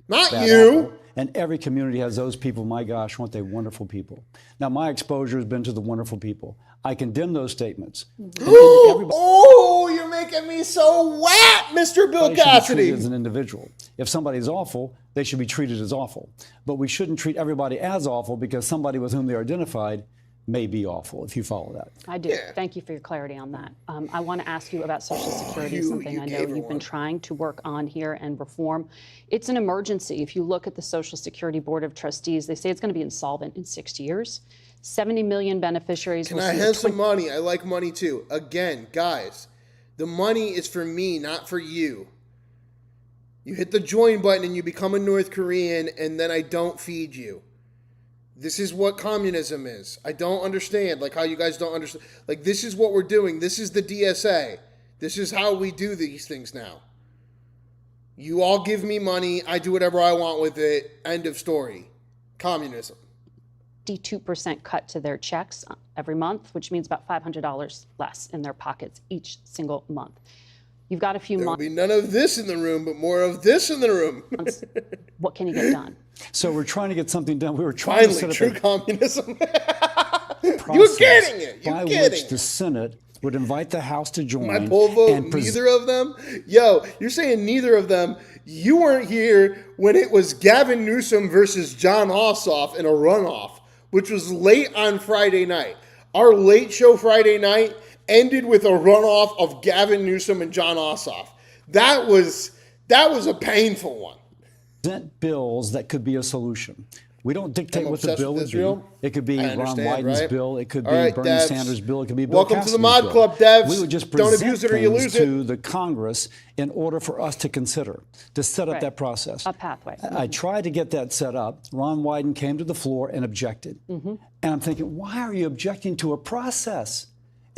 Not you.
Apple. And every community has those people. My gosh, weren't they wonderful people? Now, my exposure has been to the wonderful people. I condemn those statements.
You're making me so wet, Mr. Bill Cassidy.
As an individual. If somebody's awful, they should be treated as awful. But we shouldn't treat everybody as awful because somebody with whom they're identified may be awful, if you follow that.
I do. Yeah. Thank you for your clarity on that. I want to ask you about Social Security, something I know you've been trying to work on here and reform. It's an emergency. If you look at the Social Security Board of Trustees, they say it's going to be insolvent in 6 years. 70 million beneficiaries.
Can I have some money? I like money too. Again, guys, the money is for me, not for you. You hit the join button and you become a North Korean, and then I don't feed you. This is what communism is. I don't understand, how you guys don't understand. This is what we're doing. This is the DSA. This is how we do these things now. You all give me money. I do whatever I want with it. End of story. Communism.
52% cut to their checks every month, which means about $500 less in their pockets each single month. You've got a few months.
There'll be none of this in the room, but more of this in the room.
What can you get done?
So we're trying to get something done. We were trying to set up
true communism.
You're
getting it.
By which the Senate would invite the House to join.
My poll vote, neither of them? Yo, you're saying neither of them. You weren't here when it was Gavin Newsom versus John Ossoff in a runoff, which was late on Friday night. Our late show Friday night ended with a runoff of Gavin Newsom and John Ossoff. That was a painful one.
Present bills that could be a solution. We don't dictate what the bill would be. It could be Ron Wyden's bill. It could be Bernie Sanders' bill. It could be Bill
Welcome
Cassidy's
to the Mod
bill.
Club, devs.
We would just
don't
present
abuse it or you lose
to the Congress in order for us to consider, to set up that process.
A pathway.
I tried to get that set up. Ron Wyden came to the floor and objected. And I'm thinking, why are you objecting to a process?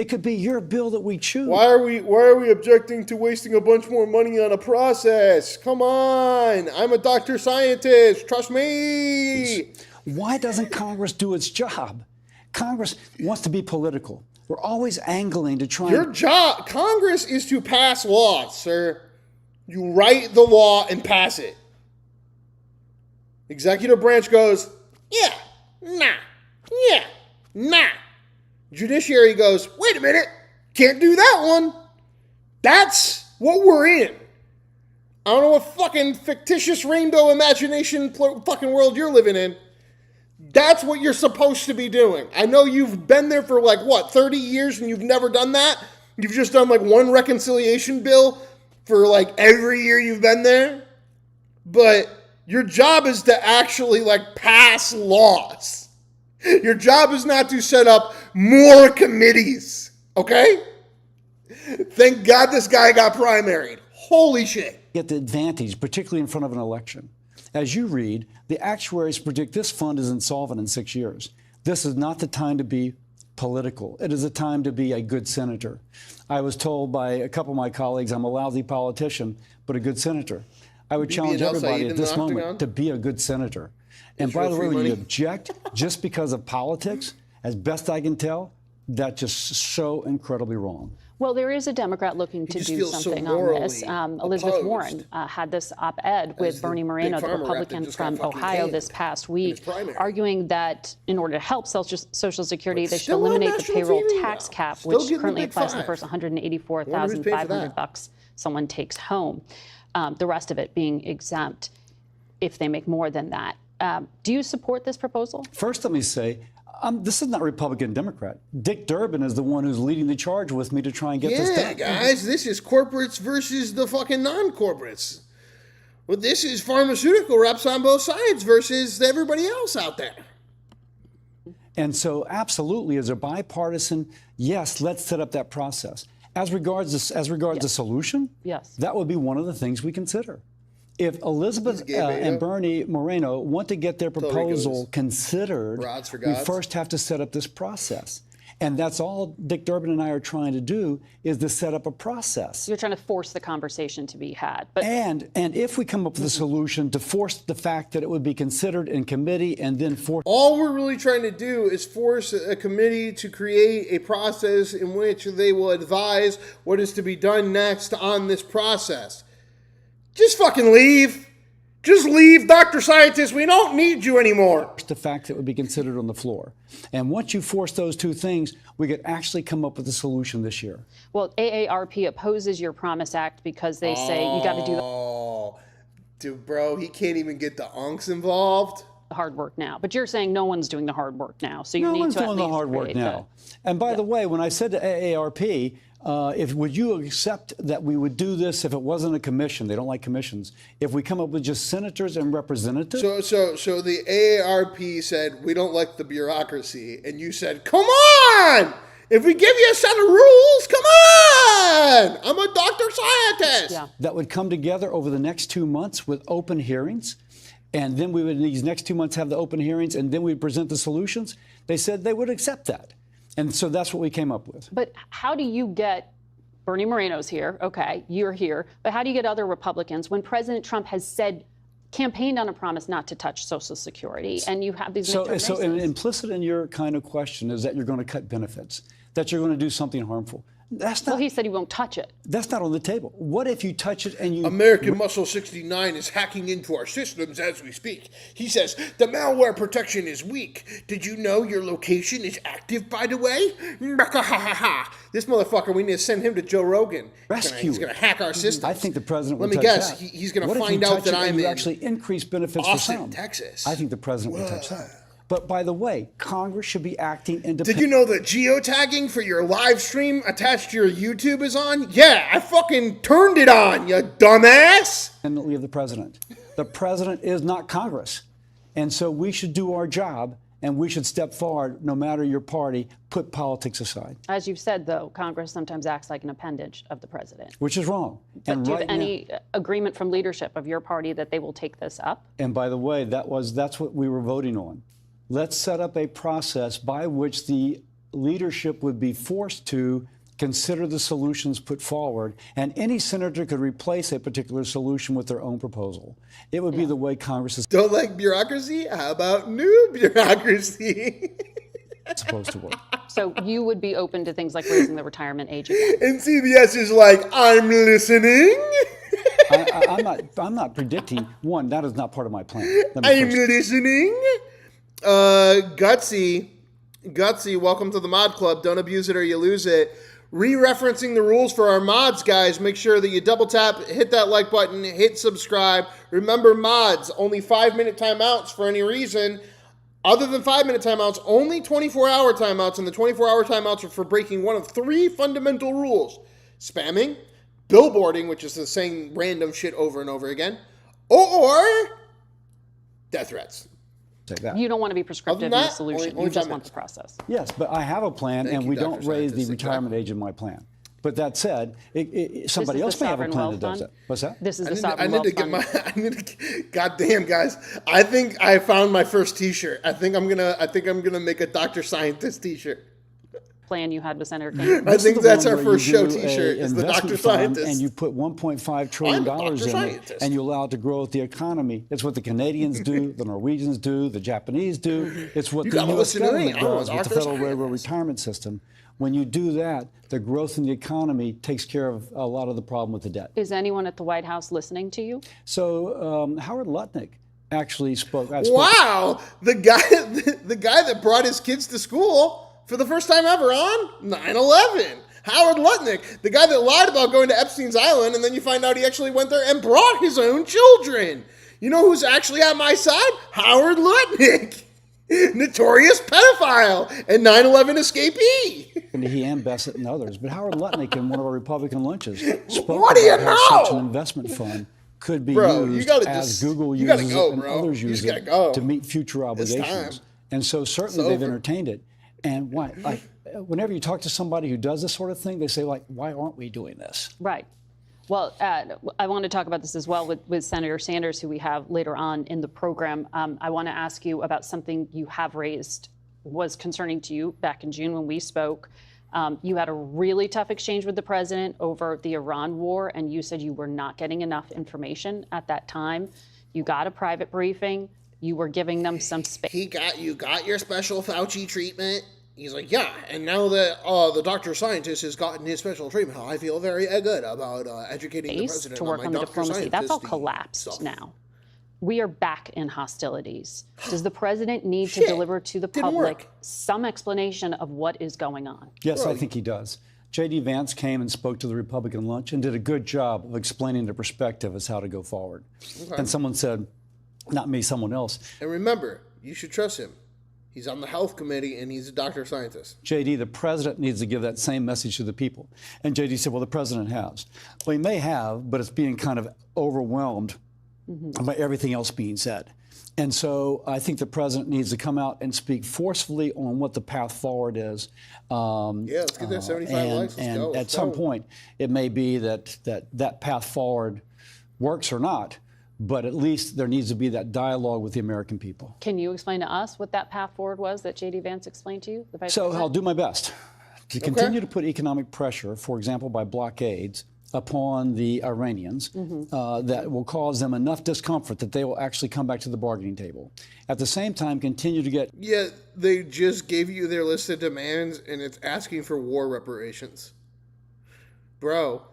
It could be your bill that we choose.
Why are we objecting to wasting a bunch more money on a process? Come on. I'm a doctor scientist. Trust me.
Why doesn't Congress do its job? Congress wants to be political. We're always angling to try.
Your job, Congress, is to pass laws, sir. You write the law and pass it. Executive branch goes, yeah, nah, yeah, nah. Judiciary goes, wait a minute, can't do that one. That's what we're in. I don't know what fucking fictitious rainbow imagination fucking world you're living in. That's what you're supposed to be doing. I know you've been there for 30 years and you've never done that? You've just done one reconciliation bill for every year you've been there? But your job is to actually pass laws. Your job is not to set up more committees, okay? Thank God this guy got primaried. Holy shit.
Get the advantage, particularly in front of an election. As you read, the actuaries predict this fund is insolvent in 6 years. This is not the time to be political. It is a time to be a good senator. I was told by a couple of my colleagues I'm a lousy politician, but a good senator. I would challenge everybody at this moment to be a good senator. And by the way, when you object just because of politics, as best I can tell, that's just so incredibly wrong.
Well, there is a Democrat looking to do something on this. Elizabeth Warren had this op-ed with Bernie Moreno, the Republican from Ohio, this past week, arguing that in order to help Social Security, they should eliminate the payroll tax cap, which currently applies to the first $184,500 someone takes home. The rest of it being exempt if they make more than that. Do you support this proposal?
First, let me say, this is not Republican Democrat. Dick Durbin is the one who's leading the charge with me to try and get this done.
Yeah, guys, this is corporates versus the fucking non-corporates. Well, this is pharmaceutical reps on both sides versus everybody else out there.
And so, absolutely, as a bipartisan, yes, let's set up that process. As regards the solution,
yes,
that would be one of the things we consider. If Elizabeth and Bernie Moreno want to get their proposal considered, we first have to set up this process. And that's all Dick Durbin and I are trying to do, is to set up a process.
You're trying to force the conversation to be had. But
and if we come up with a solution, to force the fact that it would be considered in committee and then force...
All we're really trying to do is force a committee to create a process in which they will advise what is to be done next on this process. Just fucking leave. Just leave, Dr. Scientist. We don't need you anymore.
The fact that it would be considered on the floor. And once you force those two things, we could actually come up with a solution this year.
Well, AARP opposes your Promise Act because they say you got to do
dude, bro, he can't even get the unks involved.
The hard work now. But you're saying no one's doing the hard work now. So you
no
need
one's
to
doing the hard work now. And by the way, when I said to AARP, would you accept that we would do this if it wasn't a commission? They don't like commissions. If we come up with just senators and representatives?
So the AARP said, we don't like the bureaucracy. And you said, come on! If we give you a set of rules, come on! I'm a doctor scientist.
Yeah.
That would come together over the next 2 months with open hearings. And then we would, in these next 2 months, have the open hearings, and then we'd present the solutions. They said they would accept that. And so that's what we came up with.
But how do you get Bernie Moreno's here? Okay, you're here. But how do you get other Republicans when President Trump has campaigned on a promise not to touch Social Security, and you have these midterm races?
So implicit in your kind of question is that you're going to cut benefits, that you're going to do something harmful. That's not.
Well, he said he won't touch it.
That's not on the table. What if you touch it and you...
American Muscle 69 is hacking into our systems as we speak. He says, the malware protection is weak. Did you know your location is active, by the way? This motherfucker, we need to send him to Joe Rogan. He's going to hack our systems.
I think the president
would
touch
guess,
that.
He's going to find out that I'm in
actually increase benefits
Austin,
for some.
Texas.
I think the president would touch that. But by the way, Congress should be acting independently.
Did you know that geotagging for your live stream attached to your YouTube is on? Yeah, I fucking turned it on, you dumbass!
Independently of the president. The president is not Congress. And so we should do our job, and we should step forward, no matter your party, put politics aside.
As you've said, though, Congress sometimes acts like an appendage of the president.
Which is wrong.
But do you have any agreement from leadership of your party that they will take this up?
And by the way, that's what we were voting on. Let's set up a process by which the leadership would be forced to consider the solutions put forward, and any senator could replace a particular solution with their own proposal. It would be the way Congress is
Don't like bureaucracy? How about new bureaucracy?
supposed to work.
So you would be open to things like raising the retirement age again?
And CBS is like, I'm listening.
I'm not predicting. One, that is not part of my plan.
I'm listening. Gutsy, welcome to the Mod Club. Don't abuse it or you lose it. Re-referencing the rules for our mods, guys. Make sure that you double tap, hit that like button, hit subscribe. Remember, mods, only 5-minute timeouts for any reason. Other than 5-minute timeouts, only 24-hour timeouts, and the 24-hour timeouts are for breaking one of 3 fundamental rules. Spamming, billboarding, which is the saying random shit over and over again, or death threats.
You don't want to be prescriptive in the solution. You just want the process.
Yes, but I have a plan, and we don't raise the retirement age in my plan. But that said, somebody else may have a plan that does that. What's that?
This is the sovereign wealth fund.
Goddamn, guys! I think I found my first T-shirt. I think I'm gonna make a Dr. Scientist T-shirt.
Plan you had with Senator King.
I think that's our first show T-shirt. Is the Dr. Scientist,
and you put $1.5 trillion in it, and you allow it to grow with the economy. It's what the Canadians do, the Norwegians do, the Japanese do. It's what the U.S. government does with the Federal Railroad Retirement System. When you do that, the growth in the economy takes care of a lot of the problem with the debt.
Is anyone at the White House listening to you?
So Howard Lutnick actually spoke.
Wow, the guy that brought his kids to school for the first time ever on 9/11. Howard Lutnick, the guy that lied about going to Epstein's Island, and then you find out he actually went there and brought his own children. You know who's actually at my side? Howard Lutnick. Notorious pedophile and 9/11 escapee.
And he and Bassett and others. But Howard Lutnick in one of our Republican lunches spoke
what do you
about
know?
how such an investment fund could be used as Google uses it and others use it to meet future obligations. And so certainly they've entertained it. And why? Like, whenever you talk to somebody who does this sort of thing, they say, like, why aren't we doing this?
Right. Well, I want to talk about this as well with Senator Sanders, who we have later on in the program. I want to ask you about something you have raised, was concerning to you back in June when we spoke. You had a really tough exchange with the president over the Iran war, and you said you were not getting enough information at that time. You got a private briefing. You were giving them some space.
You got your special Fauci treatment. He's like, yeah, and now that the Dr. Scientist has gotten his special treatment, I feel very good about educating the president
to work on the diplomacy. That's all collapsed
stuff.
now. We are back in hostilities. Does the president need to deliver to the public some explanation of what is going on?
Yes, I think he does. J.D. Vance came and spoke to the Republican lunch and did a good job of explaining the perspective as how to go forward. Okay. And someone said, not me, someone else.
And remember, you should trust him. He's on the health committee, and he's a Dr. Scientist.
J.D., the president needs to give that same message to the people. And J.D. said, well, the president has. Well, he may have, but it's being kind of overwhelmed by everything else being said. And so I think the president needs to come out and speak forcefully on what the path forward is.
Let's get there, 75 likes, let's go.
At some point, it may be that path forward works or not, but at least there needs to be that dialogue with the American people.
Can you explain to us what that path forward was that J.D. Vance explained to you? The Vice
So
President?
I'll do my best to continue to put economic pressure, for example, by blockades, upon the Iranians that will cause them enough discomfort that they will actually come back to the bargaining table. At the same time, continue to get...
Yeah, they just gave you their list of demands, and it's asking for war reparations. Bro.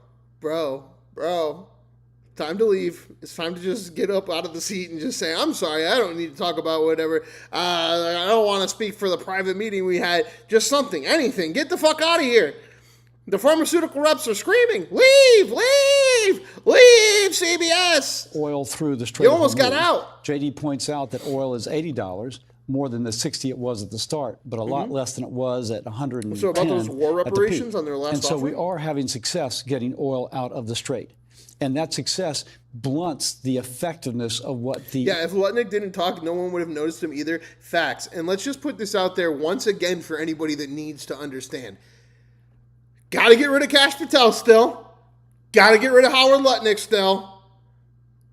Time to leave. It's time to just get up out of the seat and just say, I'm sorry, I don't need to talk about whatever. I don't want to speak for the private meeting we had. Just something, anything. Get the fuck out of here. The pharmaceutical reps are screaming, leave, CBS.
Oil through the Strait.
You almost got out.
JD points out that oil is $80, more than the 60 it was at the start, but a lot less than it was at 110.
So about those war reparations on their last
And so
offering?
we are having success getting oil out of the Strait. And that success blunts the effectiveness of what the...
Yeah, if Lutnick didn't talk, no one would have noticed him either. Facts. And let's just put this out there once again for anybody that needs to understand. Got to get rid of Kash Patel still. Got to get rid of Howard Lutnick still.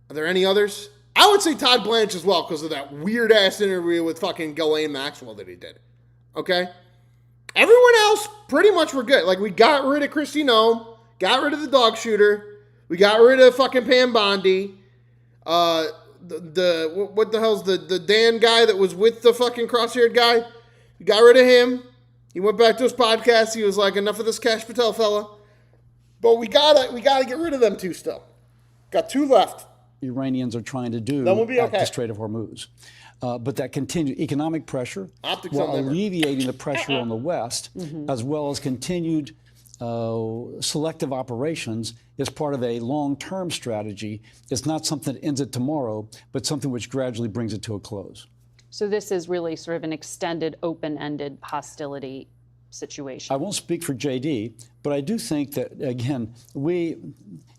Are there any others? I would say Todd Blanche as well because of that weird-ass interview with fucking Ghislaine Maxwell that he did. Okay? Everyone else pretty much were good. Like, we got rid of Kristi Noem, got rid of the dog shooter, we got rid of fucking Pam Bondi. What the hell's the Dan guy that was with the fucking cross-haired guy? We got rid of him. He went back to his podcast. He was like, enough of this Cash Patel fella. But we gotta get rid of them two still. Got two left.
Iranians are trying to do
That will be
at
okay.
the Strait of Hormuz. But that continued economic pressure,
Optics
while
on them.
alleviating the pressure on the West, as well as continued selective operations, is part of a long-term strategy. It's not something that ends it tomorrow, but something which gradually brings it to a close.
So this is really sort of an extended, open-ended hostility situation.
I won't speak for JD, but I do think that, again,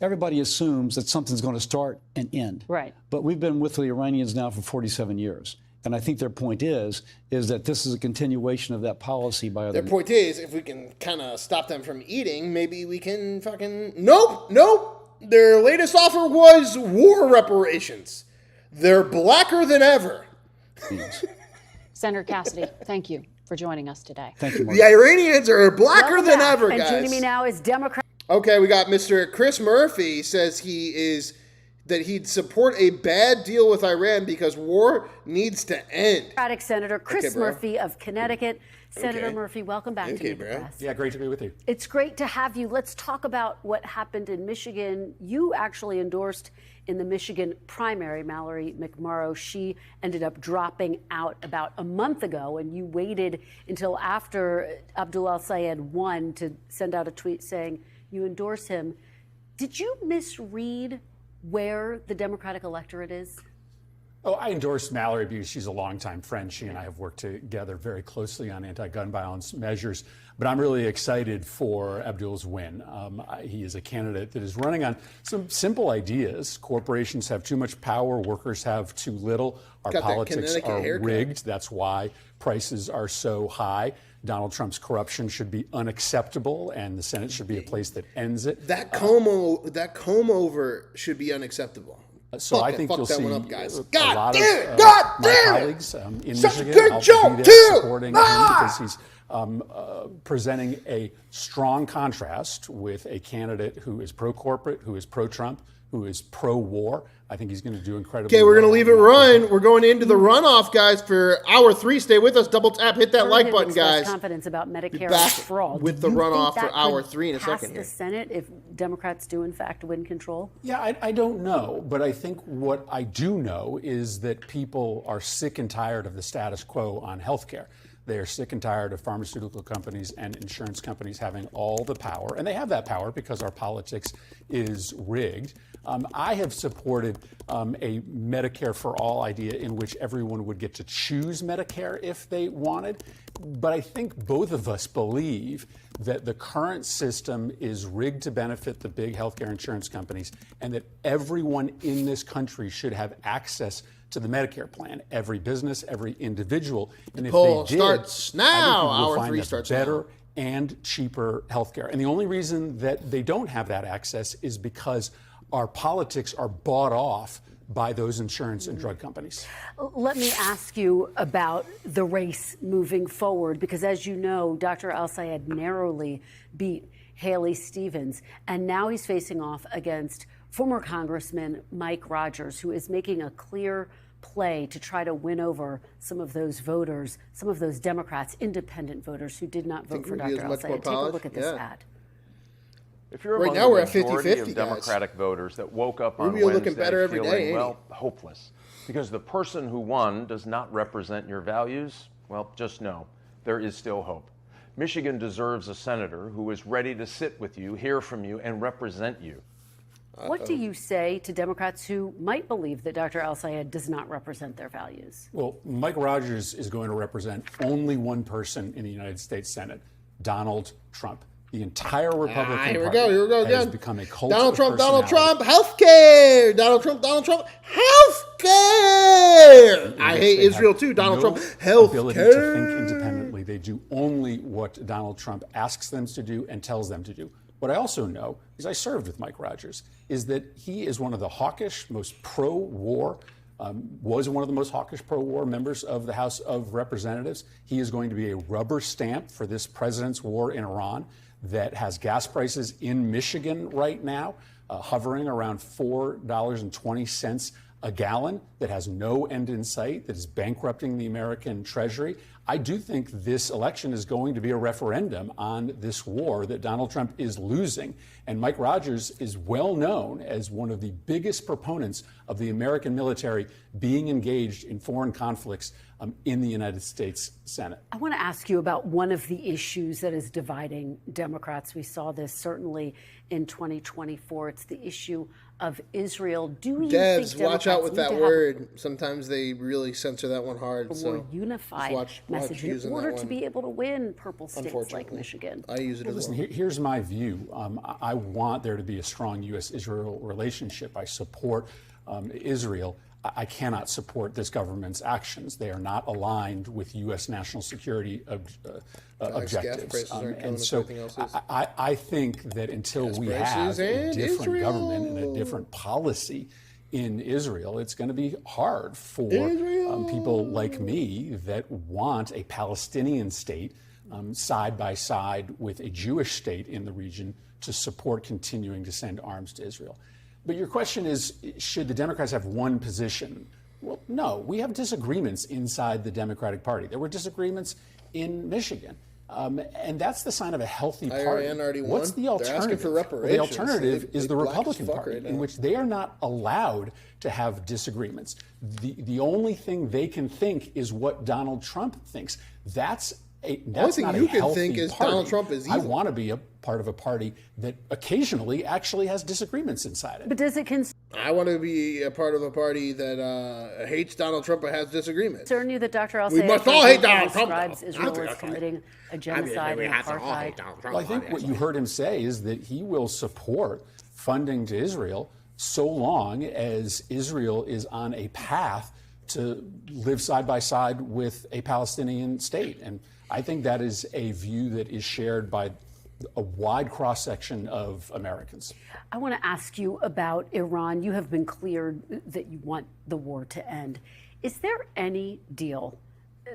everybody assumes that something's going to start and end.
Right.
But we've been with the Iranians now for 47 years. And I think their point is that this is a continuation of that policy by other.
Their point is, if we can kind of stop them from eating, maybe we can fucking... Nope. Their latest offer was war reparations. They're blacker than ever.
Senator Cassidy, thank you for joining us today.
Thank you,
The Iranians are blacker than ever,
and
guys.
joining me now is Democrat.
Okay, we got Mr. Chris Murphy says that he'd support a bad deal with Iran because war needs to end.
Democratic Senator Chris
bro.
Murphy of Connecticut. Senator
Okay.
Murphy, welcome back to Meet the Press.
Yeah, great to be with you.
It's great to have you. Let's talk about what happened in Michigan. You actually endorsed in the Michigan primary Mallory McMorrow. She ended up dropping out about a month ago, and you waited until after Abdul El-Sayed won to send out a tweet saying you endorse him. Did you misread where the Democratic electorate is?
Oh, I endorsed Mallory because she's a longtime friend. She and I have worked together very closely on anti-gun violence measures. But I'm really excited for Abdul's win. He is a candidate that is running on some simple ideas. Corporations have too much power. Workers have too little. Our
Got that
politics
Connecticut
are
haircut.
rigged. That's why prices are so high. Donald Trump's corruption should be unacceptable, and the Senate should be a place that ends it.
That comb over should be unacceptable.
So I
Fuck
think
that
you'll see
one up, guys.
a
God
lot
damn
of
it! God
my
damn it!
colleagues in
Such a
Michigan.
good
I'll
joke,
be there
too!
supporting him because he's presenting a strong contrast with a candidate who is pro-corporate, who is pro-Trump, who is pro-war. I think he's going to do incredibly
Okay, we're going to
well.
leave it run. We're going into the runoff, guys, for hour 3. Stay with us. Double tap. Hit that like button, guys.
Confidence about Medicare
back
for all.
with
Do
the
you
runoff
think
for
that
hour
could
3 in a
pass
second
the
here.
Senate if Democrats do in fact win control?
Yeah, I don't know. But I think what I do know is that people are sick and tired of the status quo on health care. They are sick and tired of pharmaceutical companies and insurance companies having all the power. And they have that power because our politics is rigged. I have supported a Medicare for all idea in which everyone would get to choose Medicare if they wanted. But I think both of us believe that the current system is rigged to benefit the big healthcare insurance companies and that everyone in this country should have access to the Medicare plan. Every business, every individual. And if
Poll
they did,
starts now.
I think we will
Hour
find
3
us
starts
better
now.
and cheaper healthcare. And the only reason that they don't have that access is because our politics are bought off by those insurance and drug companies.
Let me ask you about the race moving forward, because as you know, Dr. El-Sayed narrowly beat Haley Stevens, and now he's facing off against former Congressman Mike Rogers, who is making a clear play to try to win over some of those voters, some of those Democrats, independent voters who did not vote for Dr. El-Sayed. Take a look at this ad.
If you're
Right
among
now
the
we're at
majority
50-50,
of
guys.
Democratic voters that woke up on
Rubio looking
Wednesday
better every
feeling,
day, ain't he?
well, hopeless, because the person who won does not represent your values, well, just know there is still hope. Michigan deserves a senator who is ready to sit with you, hear from you, and represent you.
What do you say to Democrats who might believe that Dr. El-Sayed does not represent their values?
Well, Mike Rogers is going to represent only one person in the United States Senate, Donald Trump. The entire Republican Party
here we go
has
again.
become a cult
Donald
of
Trump, Donald
personality.
Trump, healthcare. Donald Trump, healthcare. I hate
They
Israel
have
too. Donald
no
Trump,
ability to think
healthcare.
independently. They do only what Donald Trump asks them to do and tells them to do. What I also know, because I served with Mike Rogers, is that he is one of the hawkish, most pro-war was one of the most hawkish pro-war members of the House of Representatives. He is going to be a rubber stamp for this president's war in Iran that has gas prices in Michigan right now hovering around $4.20 a gallon, that has no end in sight, that is bankrupting the American Treasury. I do think this election is going to be a referendum on this war that Donald Trump is losing. And Mike Rogers is well known as one of the biggest proponents of the American military being engaged in foreign conflicts in the United States Senate.
I want to ask you about one of the issues that is dividing Democrats. We saw this certainly in 2024. It's the issue of Israel. Do you
Devs,
think
watch out with that
Democrats
word. Sometimes they really censor that one hard.
a
So
more unified
watch
message
using
in order
that
to
one.
be able to win purple states like
Unfortunately.
Michigan?
I use it
Well,
as
listen,
well.
here's my view. I want there to be a strong U.S.-Israel relationship. I support Israel. I cannot support this government's actions. They are not aligned with U.S. national security objectives.
prices aren't killing
And
us,
so
everything else is.
I think that until we have
prices
a
and
different
Israel.
government and a different policy in Israel, it's going to be hard for people like me that want a Palestinian state side by side with a Jewish state in the region to support continuing to send arms to Israel. But your question is, should the Democrats have one position? Well, no. We have disagreements inside the Democratic Party. There were disagreements in Michigan. And that's the sign of a healthy party.
IRN already won.
What's the
They're
alternative?
asking for
Well,
reparations.
the alternative
They
is the
black as
Republican
fuck
Party,
right
in
now.
which they are not allowed to have disagreements. The only thing they can think is what Donald Trump thinks. That's
thing
not
you
a
can
healthy
think is
party.
Donald Trump is
I
evil.
want to be a part of a party that occasionally actually has disagreements inside it.
But does it
I want to be a part of a party that hates Donald Trump but has disagreements.
concern you that Dr.
We
El-Sayed
must all hate Donald Trump,
describes
though.
Israel
I think
as
that's right.
committing a genocide and apartheid?
Well, I think what you heard him say is that he will support funding to Israel so long as Israel is on a path to live side by side with a Palestinian state. And I think that is a view that is shared by a wide cross-section of Americans.
I want to ask you about Iran. You have been cleared that you want the war to end. Is there any deal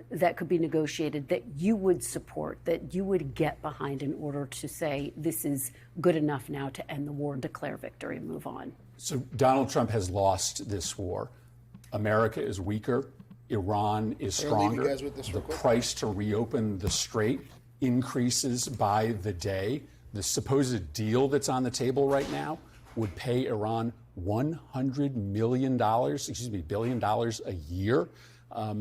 that could be negotiated that you would support, that you would get behind in order to say this is good enough now to end the war, declare victory, and move on?
So Donald Trump has lost this war. America is weaker. Iran is
I'm gonna leave you
stronger.
guys with this
The
real quick.
price to reopen the strait increases by the day. The supposed deal that's on the table right now would pay Iran $100 billion a year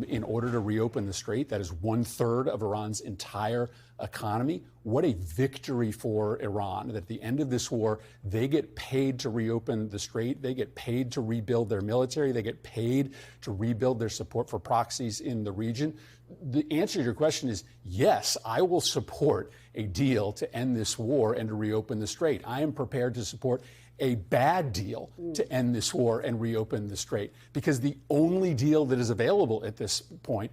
in order to reopen the strait. That is 1/3 of Iran's entire economy. What a victory for Iran, that at the end of this war, they get paid to reopen the strait. They get paid to rebuild their military. They get paid to rebuild their support for proxies in the region. The answer to your question is yes, I will support a deal to end this war and to reopen the strait. I am prepared to support a bad deal to end this war and reopen the strait, because the only deal that is available at this point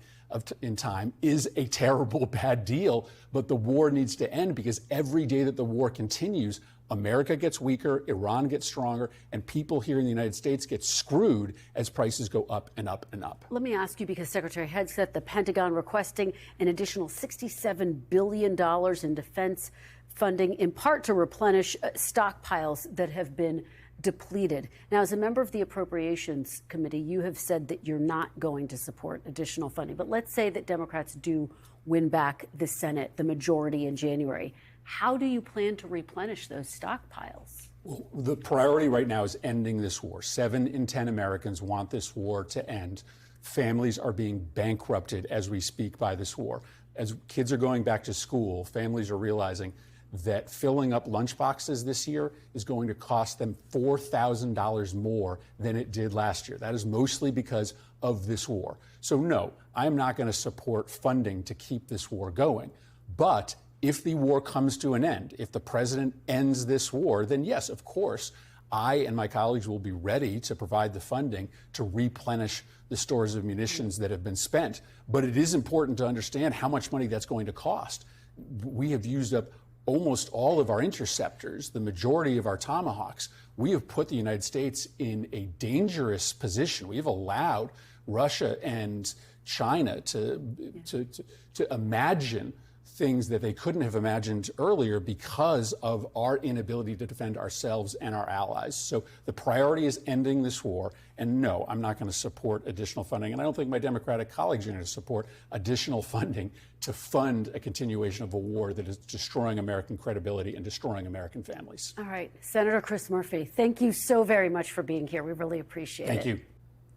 in time is a terrible bad deal. But the war needs to end, because every day that the war continues, America gets weaker, Iran gets stronger, and people here in the United States get screwed as prices go up and up and up.
Let me ask you, because Secretary Hegseth, the Pentagon requesting an additional $67 billion in defense funding, in part to replenish stockpiles that have been depleted. Now, as a member of the Appropriations Committee, you have said that you're not going to support additional funding. But let's say that Democrats do win back the Senate, the majority in January. How do you plan to replenish those stockpiles?
Well, the priority right now is ending this war. 7 in 10 Americans want this war to end. Families are being bankrupted as we speak by this war. As kids are going back to school, families are realizing that filling up lunchboxes this year is going to cost them $4,000 more than it did last year. That is mostly because of this war. So no, I'm not going to support funding to keep this war going. But if the war comes to an end, if the president ends this war, then yes, of course, I and my colleagues will be ready to provide the funding to replenish the stores of munitions that have been spent. But it is important to understand how much money that's going to cost. We have used up almost all of our interceptors, the majority of our Tomahawks. we have put the United States in a dangerous position. We've allowed Russia and China to imagine things that they couldn't have imagined earlier because of our inability to defend ourselves and our allies. So the priority is ending this war. And no, I'm not going to support additional funding. And I don't think my Democratic colleagues are going to support additional funding to fund a continuation of a war that is destroying American credibility and destroying American families.
All right. Senator Chris Murphy, thank you so very much for being here. We really appreciate it.
Thank you.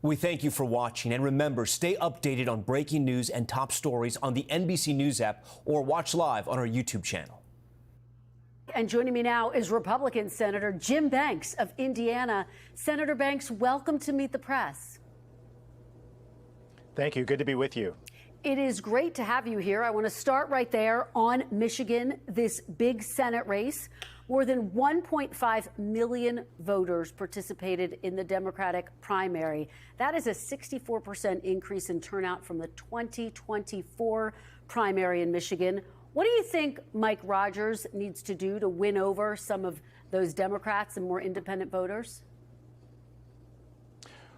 We thank you for watching, and remember, stay updated on breaking news and top stories on the NBC News app or watch live on our YouTube channel.
And joining me now is Republican Senator Jim Banks of Indiana. Senator Banks, welcome to Meet the Press.
Thank you. Good to be with you.
It is great to have you here. I want to start right there on Michigan, this big Senate race. More than 1.5 million voters participated in the Democratic primary. That is a 64% increase in turnout from the 2024 primary in Michigan. What do you think Mike Rogers needs to do to win over some of those Democrats and more independent voters?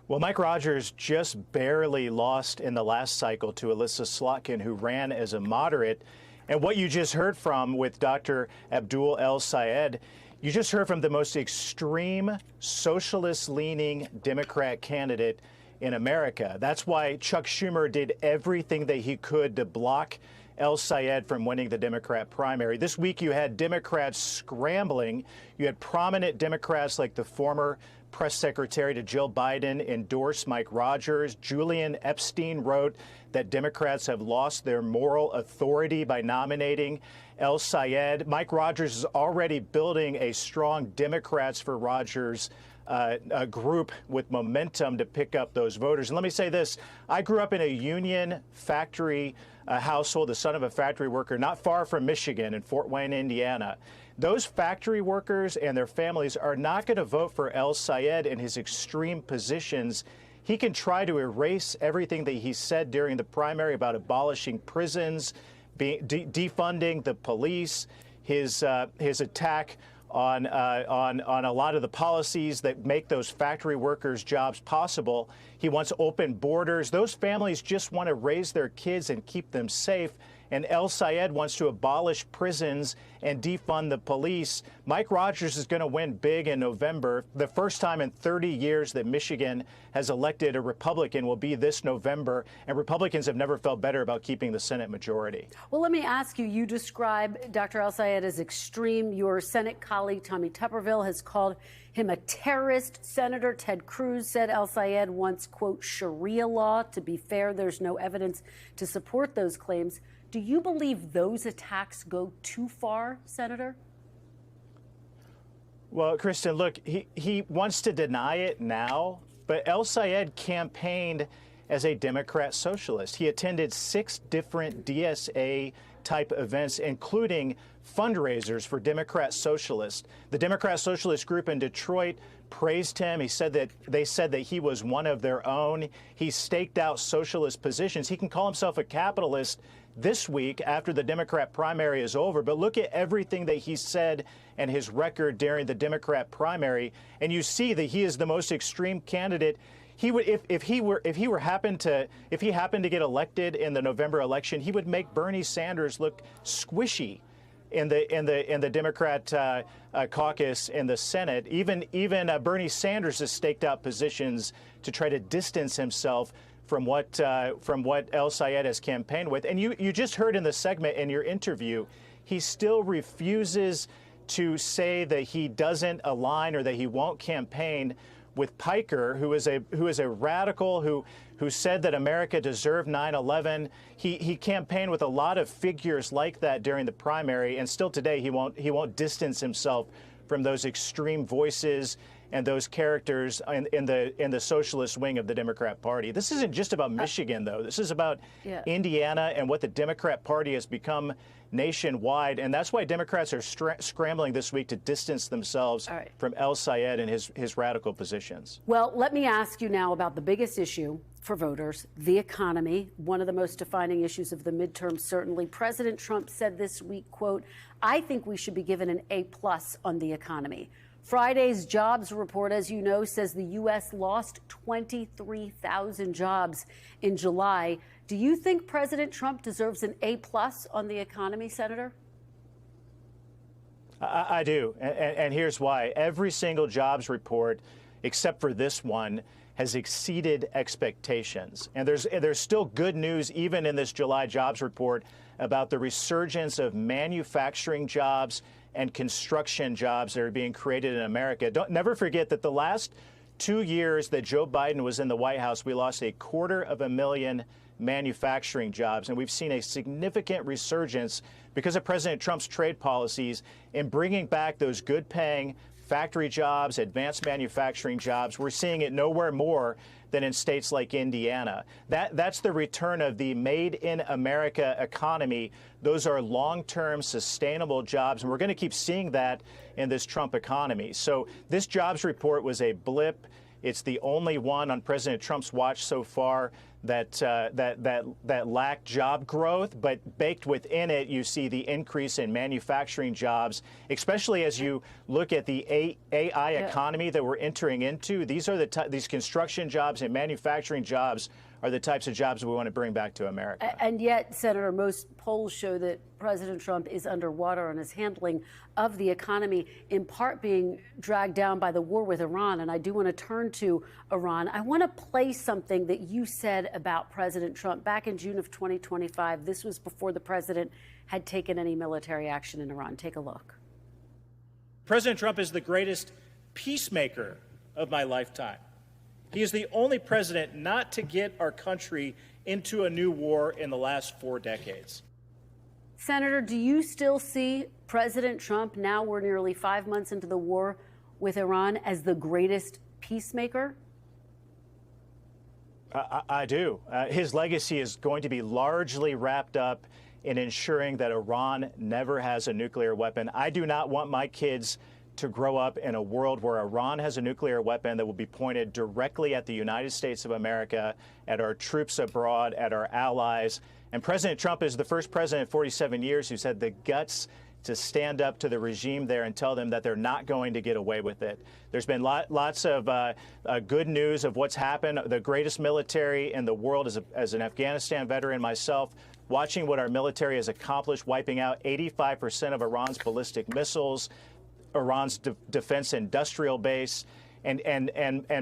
Well, Mike Rogers just barely lost in the last cycle to Alyssa Slotkin, who ran as a moderate. And what you just heard from with Dr. Abdul El-Sayed, you just heard from the most extreme socialist-leaning Democrat candidate in America. That's why Chuck Schumer did everything that he could to block El-Sayed from winning the Democrat primary. This week you had Democrats scrambling. You had prominent Democrats like the former press secretary to Jill Biden endorse Mike Rogers. Julian Epstein wrote that Democrats have lost their moral authority by nominating El-Sayed. Mike Rogers is already building a strong Democrats for Rogers a group with momentum to pick up those voters. And let me say this, I grew up in a union factory household, the son of a factory worker, not far from Michigan in Fort Wayne, Indiana. Those factory workers and their families are not going to vote for El-Sayed in his extreme positions. He can try to erase everything that he said during the primary about abolishing prisons, defunding the police, his attack on a lot of the policies that make those factory workers' jobs possible. He wants open borders. Those families just want to raise their kids and keep them safe. And El-Sayed wants to abolish prisons and defund the police. Mike Rogers is going to win big in November. The first time in 30 years that Michigan has elected a Republican will be this November, and Republicans have never felt better about keeping the Senate majority.
Well, let me ask you, you describe Dr. El-Sayed as extreme. Your Senate colleague, Tommy Tuberville, has called him a terrorist. Senator Ted Cruz said El-Sayed wants, quote, Sharia law. To be fair, there's no evidence to support those claims. Do you believe those attacks go too far, Senator?
Well, Kristen, look, he wants to deny it now, but El-Sayed campaigned as a Democrat socialist. He attended 6 different DSA-type events, including fundraisers for Democrat Socialists. The Democrat Socialist group in Detroit praised him. They said that he was one of their own. He staked out socialist positions. He can call himself a capitalist this week after the Democrat primary is over. But look at everything that he said and his record during the Democrat primary, and you see that he is the most extreme candidate. He would, if he happened to get elected in the November election, he would make Bernie Sanders look squishy in the Democrat caucus in the Senate. Even Bernie Sanders has staked out positions to try to distance himself from what El-Sayed has campaigned with. And you just heard in the segment in your interview, he still refuses to say that he doesn't align or that he won't campaign with Piker, who is a radical who said that America deserved 9/11. He campaigned with a lot of figures like that during the primary, and still today he won't distance himself from those extreme voices and those characters in the socialist wing of the Democrat Party. This isn't just about Michigan, though. This is about Indiana and what the Democrat Party has become nationwide, and that's why Democrats are scrambling this week to distance themselves from El-Sayed and his radical positions.
Well, let me ask you now about the biggest issue for voters, the economy, one of the most defining issues of the midterm, certainly. President Trump said this week, quote, I think we should be given an A+ on the economy. Friday's jobs report, as you know, says the U.S. lost 23,000 jobs in July. Do you think President Trump deserves an A+ on the economy, Senator?
I do, and here's why. Every single jobs report, except for this one, has exceeded expectations. And there's still good news, even in this July jobs report, about the resurgence of manufacturing jobs and construction jobs that are being created in America. Never forget that the last 2 years that Joe Biden was in the White House, we lost 250,000 manufacturing jobs. And we've seen a significant resurgence because of President Trump's trade policies in bringing back those good-paying factory jobs, advanced manufacturing jobs. We're seeing it nowhere more than in states like Indiana. That's the return of the Made in America economy. Those are long-term sustainable jobs, and we're going to keep seeing that in this Trump economy. So this jobs report was a blip. It's the only one on President Trump's watch so far that lacked job growth, but baked within it, you see the increase in manufacturing jobs, especially as you look at the AI economy that we're entering into. These are these construction jobs and manufacturing jobs are the types of jobs we want to bring back to America.
And yet, Senator, most polls show that President Trump is underwater on his handling of the economy, in part being dragged down by the war with Iran. And I do want to turn to Iran. I want to play something that you said about President Trump back in June of 2025. This was before the president had taken any military action in Iran. Take a look.
President Trump is the greatest peacemaker of my lifetime. He is the only president not to get our country into a new war in the last 4 decades.
Senator, do you still see President Trump, now we're nearly 5 months into the war with Iran, as the greatest peacemaker?
I do. His legacy is going to be largely wrapped up in ensuring that Iran never has a nuclear weapon. I do not want my kids to grow up in a world where Iran has a nuclear weapon that will be pointed directly at the United States of America, at our troops abroad, at our allies. And President Trump is the first president in 47 years who's had the guts to stand up to the regime there and tell them that they're not going to get away with it. There's been lots of good news of what's happened. The greatest military in the world, as an Afghanistan veteran myself, watching what our military has accomplished, wiping out 85% of Iran's ballistic missiles, Iran's defense industrial base, and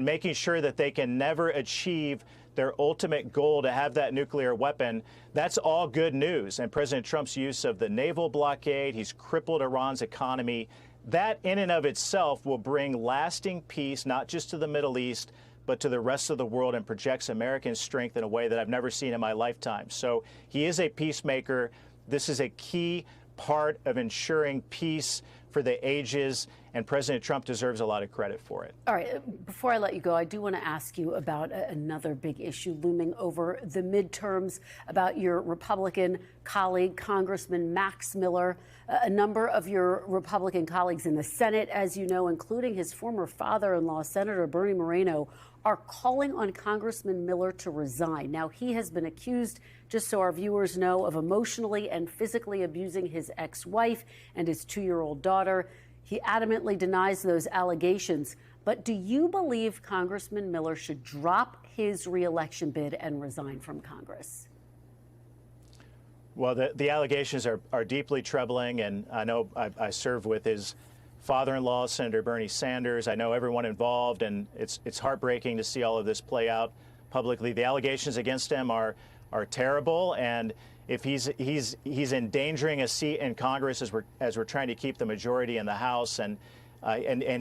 making sure that they can never achieve their ultimate goal to have that nuclear weapon. That's all good news. And President Trump's use of the naval blockade, he's crippled Iran's economy. That in and of itself will bring lasting peace, not just to the Middle East, but to the rest of the world, and projects American strength in a way that I've never seen in my lifetime. So he is a peacemaker. This is a key part of ensuring peace for the ages, and President Trump deserves a lot of credit for it.
All right, before I let you go, I do want to ask you about another big issue looming over the midterms, about your Republican colleague, Congressman Max Miller. A number of your Republican colleagues in the Senate, as you know, including his former father-in-law, Senator Bernie Moreno, are calling on Congressman Miller to resign. Now, he has been accused, just so our viewers know, of emotionally and physically abusing his ex-wife and his 2-year-old daughter. He adamantly denies those allegations. But do you believe Congressman Miller should drop his reelection bid and resign from Congress?
Well, the allegations are deeply troubling, and I know I served with his father-in-law, Senator Bernie Sanders. I know everyone involved, and it's heartbreaking to see all of this play out publicly. The allegations against him are terrible, and if he's endangering a seat in Congress as we're trying to keep the majority in the House, and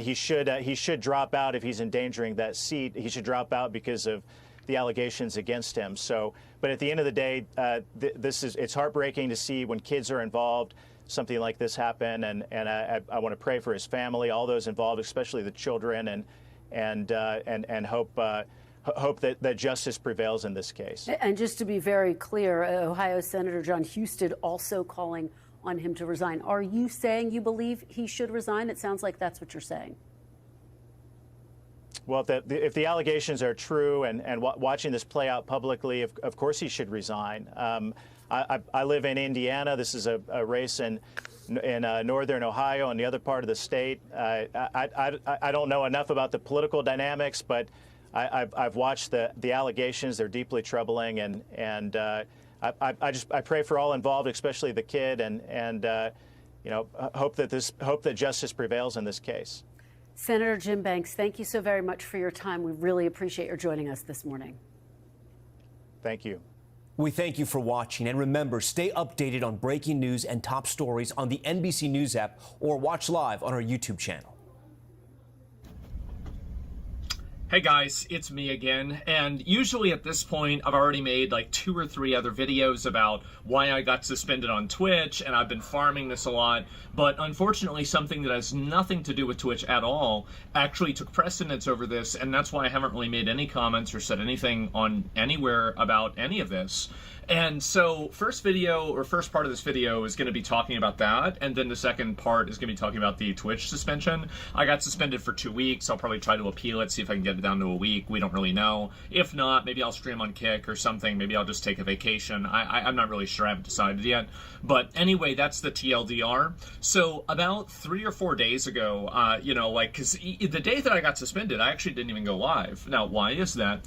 he should drop out if he's endangering that seat. He should drop out because of the allegations against him. So, but at the end of the day, it's heartbreaking to see when kids are involved, something like this happen, and I want to pray for his family, all those involved, especially the children, and hope that justice prevails in this case.
And just to be very clear, Ohio Senator John Husted also calling on him to resign. Are you saying you believe he should resign? It sounds like that's what you're saying.
Well, if the allegations are true, and watching this play out publicly, of course he should resign. I live in Indiana. This is a race in in northern Ohio and the other part of the state. I don't know enough about the political dynamics, but I've watched the allegations. They're deeply troubling, and I pray for all involved, especially the kid, and hope that justice prevails in this case.
Senator Jim Banks, thank you so very much for your time. We really appreciate your joining us this morning.
Thank you.
We thank you for watching, and remember, stay updated on breaking news and top stories on the NBC News app or watch live on our YouTube channel.
Hey guys, it's me again, and usually at this point I've already made like 2 or 3 other videos about why I got suspended on Twitch, and I've been farming this a lot, but unfortunately something that has nothing to do with Twitch at all actually took precedence over this, and that's why I haven't really made any comments or said anything on anywhere about any of this. And so first part of this video is going to be talking about that, and then the second part is going to be talking about the Twitch suspension. I got suspended for 2 weeks. I'll probably try to appeal it, see if I can get it down to a week. We don't really know. If not, maybe I'll stream on Kick or something. Maybe I'll just take a vacation. I'm not really sure. I haven't decided yet. But anyway, that's the TLDR. So about 3 or 4 days ago, because the day that I got suspended, I actually didn't even go live. Now, why is that?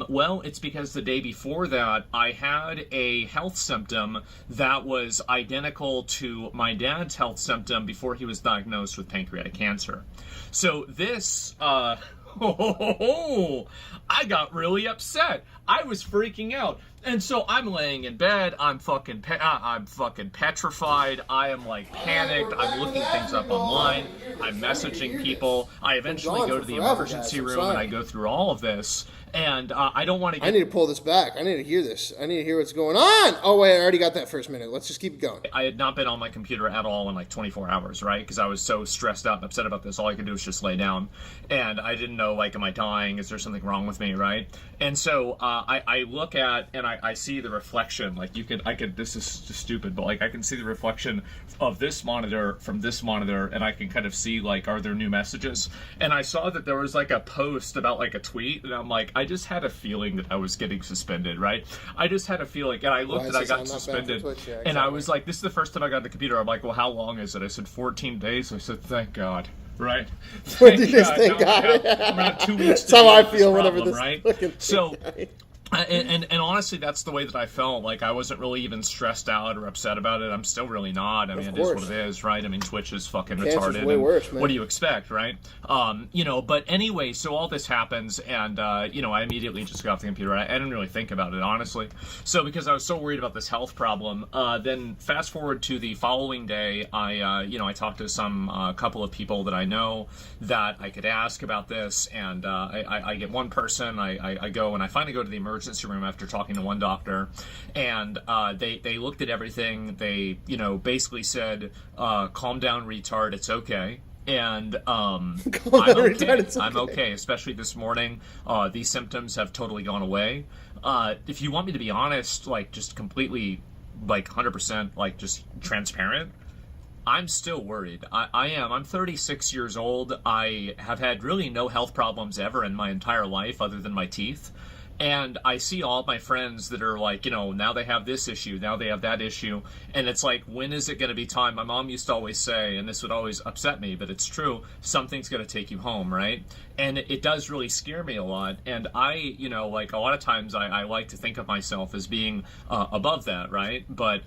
Well, it's because the day before that, I had a health symptom that was identical to my dad's health symptom before he was diagnosed with pancreatic cancer. So this, I got really upset. I was freaking out. And so I'm laying in bed, I'm fucking petrified, I am like panicked, I'm looking things up online, I'm messaging people, I eventually go to the emergency room and I go through all of this, and I don't want to get...
I need to pull this back, I need to hear this, I need to hear what's going on! Oh wait, I already got that first minute, let's just keep going.
I had not been on my computer at all in like 24 hours, right? Because I was so stressed out and upset about this, all I could do was just lay down, and I didn't know, like, am I dying, is there something wrong with me, right? And so I look at, and I see the reflection, like this is just stupid, but like I can see the reflection of this monitor from this monitor, and I can kind of see like, are there new messages? And I saw that there was like a post about like a tweet, and I'm like, I just had a feeling that I was getting suspended, right? I just had a feeling, and I looked and I got suspended, and I was like, this is the first time I got on the computer. I'm like, well, how long is it? I said 14 days. I said, thank God. Right?
Thank God.
I'm around 2 weeks.
That's how I feel whenever this
right? So, and honestly, that's the way that I felt. Like, I wasn't really even stressed out or upset about it. I'm still really not. I mean, it is what it is, right? I mean, Twitch is fucking retarded.
Way worse, man.
What do you expect, right? But anyway, so all this happens, and I immediately just got off the computer. I didn't really think about it, honestly. So because I was so worried about this health problem, then fast forward to the following day, I talked to a couple of people that I know that I could ask about this, and I get one person. I go and I finally go to the emergency room after talking to one doctor, and they looked at everything. They basically said, calm down, retard, it's okay. And I'm okay. I'm okay, especially this morning. These symptoms have totally gone away. If you want me to be honest, like just completely, like 100%, like just transparent, I'm still worried. I am. I'm 36 years old. I have had really no health problems ever in my entire life other than my teeth. And I see all my friends that are like, now they have this issue, now they have that issue. And it's like, when is it going to be time? My mom used to always say, and this would always upset me, but it's true, something's going to take you home, right? And it does really scare me a lot. And I, like a lot of times I like to think of myself as being above that, right? But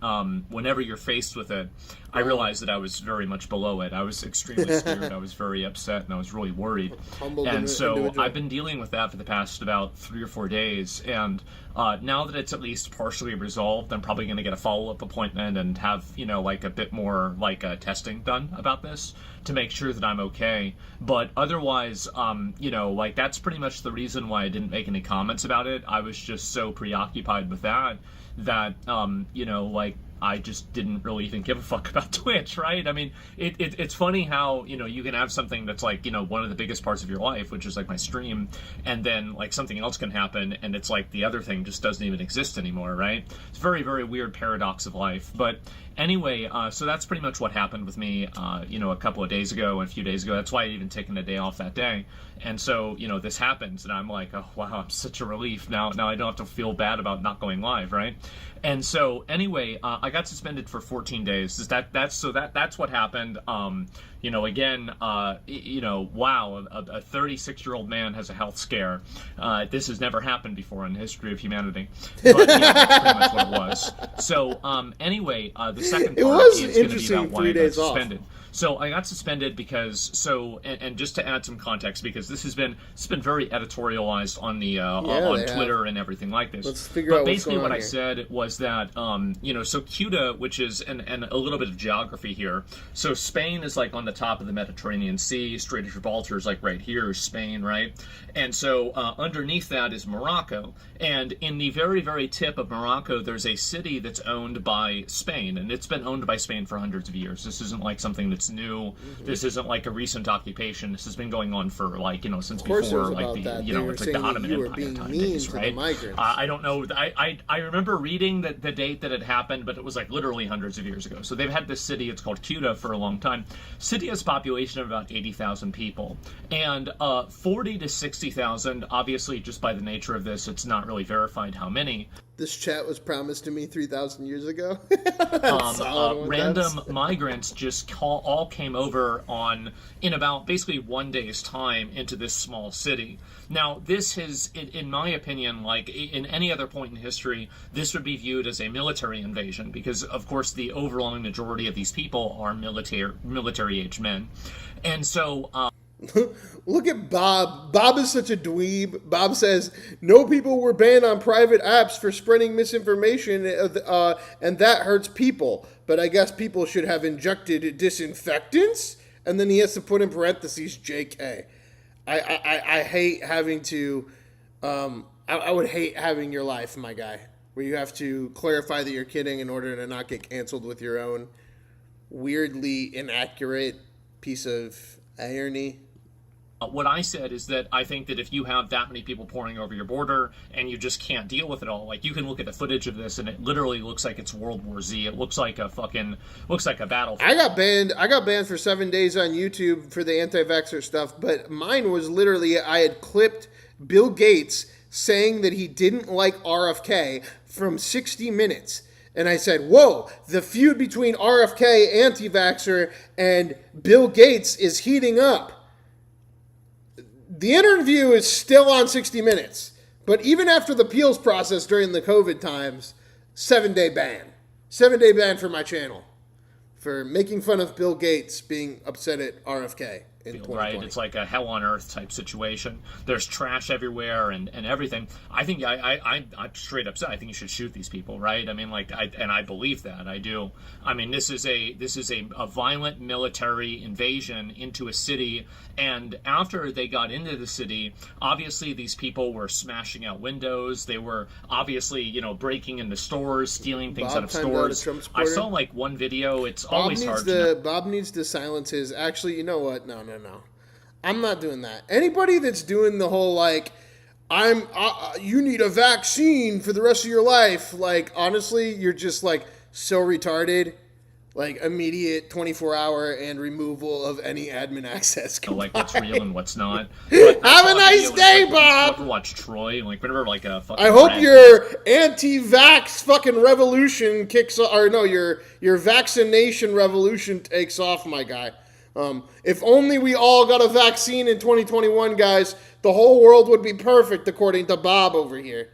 whenever you're faced with it, I realized that I was very much below it. I was extremely scared. I was very upset, and I was really worried. And so I've been dealing with that for the past about 3 or 4 days. And now that it's at least partially resolved, I'm probably going to get a follow-up appointment and have, like a bit more like testing done about this to make sure that I'm okay. But otherwise, like that's pretty much the reason why I didn't make any comments about it. I was just so preoccupied with that, like I just didn't really even give a fuck about Twitch, right? I mean, it's funny how, you can have something that's like, one of the biggest parts of your life, which is like my stream, and then like something else can happen, and it's like the other thing just doesn't even exist anymore, right? It's a very, very weird paradox of life. But anyway, so that's pretty much what happened with me, a couple of days ago and a few days ago. That's why I'd even taken a day off that day. And so, this happens, and I'm like, oh, wow, I'm such a relief. Now I don't have to feel bad about not going live, right? And so, anyway, I I got suspended for 14 days. That's what happened. Again, wow, a 36-year-old man has a health scare. This has never happened before in the history of humanity. But that's pretty much what it was. So anyway, the second part is going to be about why I got suspended. So I got suspended because and just to add some context, because this has been very editorialized on the on Twitter and everything like this.
Let's figure out what's going on
what I
here.
said was that so Ceuta, which is and a little bit of geography here. So Spain is like on the top of the Mediterranean Sea. Strait of Gibraltar is like right here, Spain, right? And so underneath that is Morocco, and in the very, very tip of Morocco, there's a city that's owned by Spain, and it's been owned by Spain for hundreds of years. This isn't like something that's new. This isn't like a recent occupation. This has been going on for since before like the it's like the Ottoman Empire time days, right? I don't know. I remember reading the date that it happened, but it was like literally hundreds of years ago. So they've had this city. It's called Ceuta for a long time. City has a population of about 80,000 people, and 40 to 60,000. Obviously, just by the nature of this, it's not really verified how many.
This chat was promised to me 3,000 years ago.
Random migrants just all came over in about basically 1 day's time into this small city. Now, this is, in my opinion, like in any other point in history, this would be viewed as a military invasion because, of course, the overwhelming majority of these people are military-aged men. And so...
Look at Bob. Bob is such a dweeb. Bob says, no people were banned on private apps for spreading misinformation, and that hurts people. But I guess people should have injected disinfectants? And then he has to put in parentheses, JK. I hate having to... I would hate having your life, my guy, where you have to clarify that you're kidding in order to not get canceled with your own weirdly inaccurate piece of irony.
What I said is that I think that if you have that many people pouring over your border and you just can't deal with it all, like you can look at the footage of this and it literally looks like it's World War Z. It looks like a battlefield.
I got banned for 7 days on YouTube for the anti-vaxxer stuff, but mine was literally I had clipped Bill Gates saying that he didn't like RFK from 60 Minutes. And I said, whoa, the feud between RFK, anti-vaxxer, and Bill Gates is heating up. The interview is still on 60 Minutes. But even after the appeals process during the COVID times, 7-day ban. 7-day ban for my channel. For making fun of Bill Gates being upset at RFK.
Right, it's like a hell on earth type situation. There's trash everywhere and everything. I think I'm straight up said I think you should shoot these people, right? I mean, like, I believe that I do. I mean, this is a violent military invasion into a city, and after they got into the city, obviously these people were smashing out windows. They were obviously breaking into stores, stealing things out of stores. I saw like one video. It's always hard to know.
Bob needs to silence his. Actually, you know what? No. I'm not doing that. Anybody that's doing the whole like, you need a vaccine for the rest of your life. Like, honestly, you're just like so retarded. Like immediate 24-hour and removal of any admin access.
Like what's real and what's not.
Have a nice day, Bob.
Ever watch Troy? Like whenever like a fucking.
I hope your anti-vax fucking revolution kicks off, or no, your vaccination revolution takes off, my guy. If only we all got a vaccine in 2021, guys, the whole world would be perfect, according to Bob over here.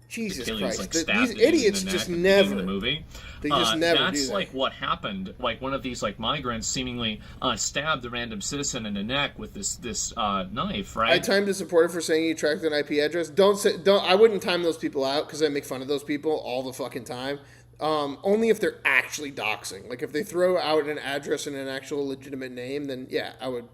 Jesus Christ.
Like
These idiots just never.
The movie.
They just never
that's
do that.
like what happened. Like one of these like migrants seemingly stabbed the random citizen in the neck with this knife, right?
I timed a supporter for saying he tracked an IP address. I wouldn't time those people out because I make fun of those people all the fucking time. Only if they're actually doxing. Like if they throw out an address and an actual legitimate name, then yeah, I would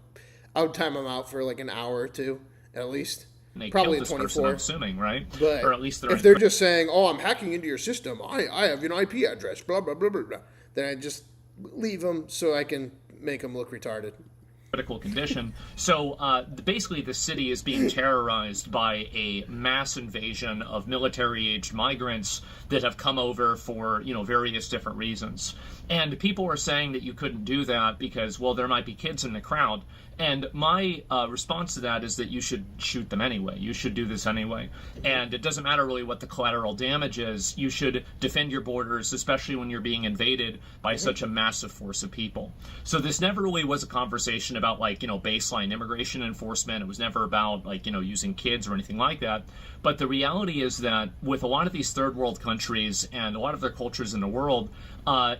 time them out for like an hour or two at least. Probably 24.
Person, I'm assuming, right?
But
or at least
if they're just saying, "Oh, I'm hacking into your system. I have an IP address." Blah blah blah blah blah. Then I just leave them so I can make them look retarded.
critical condition. So basically the city is being terrorized by a mass invasion of military-aged migrants that have come over for, various different reasons. And people are saying that you couldn't do that because, well, there might be kids in the crowd. And my response to that is that you should shoot them anyway. You should do this anyway. And it doesn't matter really what the collateral damage is. You should defend your borders, especially when you're being invaded by such a massive force of people. So this never really was a conversation about, baseline immigration enforcement. It was never about, using kids or anything like that. But the reality is that with a lot of these third world countries and a lot of their cultures in the world,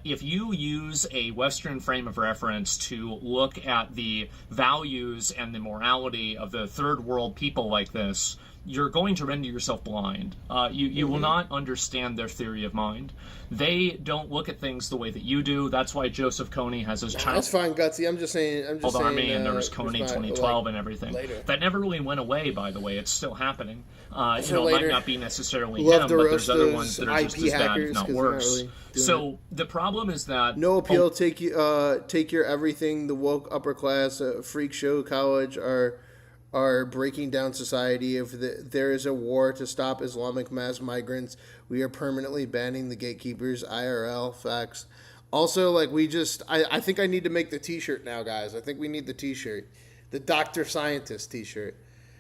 if you use a Western frame of reference to look at the values and the morality of the third world people like this, you're going to render yourself blind. You will not understand their theory of mind. They don't look at things the way that you do. That's why Joseph Kony has his child.
That's fine, Gutsy. I'm just saying.
Army, and there was Kony 2012 and everything.
Later.
That never really went away, by the way. It's still happening. It
later.
might not be necessarily
Love
him,
to
but
roast
there's other
those
ones that are just
IP
as bad,
hackers,
if not
'cause they're not
worse.
really doing
So the problem is that
no appeal. Take your everything. The woke upper class freak show college are breaking down society. If there is a war to stop Islamic mass migrants, we are permanently banning the gatekeepers. IRL facts. Also, I think I need to make the T-shirt now, guys. I think we need the T-shirt, the Dr. Scientist T-shirt.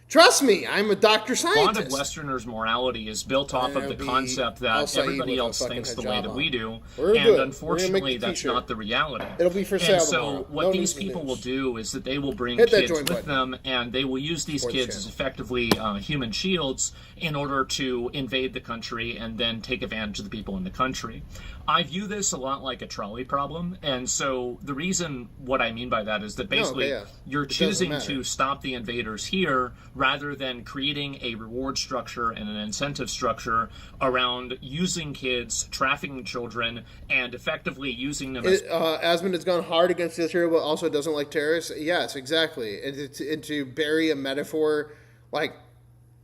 Trust me, I'm a Dr. Scientist.
A lot of Westerners' morality is built off of the concept that everybody else thinks the way that we do, and unfortunately, that's not the reality.
It'll be for sale.
And so, what these people will do is that they will bring kids with them, and they will use these kids as effectively human shields in order to invade the country and then take advantage of the people in the country. I view this a lot like a trolley problem, and so the reason what I mean by that is that basically you're choosing to stop the invaders here rather than creating a reward structure and an incentive structure around using kids, trafficking children, and effectively using them as...
Asmon has gone hard against Israel, but also doesn't like terrorists. Yes, exactly. And to bury a metaphor,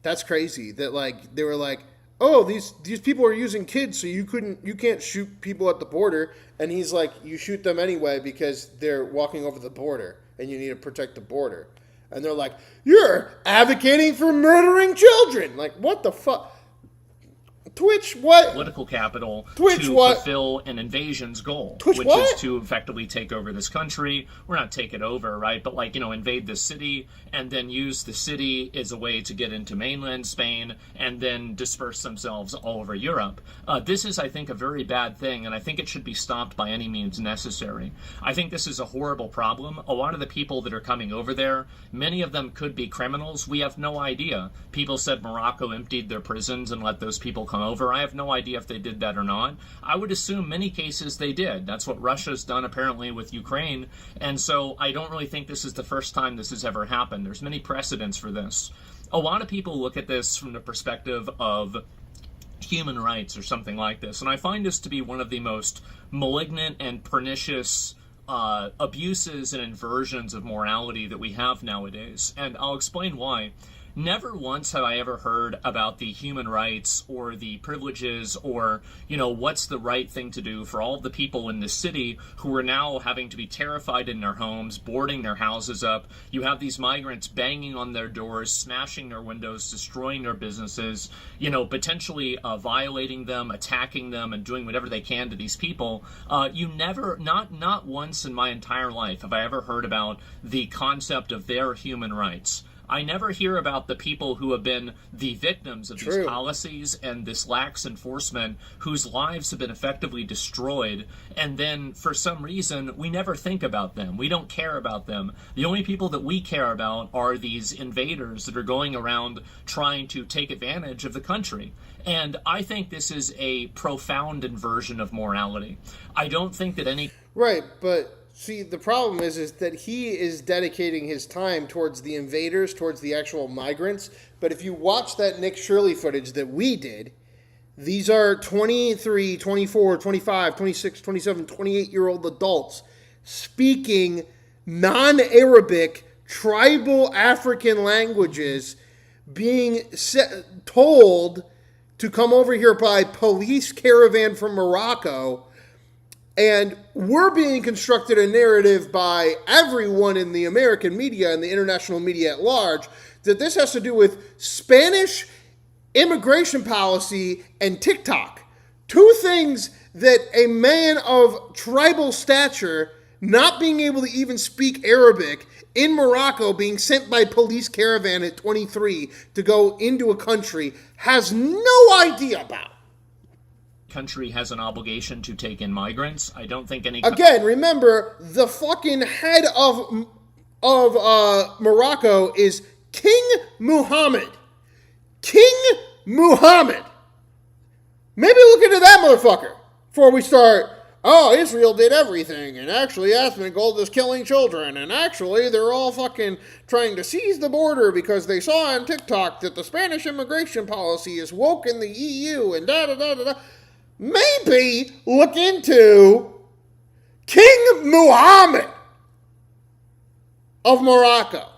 that's crazy. That, they were like, oh, these people are using kids, so you can't shoot people at the border. And he's like, you shoot them anyway because they're walking over the border, and you need to protect the border. And they're like, you're advocating for murdering children. What the fuck? Twitch what?
Political capital
Twitch
to
what?
fulfill an invasion's goal,
Twitch
which
what?
is to effectively take over this country. We're not take it over, right? But invade the city and then use the city as a way to get into mainland Spain and then disperse themselves all over Europe. This is, I think, a very bad thing, and I think it should be stopped by any means necessary. I think this is a horrible problem. A lot of the people that are coming over there, many of them could be criminals. We have no idea. People said Morocco emptied their prisons and let those people come over. I have no idea if they did that or not. I would assume many cases they did. That's what Russia's done apparently with Ukraine. And so I don't really think this is the first time this has ever happened. There's many precedents for this. A lot of people look at this from the perspective of human rights or something like this. And I find this to be one of the most malignant and pernicious abuses and inversions of morality that we have nowadays. And I'll explain why. Never once have I ever heard about the human rights or the privileges or, what's the right thing to do for all of the people in this city who are now having to be terrified in their homes, boarding their houses up. You have these migrants banging on their doors, smashing their windows, destroying their businesses, potentially violating them, attacking them, and doing whatever they can to these people. You never, not once in my entire life have I ever heard about the concept of their human rights. I never hear about the people who have been the victims of these policies and this lax enforcement, whose lives have been effectively destroyed, and then for some reason we never think about them. We don't care about them. The only people that we care about are these invaders that are going around trying to take advantage of the country. And I think this is a profound inversion of morality. I don't think that any...
Right, but... See, the problem is that he is dedicating his time towards the invaders, towards the actual migrants. But if you watch that Nick Shirley footage that we did, these are 23, 24, 25, 26, 27, 28-year-old adults speaking non-Arabic, tribal African languages, being told to come over here by police caravan from Morocco And we're being constructed a narrative by everyone in the American media and the international media at large that this has to do with Spanish immigration policy and TikTok. Two things that a man of tribal stature, not being able to even speak Arabic, in Morocco, being sent by police caravan at 23 to go into a country, has no idea about.
Country has an obligation to take in migrants. I don't think any...
Again, remember, the fucking head of Morocco is King Mohammed. King Mohammed. Maybe look into that motherfucker before we start, oh, Israel did everything, and actually Asmongold is killing children, and actually they're all fucking trying to seize the border because they saw on TikTok that the Spanish immigration policy is woke in the EU, and da-da-da-da-da. Maybe look into King Mohammed of Morocco.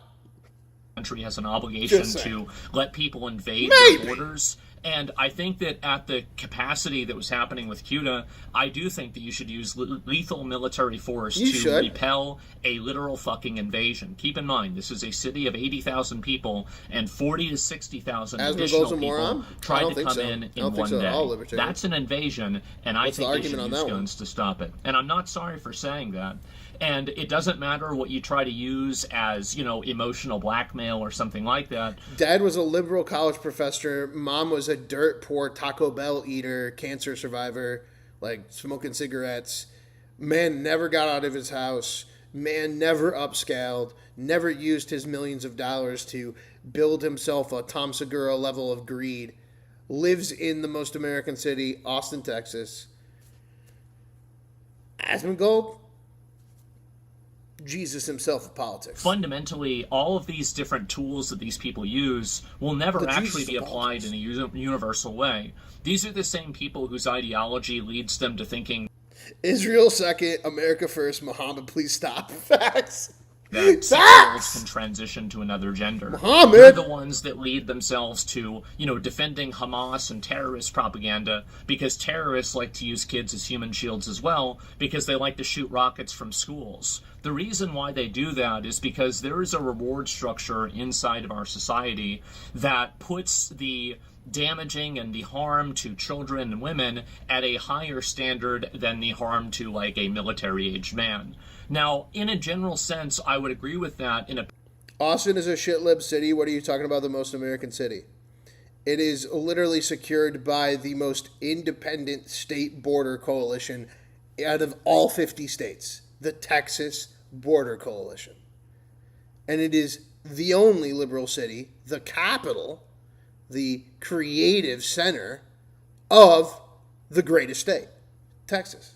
Country has an obligation to let people invade their borders. And I think that at the capacity that was happening with Cuba, I do think that you should use lethal military force to repel a literal fucking invasion. Keep in mind, this is a city of 80,000 people, and 40 to 60,000 additional people tried to come in one day. That's an invasion, and I think they should use guns to stop it. And I'm not sorry for saying that. And it doesn't matter what you try to use as, you know, emotional blackmail or something like that.
Dad was a liberal college professor. Mom was a dirt poor Taco Bell eater, cancer survivor, like smoking cigarettes. Man never got out of his house. Man never upscaled. Never used his millions of dollars to build himself a Tom Segura level of greed. Lives in the most American city, Austin, Texas. Asmongold, Jesus himself of politics.
Fundamentally, all of these different tools that these people use will never actually be applied in a universal way. These are the same people whose ideology leads them to thinking
Israel second, America first, Muhammad please stop. Facts.
That 6-year-olds can transition to another gender.
Muhammad!
They're the ones that lead themselves to, you know, defending Hamas and terrorist propaganda, because terrorists like to use kids as human shields as well, because they like to shoot rockets from schools. The reason why they do that is because there is a reward structure inside of our society that puts the damaging and the harm to children and women at a higher standard than the harm to, like, a military-aged man. Now, in a general sense, I would agree with that.
Austin is a shit-lib city. What are you talking about, the most American city? It is literally secured by the most independent state border coalition out of all 50 states, the Texas Border Coalition. And it is the only liberal city, the capital, the creative center of the greatest state, Texas.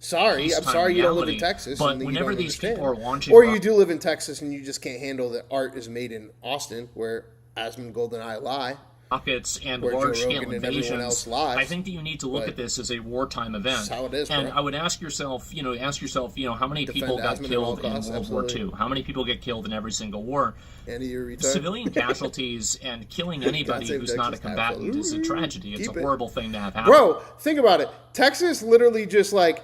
Sorry, I'm sorry you don't live in Texas.
But
and
whenever these people are launching...
Or you do live in Texas and you just can't handle that art is made in Austin, where Asmongold and I lie.
Rockets and large-scale invasions, I think that you need to look at this as a wartime event. That's
how it is,
and I would ask yourself, how many people got killed in World War II? How many people get killed in every single war? Civilian casualties and killing anybody who's not a combatant is a tragedy. It's a horrible thing to have happen.
Bro, think about it. Texas literally just like,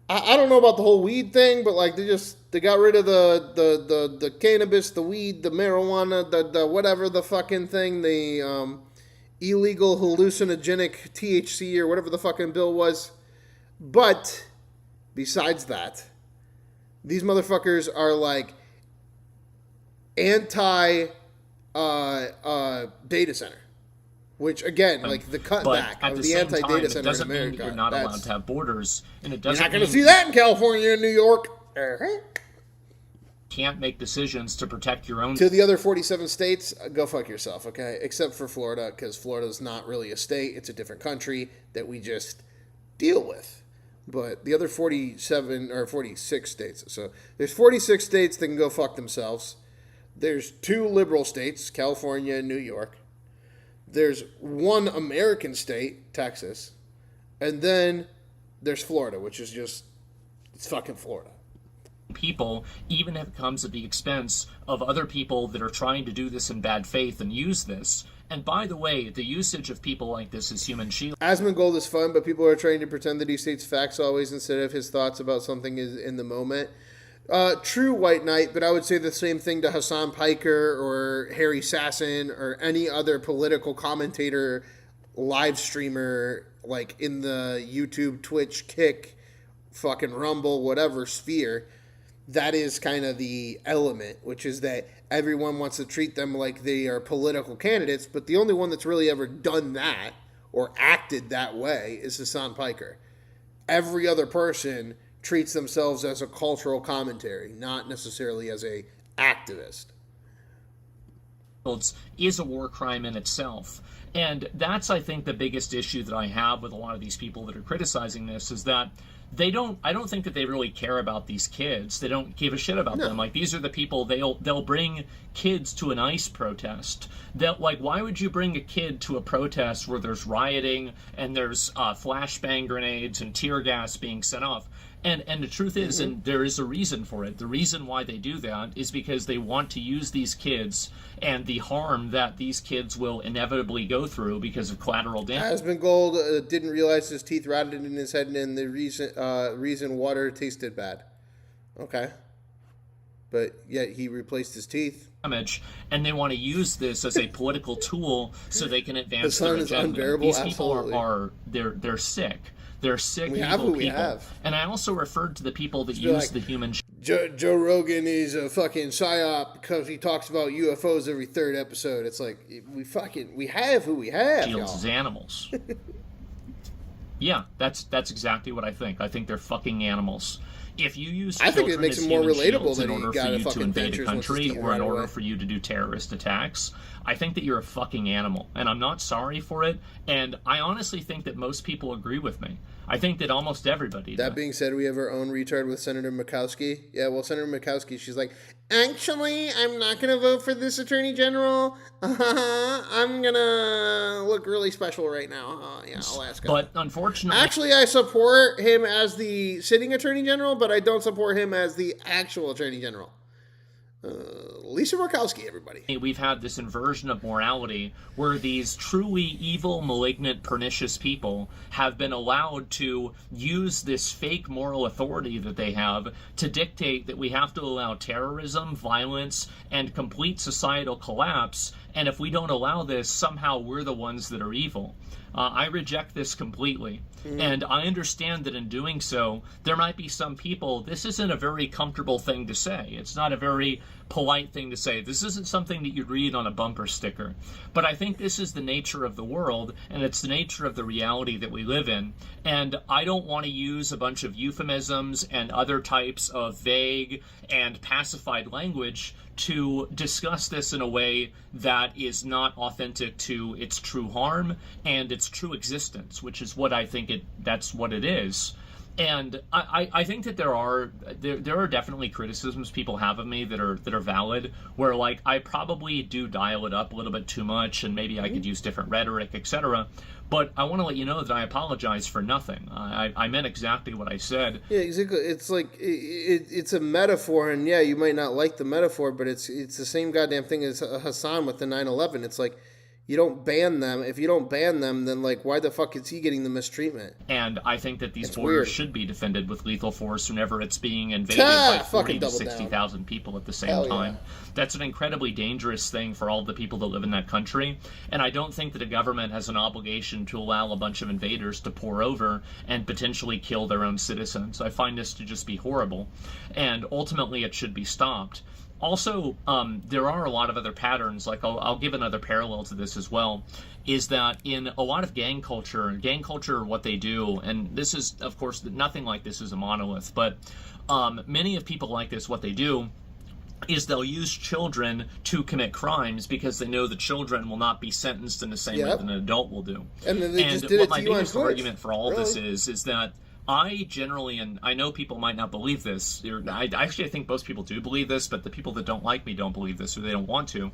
I don't know about the whole weed thing, but like they got rid of the cannabis, the weed, the marijuana, the whatever the fucking thing, the illegal hallucinogenic THC or whatever the fucking bill was. But besides that, these motherfuckers are like anti data center. Which, again, like the cutback of the anti-data center in America.
You're not allowed to have borders. And it doesn't
you're not going to see that in California and New York.
Can't make decisions to protect your own...
To the other 47 states, go fuck yourself, okay? Except for Florida, because Florida's not really a state. It's a different country that we just deal with. But the other 47 or 46 states. So there's 46 states that can go fuck themselves. There's 2 liberal states, California and New York. There's 1 American state, Texas, and then there's Florida, which is just, it's fucking Florida.
People, even if it comes at the expense of other people that are trying to do this in bad faith and use this And by the way, the usage of people like this as human shield.
Asmongold is fun, but people are trying to pretend that he states facts always instead of his thoughts about something is in the moment. True, White Knight, but I would say the same thing to Hasan Piker or Harry Sasson or any other political commentator, live streamer, like in the YouTube, Twitch, Kick, fucking Rumble, whatever sphere. That is kind of the element, which is that everyone wants to treat them like they are political candidates, but the only one that's really ever done that or acted that way is Hasan Piker. Every other person treats themselves as a cultural commentary, not necessarily as a activist.
Is a war crime in itself. And that's, I think, the biggest issue that I have with a lot of these people that are criticizing this is that I don't think that they really care about these kids. They don't give a shit about them. Like, these are the people, they'll bring kids to an ICE protest. Why would you bring a kid to a protest where there's rioting and there's flashbang grenades and tear gas being sent off? And the truth is, and there is a reason for it, the reason why they do that is because they want to use these kids and the harm that these kids will inevitably go through because of collateral damage.
Asmongold didn't realize his teeth rotted in his head and the reason water tasted bad. Okay. But yet he replaced his teeth.
And they want to use this as a political tool so they can advance their agenda.
The sun is unbearable,
These
absolutely.
people are they're sick. They're sick,
we
evil
have who
people.
we have.
And I also referred to the people that
Just
use
like,
the human
Joe Rogan is a fucking psyop because he talks about UFOs every third episode. It's like, we have who we have,
shields as animals. Yeah, that's exactly what I think. I think they're fucking animals. If you use
I think it makes it more relatable
in
that
order
he got
for
a
you to
fucking
invade a
dentures once his
country
teeth
or in
rot
order
away.
for you to do terrorist attacks, I think that you're a fucking animal. And I'm not sorry for it. And I honestly think that most people agree with me. I think that almost everybody does.
That being said, we have our own retard with Senator Murkowski. Yeah, well, Senator Murkowski, she's like, actually, I'm not going to vote for this attorney general. I'm going to look really special right now. Yeah, I'll ask him.
But unfortunately...
Actually, I support him as the sitting attorney general, but I don't support him as the actual attorney general. Lisa Murkowski, everybody.
We've had this inversion of morality where these truly evil, malignant, pernicious people have been allowed to use this fake moral authority that they have to dictate that we have to allow terrorism, violence, and complete societal collapse. And if we don't allow this, somehow we're the ones that are evil. I reject this completely. And I understand that in doing so, there might be some people, this isn't a very comfortable thing to say. It's not a very polite thing to say. This isn't something that you'd read on a bumper sticker. But I think this is the nature of the world, and it's the nature of the reality that we live in. And I don't want to use a bunch of euphemisms and other types of vague and pacified language to discuss this in a way that is not authentic to its true harm and its true existence, which is what I think that's what it is. And I think that there are definitely criticisms people have of me that are valid, where like I probably do dial it up a little bit too much and maybe I could use different rhetoric, etc. But I want to let you know that I apologize for nothing. I meant exactly what I said.
Yeah, exactly. It's like it's a metaphor, and yeah, you might not like the metaphor, but it's the same goddamn thing as Hasan with the 9/11. It's like, you don't ban them. If you don't ban them, then like, why the fuck is he getting the mistreatment?
And I think that these
It's
borders
weird.
should be defended with lethal force whenever it's being invaded by 40 to 60,000 people at the same
Hell
time.
yeah.
That's an incredibly dangerous thing for all the people that live in that country. And I don't think that a government has an obligation to allow a bunch of invaders to pour over and potentially kill their own citizens. I find this to just be horrible. And ultimately, it should be stopped. Also, there are a lot of other patterns, like I'll give another parallel to this as well, is that in a lot of gang culture, what they do, and this is, of course, nothing like this is a monolith, but many of people like this, what they do is they'll use children to commit crimes because they know the children will not be sentenced in the same way that an adult will do.
And then they just did
what
it
my
to you on
biggest
Twitch.
argument for all of this is that I generally, and I know people might not believe this, I think most people do believe this, but the people that don't like me don't believe this or they don't want to,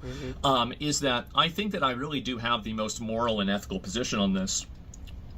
is that I think that I really do have the most moral and ethical position on this.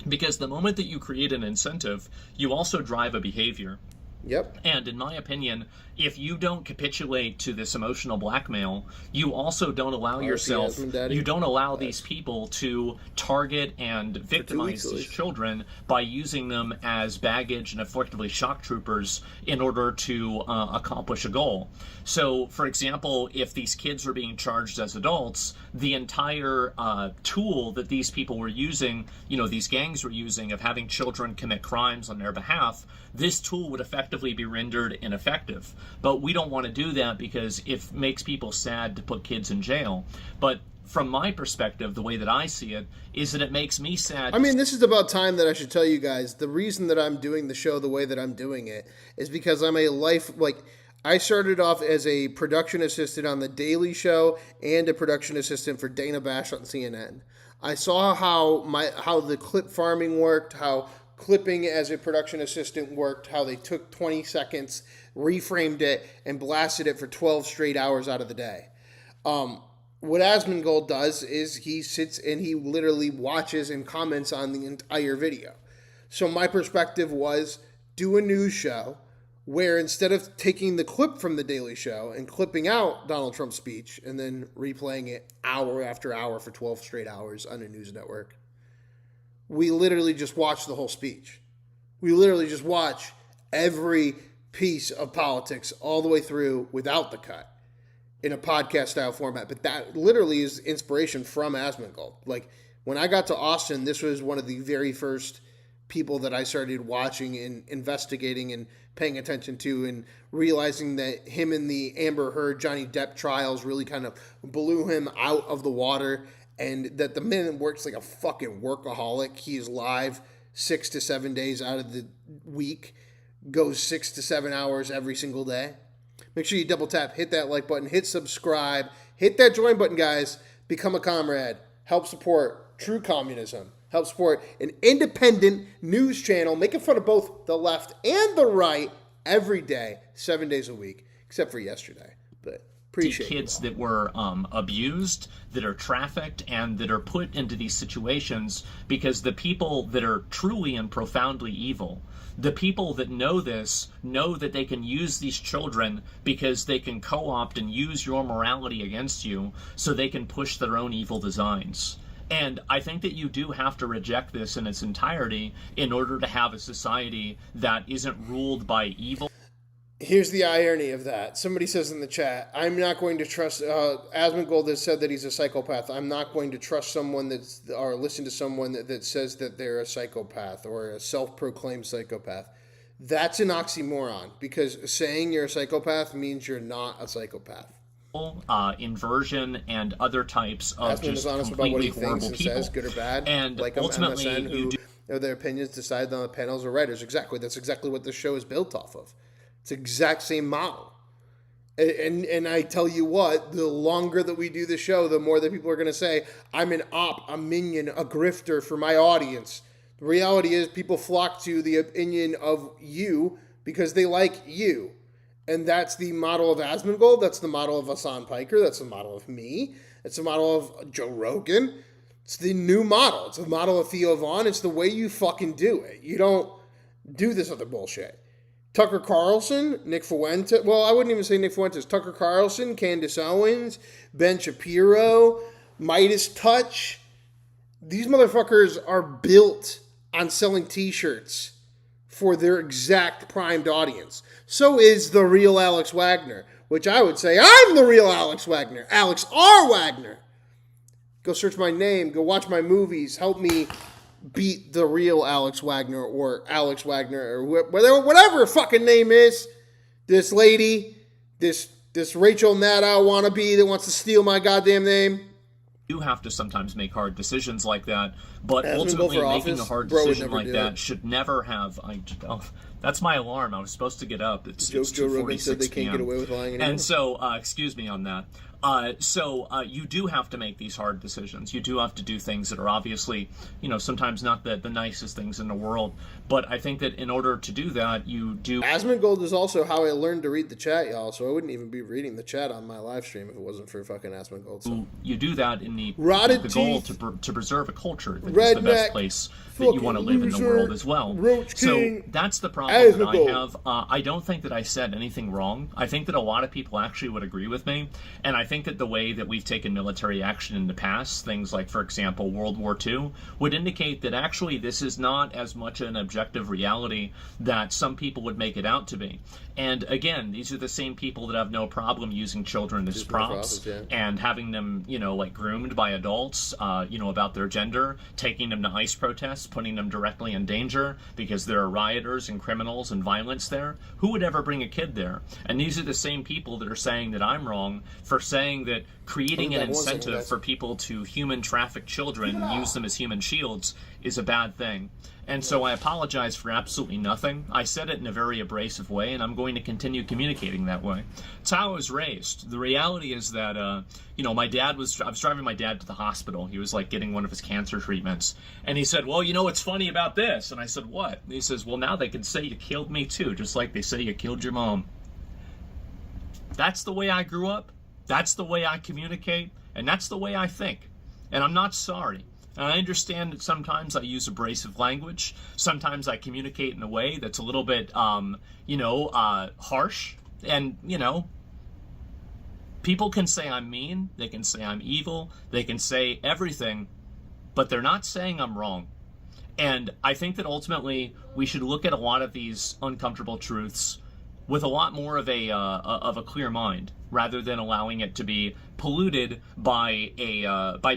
Because the moment that you create an incentive, you also drive a behavior.
Yep.
And in my opinion, if you don't capitulate to this emotional blackmail, you also don't allow yourself, you don't allow these people to target and victimize these children by using them as baggage and effectively shock troopers in order to accomplish a goal. So, for example, if these kids are being charged as adults, the entire tool that these people were using, these gangs were using of having children commit crimes on their behalf, this tool would effectively be rendered ineffective. But we don't want to do that because it makes people sad to put kids in jail. But from my perspective, the way that I see it, is that it makes me sad.
I mean, this is about time that I should tell you guys, the reason that I'm doing the show the way that I'm doing it is because I'm I started off as a production assistant on The Daily Show and a production assistant for Dana Bash on CNN. I saw how the clip farming worked, how clipping as a production assistant worked, how they took 20 seconds, reframed it, and blasted it for 12 straight hours out of the day. What Asmongold does is he sits and he literally watches and comments on the entire video. So my perspective was do a news show where instead of taking the clip from The Daily Show and clipping out Donald Trump's speech and then replaying it hour after hour for 12 straight hours on a news network, we literally just watch the whole speech. We literally just watch every piece of politics all the way through without the cut in a podcast style format. But that literally is inspiration from Asmongold. Like when I got to Austin, this was one of the very first people that I started watching and investigating and paying attention to, and realizing that him and the Amber Heard Johnny Depp trials really kind of blew him out of the water. And that the man works like a fucking workaholic. He is live 6 to 7 days out of the week, goes 6 to 7 hours every single day. Make sure you double tap, hit that like button, hit subscribe, hit that join button, guys. Become a comrade. Help support true communism. Help support an independent news channel making fun of both the left and the right every day, 7 days a week, except for yesterday. But appreciate
kids that were abused, that are trafficked, and that are put into these situations because the people that are truly and profoundly evil, the people that know this, know that they can use these children because they can co-opt and use your morality against you so they can push their own evil designs. And I think that you do have to reject this in its entirety in order to have a society that isn't ruled by evil.
Here's the irony of that. Somebody says in the chat, I'm not going to trust, Asmongold has said that he's a psychopath. I'm not going to trust someone or listen to someone that says that they're a psychopath or a self-proclaimed psychopath. That's an oxymoron, because saying you're a psychopath means you're not a psychopath.
Inversion and other types of just completely horrible people.
Says, good or bad,
and
like
ultimately
MSN, their opinions decided on the panels of writers. That's exactly what the show is built off of. It's the exact same model. And I tell you what, the longer that we do the show, the more that people are going to say, I'm an op, a minion, a grifter for my audience. The reality is people flock to the opinion of you because they like you. And that's the model of Asmongold. That's the model of Hasan Piker. That's the model of me. It's the model of Joe Rogan. It's the new model. It's the model of Theo Vaughn. It's the way you fucking do it. You don't do this other bullshit. Tucker Carlson, Nick Fuentes. Well, I wouldn't even say Nick Fuentes. Tucker Carlson, Candace Owens, Ben Shapiro, Midas Touch. These motherfuckers are built on selling t-shirts for their exact primed audience. So is the real Alex Wagner, which I would say I'm the real Alex Wagner. Alex R. Wagner. Go search my name. Go watch my movies. Help me beat the real Alex Wagner or Alex Wagner or whatever fucking name is. This lady, this Rachel Maddow wannabe that wants to steal my goddamn name.
You have to sometimes make hard decisions like that, but ultimately making a hard decision like that should never have. That's my alarm. I was supposed to get up. It's
Joe Rogan said they can't get away with lying anymore.
And so, excuse me on that. So you do have to make these hard decisions. You do have to do things that are obviously, sometimes not the nicest things in the world. But I think that in order to do that, you do.
Asmongold is also how I learned to read the chat, y'all. So I wouldn't even be reading the chat on my live stream if it wasn't for fucking Asmongold. So.
You do that in the goal to preserve a culture that is the best place that you want to live in the world as well. So that's the problem. problem that I have. I don't think that I said anything wrong. I think that a lot of people actually would agree with me, and I think that the way that we've taken military action in the past, things like, for example, World War II, would indicate that actually this is not as much an objective reality that some people would make it out to be. And again, these are the same people that have no problem using children as props and having them, like groomed by adults, about their gender, taking them to ICE protests, putting them directly in danger because there are rioters and criminals and violence there. Who would ever bring a kid there? And these are the same people that are saying that I'm wrong for saying that creating an incentive for people to human traffic children and use them as human shields is a bad thing. And so I apologize for absolutely nothing. I said it in a very abrasive way, and I'm going to continue communicating that way. It's how I was raised. The reality is that, I was driving my dad to the hospital. He was like getting one of his cancer treatments. And he said, well, what's funny about this? And I said, what? And he says, well, now they can say you killed me too, just like they say you killed your mom. That's the way I grew up. That's the way I communicate. And that's the way I think. And I'm not sorry. And I understand that sometimes I use abrasive language. Sometimes I communicate in a way that's a little bit, harsh. And, people can say I'm mean. They can say I'm evil. They can say everything. But they're not saying I'm wrong. And I think that ultimately we should look at a lot of these uncomfortable truths with a lot more of a clear mind, rather than allowing it to be polluted by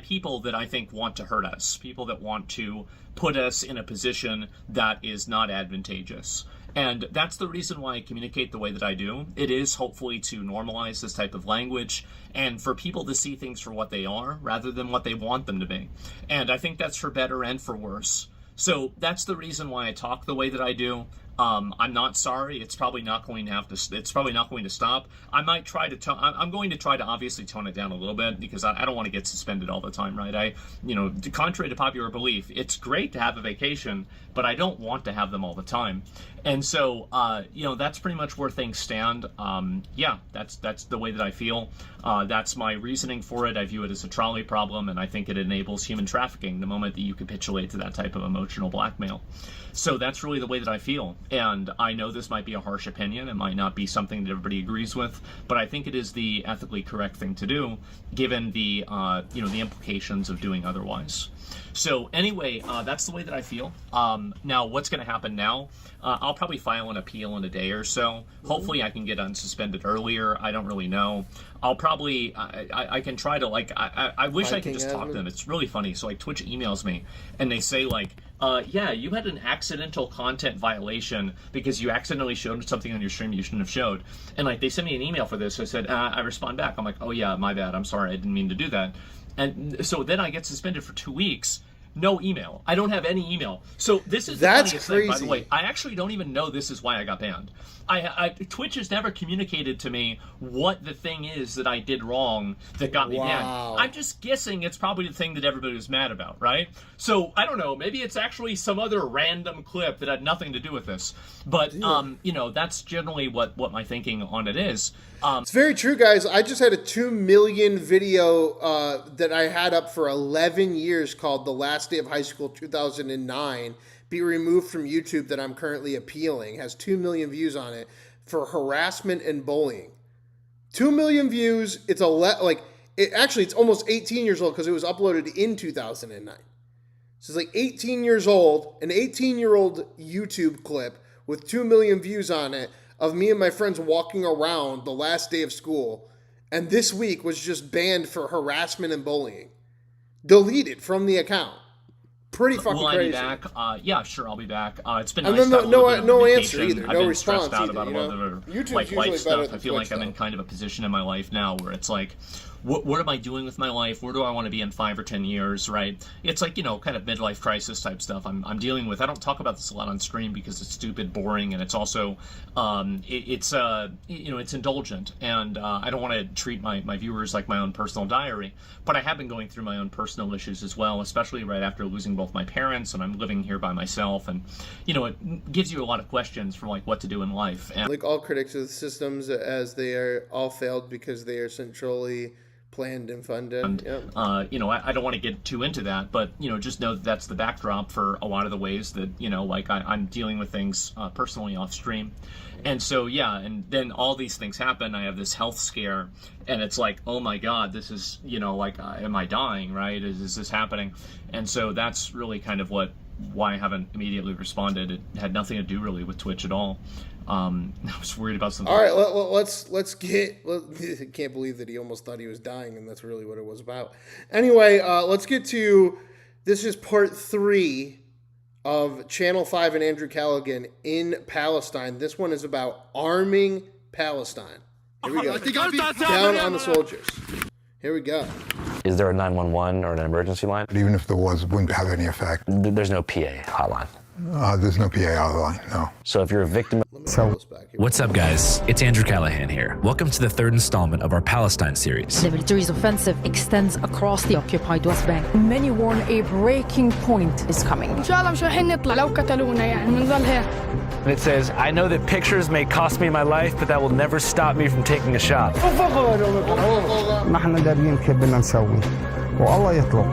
people that I think want to hurt us, people that want to put us in a position that is not advantageous. And that's the reason why I communicate the way that I do. It is hopefully to normalize this type of language and for people to see things for what they are rather than what they want them to be. And I think that's for better and for worse. So that's the reason why I talk the way that I do. I'm not sorry. It's probably not going to stop. I might try to I'm going to try to obviously tone it down a little bit because I don't want to get suspended all the time, right? Contrary to popular belief, it's great to have a vacation, but I don't want to have them all the time. And so, that's pretty much where things stand. That's the way that I feel. That's my reasoning for it. I view it as a trolley problem, and I think it enables human trafficking the moment that you capitulate to that type of emotional blackmail. So that's really the way that I feel. And I know this might be a harsh opinion. It might not be something that everybody agrees with, but I think it is the ethically correct thing to do, given the the implications of doing otherwise. So anyway, that's the way that I feel. Now, what's going to happen now? I'll probably file an appeal in a day or so. Hopefully I can get unsuspended earlier. I don't really know. I'll probably, I can try to, I wish I could just talk to them. It's really funny. So, Twitch emails me, and they say, yeah, you had an accidental content violation because you accidentally showed something on your stream you shouldn't have showed. And, they sent me an email for this. So I said, I respond back. I'm like, oh, yeah, my bad. I'm sorry. I didn't mean to do that. And so then I get suspended for 2 weeks. No email. I don't have any email. So this is the funniest thing, by the way. I actually don't even know this is why I got banned. Twitch has never communicated to me what the thing is that I did wrong that got me banned. I'm just guessing it's probably the thing that everybody was mad about, right? So, I don't know.Maybe it's actually some other random clip that had nothing to do with this. But, that's generally what my thinking on it is.
It's very true, guys. I just had a 2 million video that I had up for 11 years called The Last Day of High School 2009 be removed from YouTube that I'm currently appealing. It has 2 million views on it for harassment and bullying. 2 million views. It's it's almost 18 years old because it was uploaded in 2009. So it's 18 years old, an 18-year-old YouTube clip with 2 million views on it of me and my friends walking around the last day of school, and this week was just banned for harassment and bullying. Deleted from the account. Pretty fucking crazy.
Will I be back? Yeah, sure, I'll be back. It's been
and
nice to have
no answer either.
I've
no
been
response
stressed out
either,
about a lot of
YouTube's
life stuff. I feel
Twitch,
like I'm in kind of a position in my life now where it's what am I doing with my life? Where do I want to be in 5 or 10 years, right? It's kind of midlife crisis type stuff I'm dealing with. I don't talk about this a lot on stream because it's stupid, boring, and it's also, it's indulgent. And I don't want to treat my viewers like my own personal diary. But I have been going through my own personal issues as well, especially right after losing both my parents, and I'm living here by myself. And, it gives you a lot of questions for what to do in life. And
all critics of the systems, as they are all failed because they are centrally planned and funded.
And, you know, I don't want to get too into that, but, you know, just know that that's the backdrop for a lot of the ways that, you know, like I'm dealing with things personally off stream. And so, yeah, and then all these things happen. I have this health scare, and it's like, oh my God, this is, you know, like, am I dying, right? Is this happening? And so that's really kind of why I haven't immediately responded. It had nothing to do really with Twitch at all. I was worried about something.
All right, let's get. I can't believe that he almost thought he was dying, and that's really what it was about. Anyway, let's get to. This is part 3 of Channel 5 and Andrew Callaghan in Palestine. This one is about arming Palestine. Here we go. Down on the soldiers. Here we go.
Is there a 911 or an emergency line?
But even if there was, it wouldn't have any effect.
There's no PA hotline.
There's no PA hotline, no.
So if you're a victim...
What's up, guys? It's Andrew Callaghan here. Welcome to the 3rd installment of our Palestine series.
The military's offensive extends across the occupied West Bank. Many warn a breaking point is coming.
إن شاء الله مش رايحين نطلع لو قتلونا يعني بنضل هيك.
And it says, I know that pictures may cost me my life, but that will never stop me from taking a shot.
ما احنا دارين كيف بدنا نسوي والله يطلق.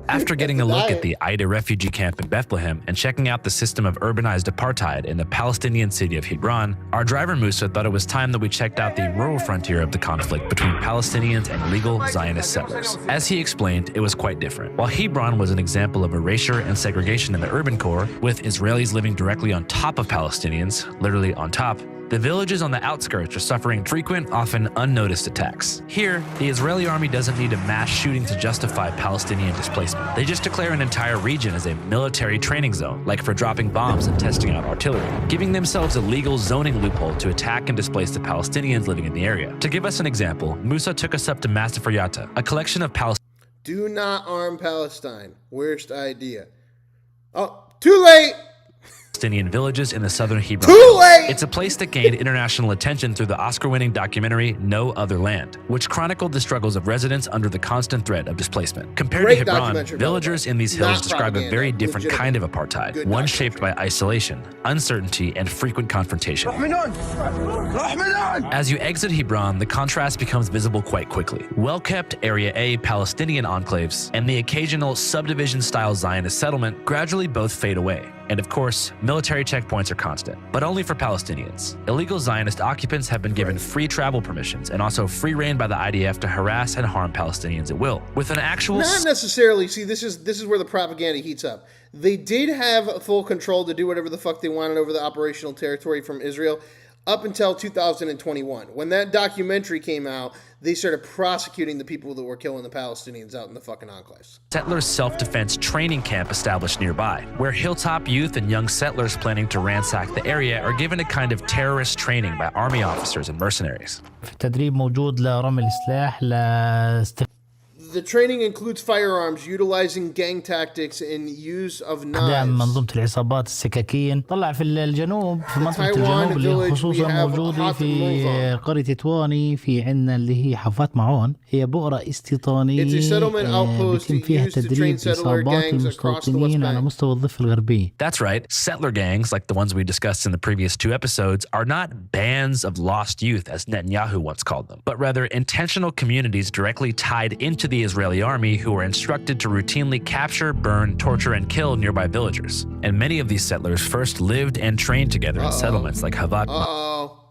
After getting a look at the Aida refugee camp in Bethlehem and checking out the system of urbanized apartheid in the Palestinian city of Hebron, our driver Musa thought it was time that we checked out the rural frontier of the conflict between Palestinians and legal Zionist settlers. As he explained, it was quite different. While Hebron was an example of erasure and segregation in the urban core, with Israelis living directly on top of Palestinians, literally on top, the villages on the outskirts are suffering frequent, often unnoticed attacks. Here, the Israeli army doesn't need a mass shooting to justify Palestinian displacement. They just declare an entire region as a military training zone, like for dropping bombs and testing out artillery, giving themselves a legal zoning loophole to attack and displace the Palestinians living in the area. To give us an example, Musa took us up to Masafariata, a collection of
Do not arm Palestine. Worst idea. Oh, too late!
Palestinian villages in the southern Hebron.
Too late!
It's a place that gained international attention through the Oscar-winning documentary No Other Land, which chronicled the struggles of residents under the constant threat of displacement. Compared to Hebron, villagers in these hills describe a very different kind of apartheid, one shaped by isolation, uncertainty, and frequent confrontation. As you exit Hebron, the contrast becomes visible quite quickly. Well-kept Area A Palestinian enclaves and the occasional subdivision-style Zionist settlement gradually both fade away. And of course, military checkpoints are constant, but only for Palestinians. Illegal Zionist occupants have been given free travel permissions and also free reign by the IDF to harass and harm Palestinians at will. With an actual...
Not necessarily. See, this is where the propaganda heats up. They did have full control to do whatever the fuck they wanted over the operational territory from Israel up until 2021. When that documentary came out, they started prosecuting the people that were killing the Palestinians out in the fucking enclaves.
Settlers' self-defense training camp established nearby, where hilltop youth and young settlers planning to ransack the area are given a kind of terrorist training by army officers and mercenaries.
تدريب موجود لرمي السلاح
The training includes firearms, utilizing gang tactics and use of knives.
منظومة العصابات السكاكين طلع في الجنوب في منطقة الجنوب اللي خصوصا موجودة في قرية تواني في عندنا اللي هي حفات معون هي بؤرة استيطانية بيتم فيها تدريب إصابات المستوطنين على مستوى الضفة الغربية.
That's right. Settler gangs, like the ones we discussed in the previous 2 episodes, are not bands of lost youth, as Netanyahu once called them, but rather intentional communities directly tied into the Israeli army who were instructed to routinely capture, burn, torture, and kill nearby villagers. And many of these settlers first lived and trained together in settlements like Havat.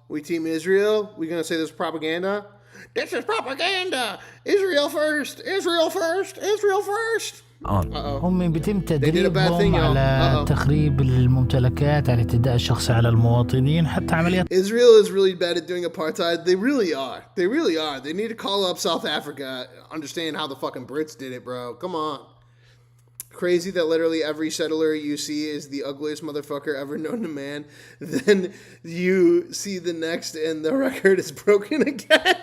We team Israel? We gonna say this is propaganda? This is propaganda! Israel first! Israel first! Israel first!
هم بيتم تدريبهم على تخريب الممتلكات على الاعتداء الشخصي على المواطنين حتى عمليات
Israel is really bad at doing apartheid. They really are. They really are. They need to call up South Africa, understand how the fucking Brits did it, bro. Come on. Crazy that literally every settler you see is the ugliest motherfucker ever known to man. Then you see the next and the record is broken again.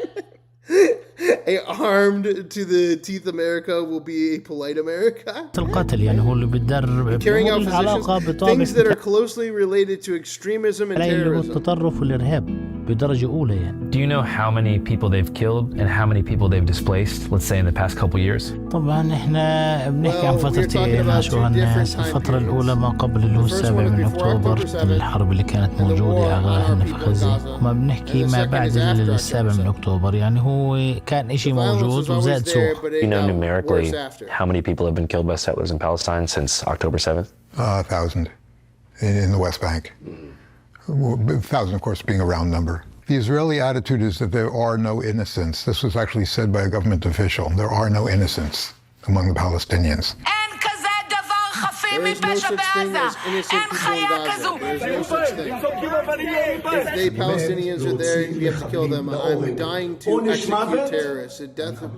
A armed to the teeth America will be a polite America.
القتل يعني هو اللي بيتدرب
Carrying out positions, things that are closely related to extremism and terrorism.
التطرف والإرهاب. بدرجة أولى يعني.
Do you know how many people they've killed and how many people they've displaced, let's say in the past couple years?
طبعا احنا بنحكي عن فترة نشوها الناس. الفترة الأولى ما قبل اللي هو 7 من أكتوبر، الحرب اللي كانت موجودة أغلبها في غزة. ما بنحكي ما بعد 7 من أكتوبر، يعني هو كان إشي موجود وزاد سوء.
You know numerically how many people have been killed by settlers in Palestine since October 7th?
1,000 in the West Bank. 1,000, of course, being a round number. The Israeli attitude is that there are no innocents. This was actually said by a government official. There are no innocents among the Palestinians.
There is no such thing as innocent people in Gaza. There is no such thing. If they Palestinians are there, you have to kill them. I'm dying to execute terrorists. The death of,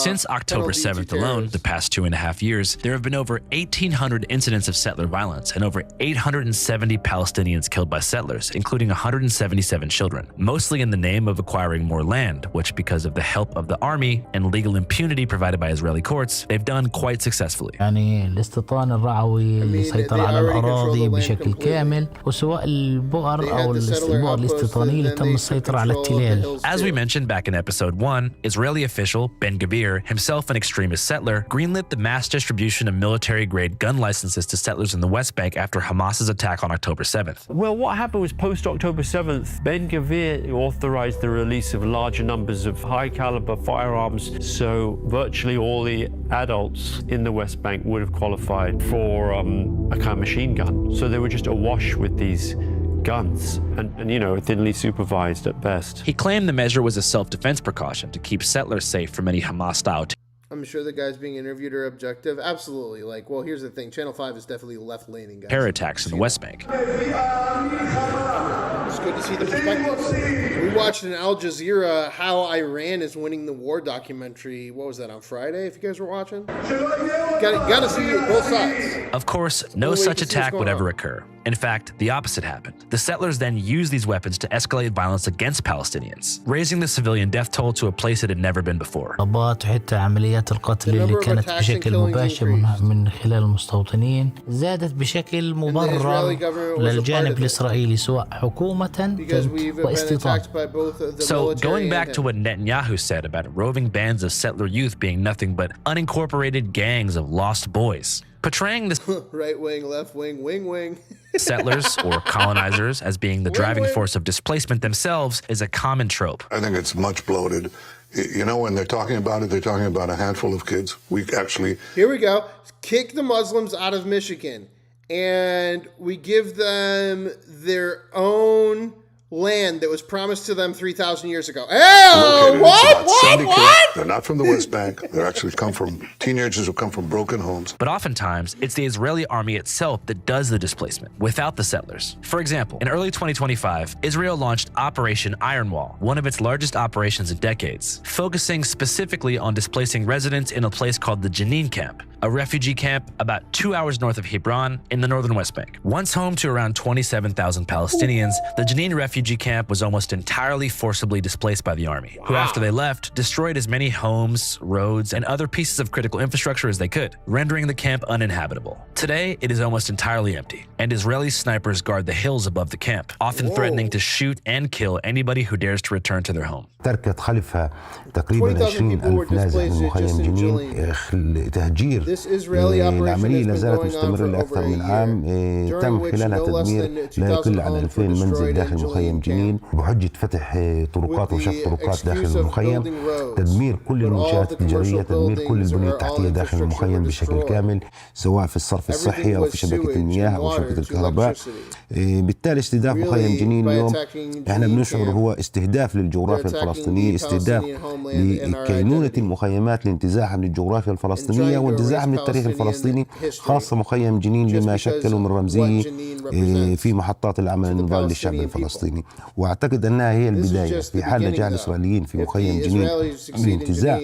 Since October 7th alone, the past 2.5 years, there have been over 1,800 incidents of settler violence and over 870 Palestinians killed by settlers, including 177 children, mostly in the name of acquiring more land, which, because of the help of the army and legal impunity provided by Israeli courts, they've done quite successfly.
يعني الاستيطان الرعوي السيطرة على الأراضي بشكل كامل، وسواء البؤر أو البؤر الاستيطانية اللي تم السيطرة على التلال.
As we mentioned back in episode 1, Israeli official Ben Gvir, himself an extremist settler, greenlit the mass distribution of military-grade gun licenses to settlers in the West Bank after Hamas's attack on October 7th.
Well, what happened was post-October 7th, Ben Gvir authorized the release of larger numbers of high-caliber firearms, so virtually all the adults in the West Bank would have qualified for a kind of machine gun. So they were just awash with these guns and you know, thinly supervised at best.
He claimed the measure was a self-defense precaution to keep settlers safe from any Hamas-style
I'm sure the guys being interviewed are objective. Absolutely. Like, well, here's the thing. Channel 5 is definitely left-leaning, guys.
terror attacks in the West Bank.
It's good to see the perspectives. We watched in Al Jazeera how Iran is winning the war documentary. What was that, on Friday, if you guys were watching? Got to see both sides.
Of course, no such attack would ever occur. In fact, the opposite happened. The settlers then used these weapons to escalate violence against Palestinians, raising the civilian death toll to a place it had never been before.
وحتى عمليات القتل اللي كانت بشكل مباشر من خلال المستوطنين زادت بشكل مبرر للجانب الإسرائيلي سواء حكومة واستيطان.
So, going back to what Netanyahu said about roving bands of settler youth being nothing but unincorporated gangs of lost boys, portraying the
right wing, left wing, wing.
settlers or colonizers as being the driving force of displacement themselves is a common trope.
I think it's much bloated. You know, when they're talking about it, they're talking about a handful of kids. We actually...
Here we go. Kick the Muslims out of Michigan. And we give them their own land that was promised to them 3,000 years ago. Oh, what?
They're not from the West Bank. They actually come from teenagers who come from broken homes.
But oftentimes, it's the Israeli army itself that does the displacement, without the settlers. For example, in early 2025, Israel launched Operation Iron Wall, one of its largest operations in decades, focusing specifically on displacing residents in a place called the Jenin camp, a refugee camp about 2 hours north of Hebron in the northern West Bank. Once home to around 27,000 Palestinians, the Jenin refugee camp was almost entirely forcibly displaced by the army, who after they left, destroyed as many homes, roads, and other pieces of critical infrastructure as they could, rendering the camp uninhabitable. Today, it is almost entirely empty, and Israeli snipers guard the hills above the camp, often threatening to shoot and kill anybody who dares to return to their home.
تركت خلفها تقريبا 20,000 نازح من مخيم جنين تهجير. العملية لا زالت مستمرة لأكثر من عام، تم خلالها تدمير لا يقل عن 2,000 منزل داخل مخيم جنين بحجة فتح طرقات وشق طرقات داخل المخيم، تدمير كل المنشآت التجارية، تدمير كل البنية التحتية داخل المخيم بشكل كامل سواء في الصرف الصحي أو في شبكة المياه أو شبكة الكهرباء. بالتالي استهداف مخيم جنين اليوم احنا بنشعر هو استهداف للجغرافيا الفلسطينية، استهداف لكينونة المخيمات لانتزاعها من الجغرافيا الفلسطينية وانتزاعها من التاريخ الفلسطيني، خاصة مخيم جنين لما شكله من رمزية في محطات العمل النضالي للشعب الفلسطيني. واعتقد انها هي البداية في حال نجاح الإسرائيليين في مخيم جنين من انتزاع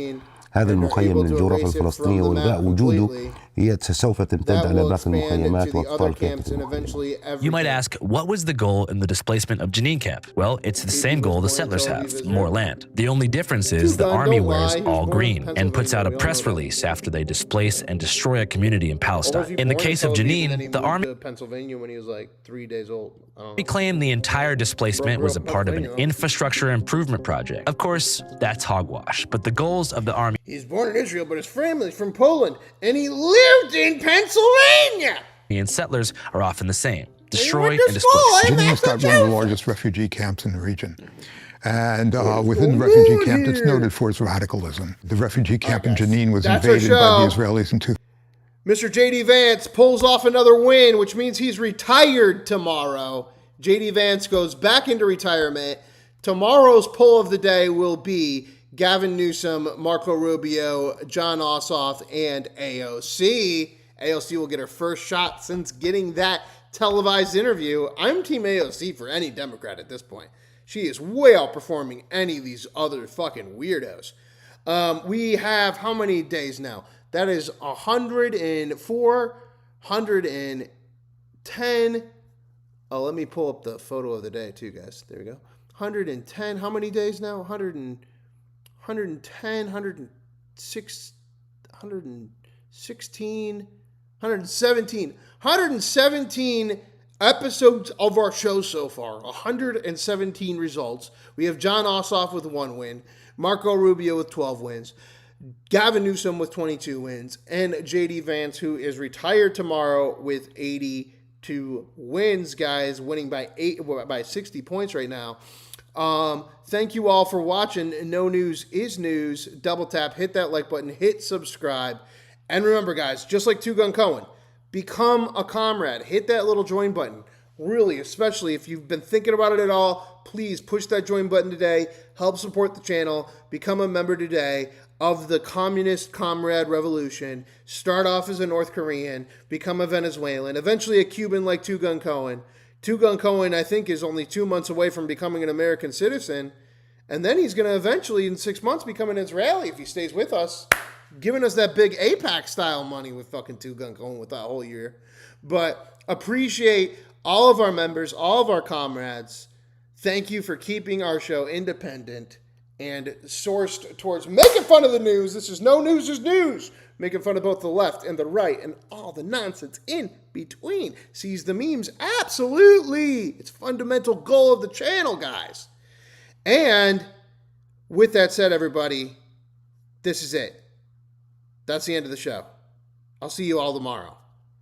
هذا المخيم من الجغرافيا الفلسطينية والغاء وجوده، هي سوف تمتد على باقي المخيمات وأقطار كافة المخيمات.
You might ask, what was the goal in the displacement of Jenin camp? Well, it's the same goal the settlers have, more land. The only difference is the army wears all green and puts out a press release after they displace and destroy a community in Palestine. In the case of Jenin, the army
Pennsylvania when he was like 3 days old.
claimed the entire displacement was a part of an infrastructure improvement project. Of course, that's hogwash, but the goals of the army.
He's born in Israel, but his family's from Poland, and he lived in Pennsylvania.
And settlers are often the same. Destroy and displace.
Jenin has got one of the largest refugee camps in the region. And within the refugee camp, it's noted for its radicalism. The refugee camp in Jenin was invaded by the Israelis in 2000.
Mr. J.D. Vance pulls off another win, which means he's retired tomorrow. J.D. Vance goes back into retirement. Tomorrow's poll of the day will be Gavin Newsom, Marco Rubio, John Ossoff, and AOC. AOC will get her first shot since getting that televised interview. I'm Team AOC for any Democrat at this point. She is way outperforming any of these other fucking weirdos. We have how many days now? That is 104, 110. Oh, let me pull up the photo of the day too, guys. There we go. 110. How many days now? 110, 106, 116, 117. 117 episodes of our show so far. 117 results. We have John Ossoff with 1 win. Marco Rubio with 12 wins. Gavin Newsom with 22 wins. And J.D. Vance, who is retired tomorrow with 82 wins, guys. Winning by 60 points right now. Thank you all for watching. No news is news. Double tap, hit that like button, hit subscribe. And remember, guys, just like Two Gun Cohen, become a comrade. Hit that little join button. Really, especially if you've been thinking about it at all, please push that join button today. Help support the channel. Become a member today of the communist comrade revolution. Start off as a North Korean, become a Venezuelan, eventually a Cuban like Two Gun Cohen. Two Gun Cohen, I think, is only 2 months away from becoming an American citizen. And then he's going to eventually, in 6 months, become an Israeli if he stays with us, giving us that big AIPAC-style money with fucking Two Gun Cohen with that whole year. But appreciate all of our members, all of our comrades. Thank you for keeping our show independent and sourced towards making fun of the news. This is no news is news. Making fun of both the left and the right and all the nonsense in between. Seize the memes? Absolutely. It's a fundamental goal of the channel, guys. And with that said, everybody, this is it. That's the end of the show. I'll see you all tomorrow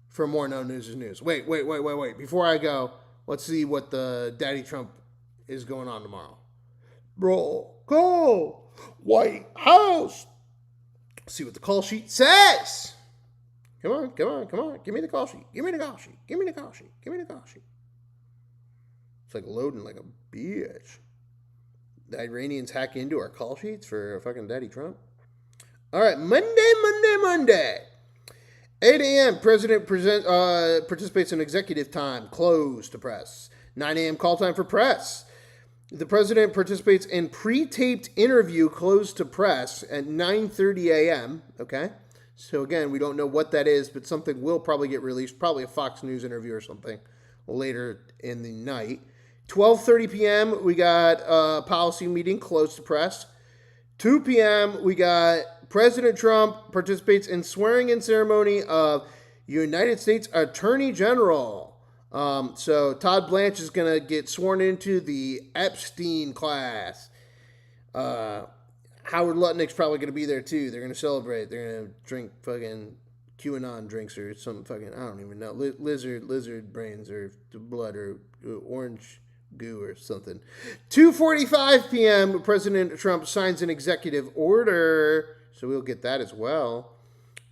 for more No News is News. Wait. Before I go, let's see what the Daddy Trump is going on tomorrow. Roll call. White House. See what the call sheet says. Come on. Give me the call sheet. Give me the call sheet. It's like loading like a bitch. The Iranians hack into our call sheets for fucking Daddy Trump. All right, Monday. 8 a.m. President participates in executive time. Closed to press. 9 a.m. call time for press. The president participates in pre-taped interview closed to press at 9:30 a.m. Okay? So again, we don't know what that is, but something will probably get released. Probably a Fox News interview or something later in the night. 12:30 p.m. we got a policy meeting closed to press. 2 p.m. we got President Trump participates in swearing-in ceremony of United States Attorney General. So Todd Blanche is going to get sworn into the Epstein class. Howard Lutnick's probably going to be there too. They're going to celebrate. They're going to drink fucking QAnon drinks or some fucking, I don't even know, lizard brains or blood or orange goo or something. 2:45 p.m. President Trump signs an executive order. So we'll get that as well.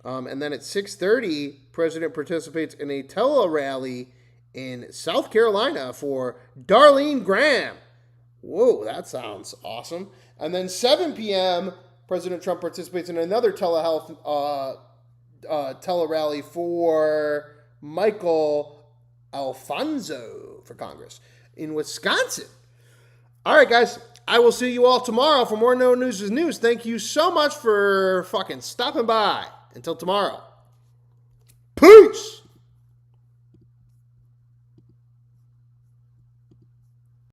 And then at 6:30, President participates in a tele-rally in South Carolina for Darlene Graham. Whoa, that sounds awesome. And then 7 p.m., President Trump participates in another telehealth tele-rally for Michael Alfonso for Congress in Wisconsin. All right, guys. I will see you all tomorrow for more No News is News. Thank you so much for fucking stopping by. Until tomorrow. Peace!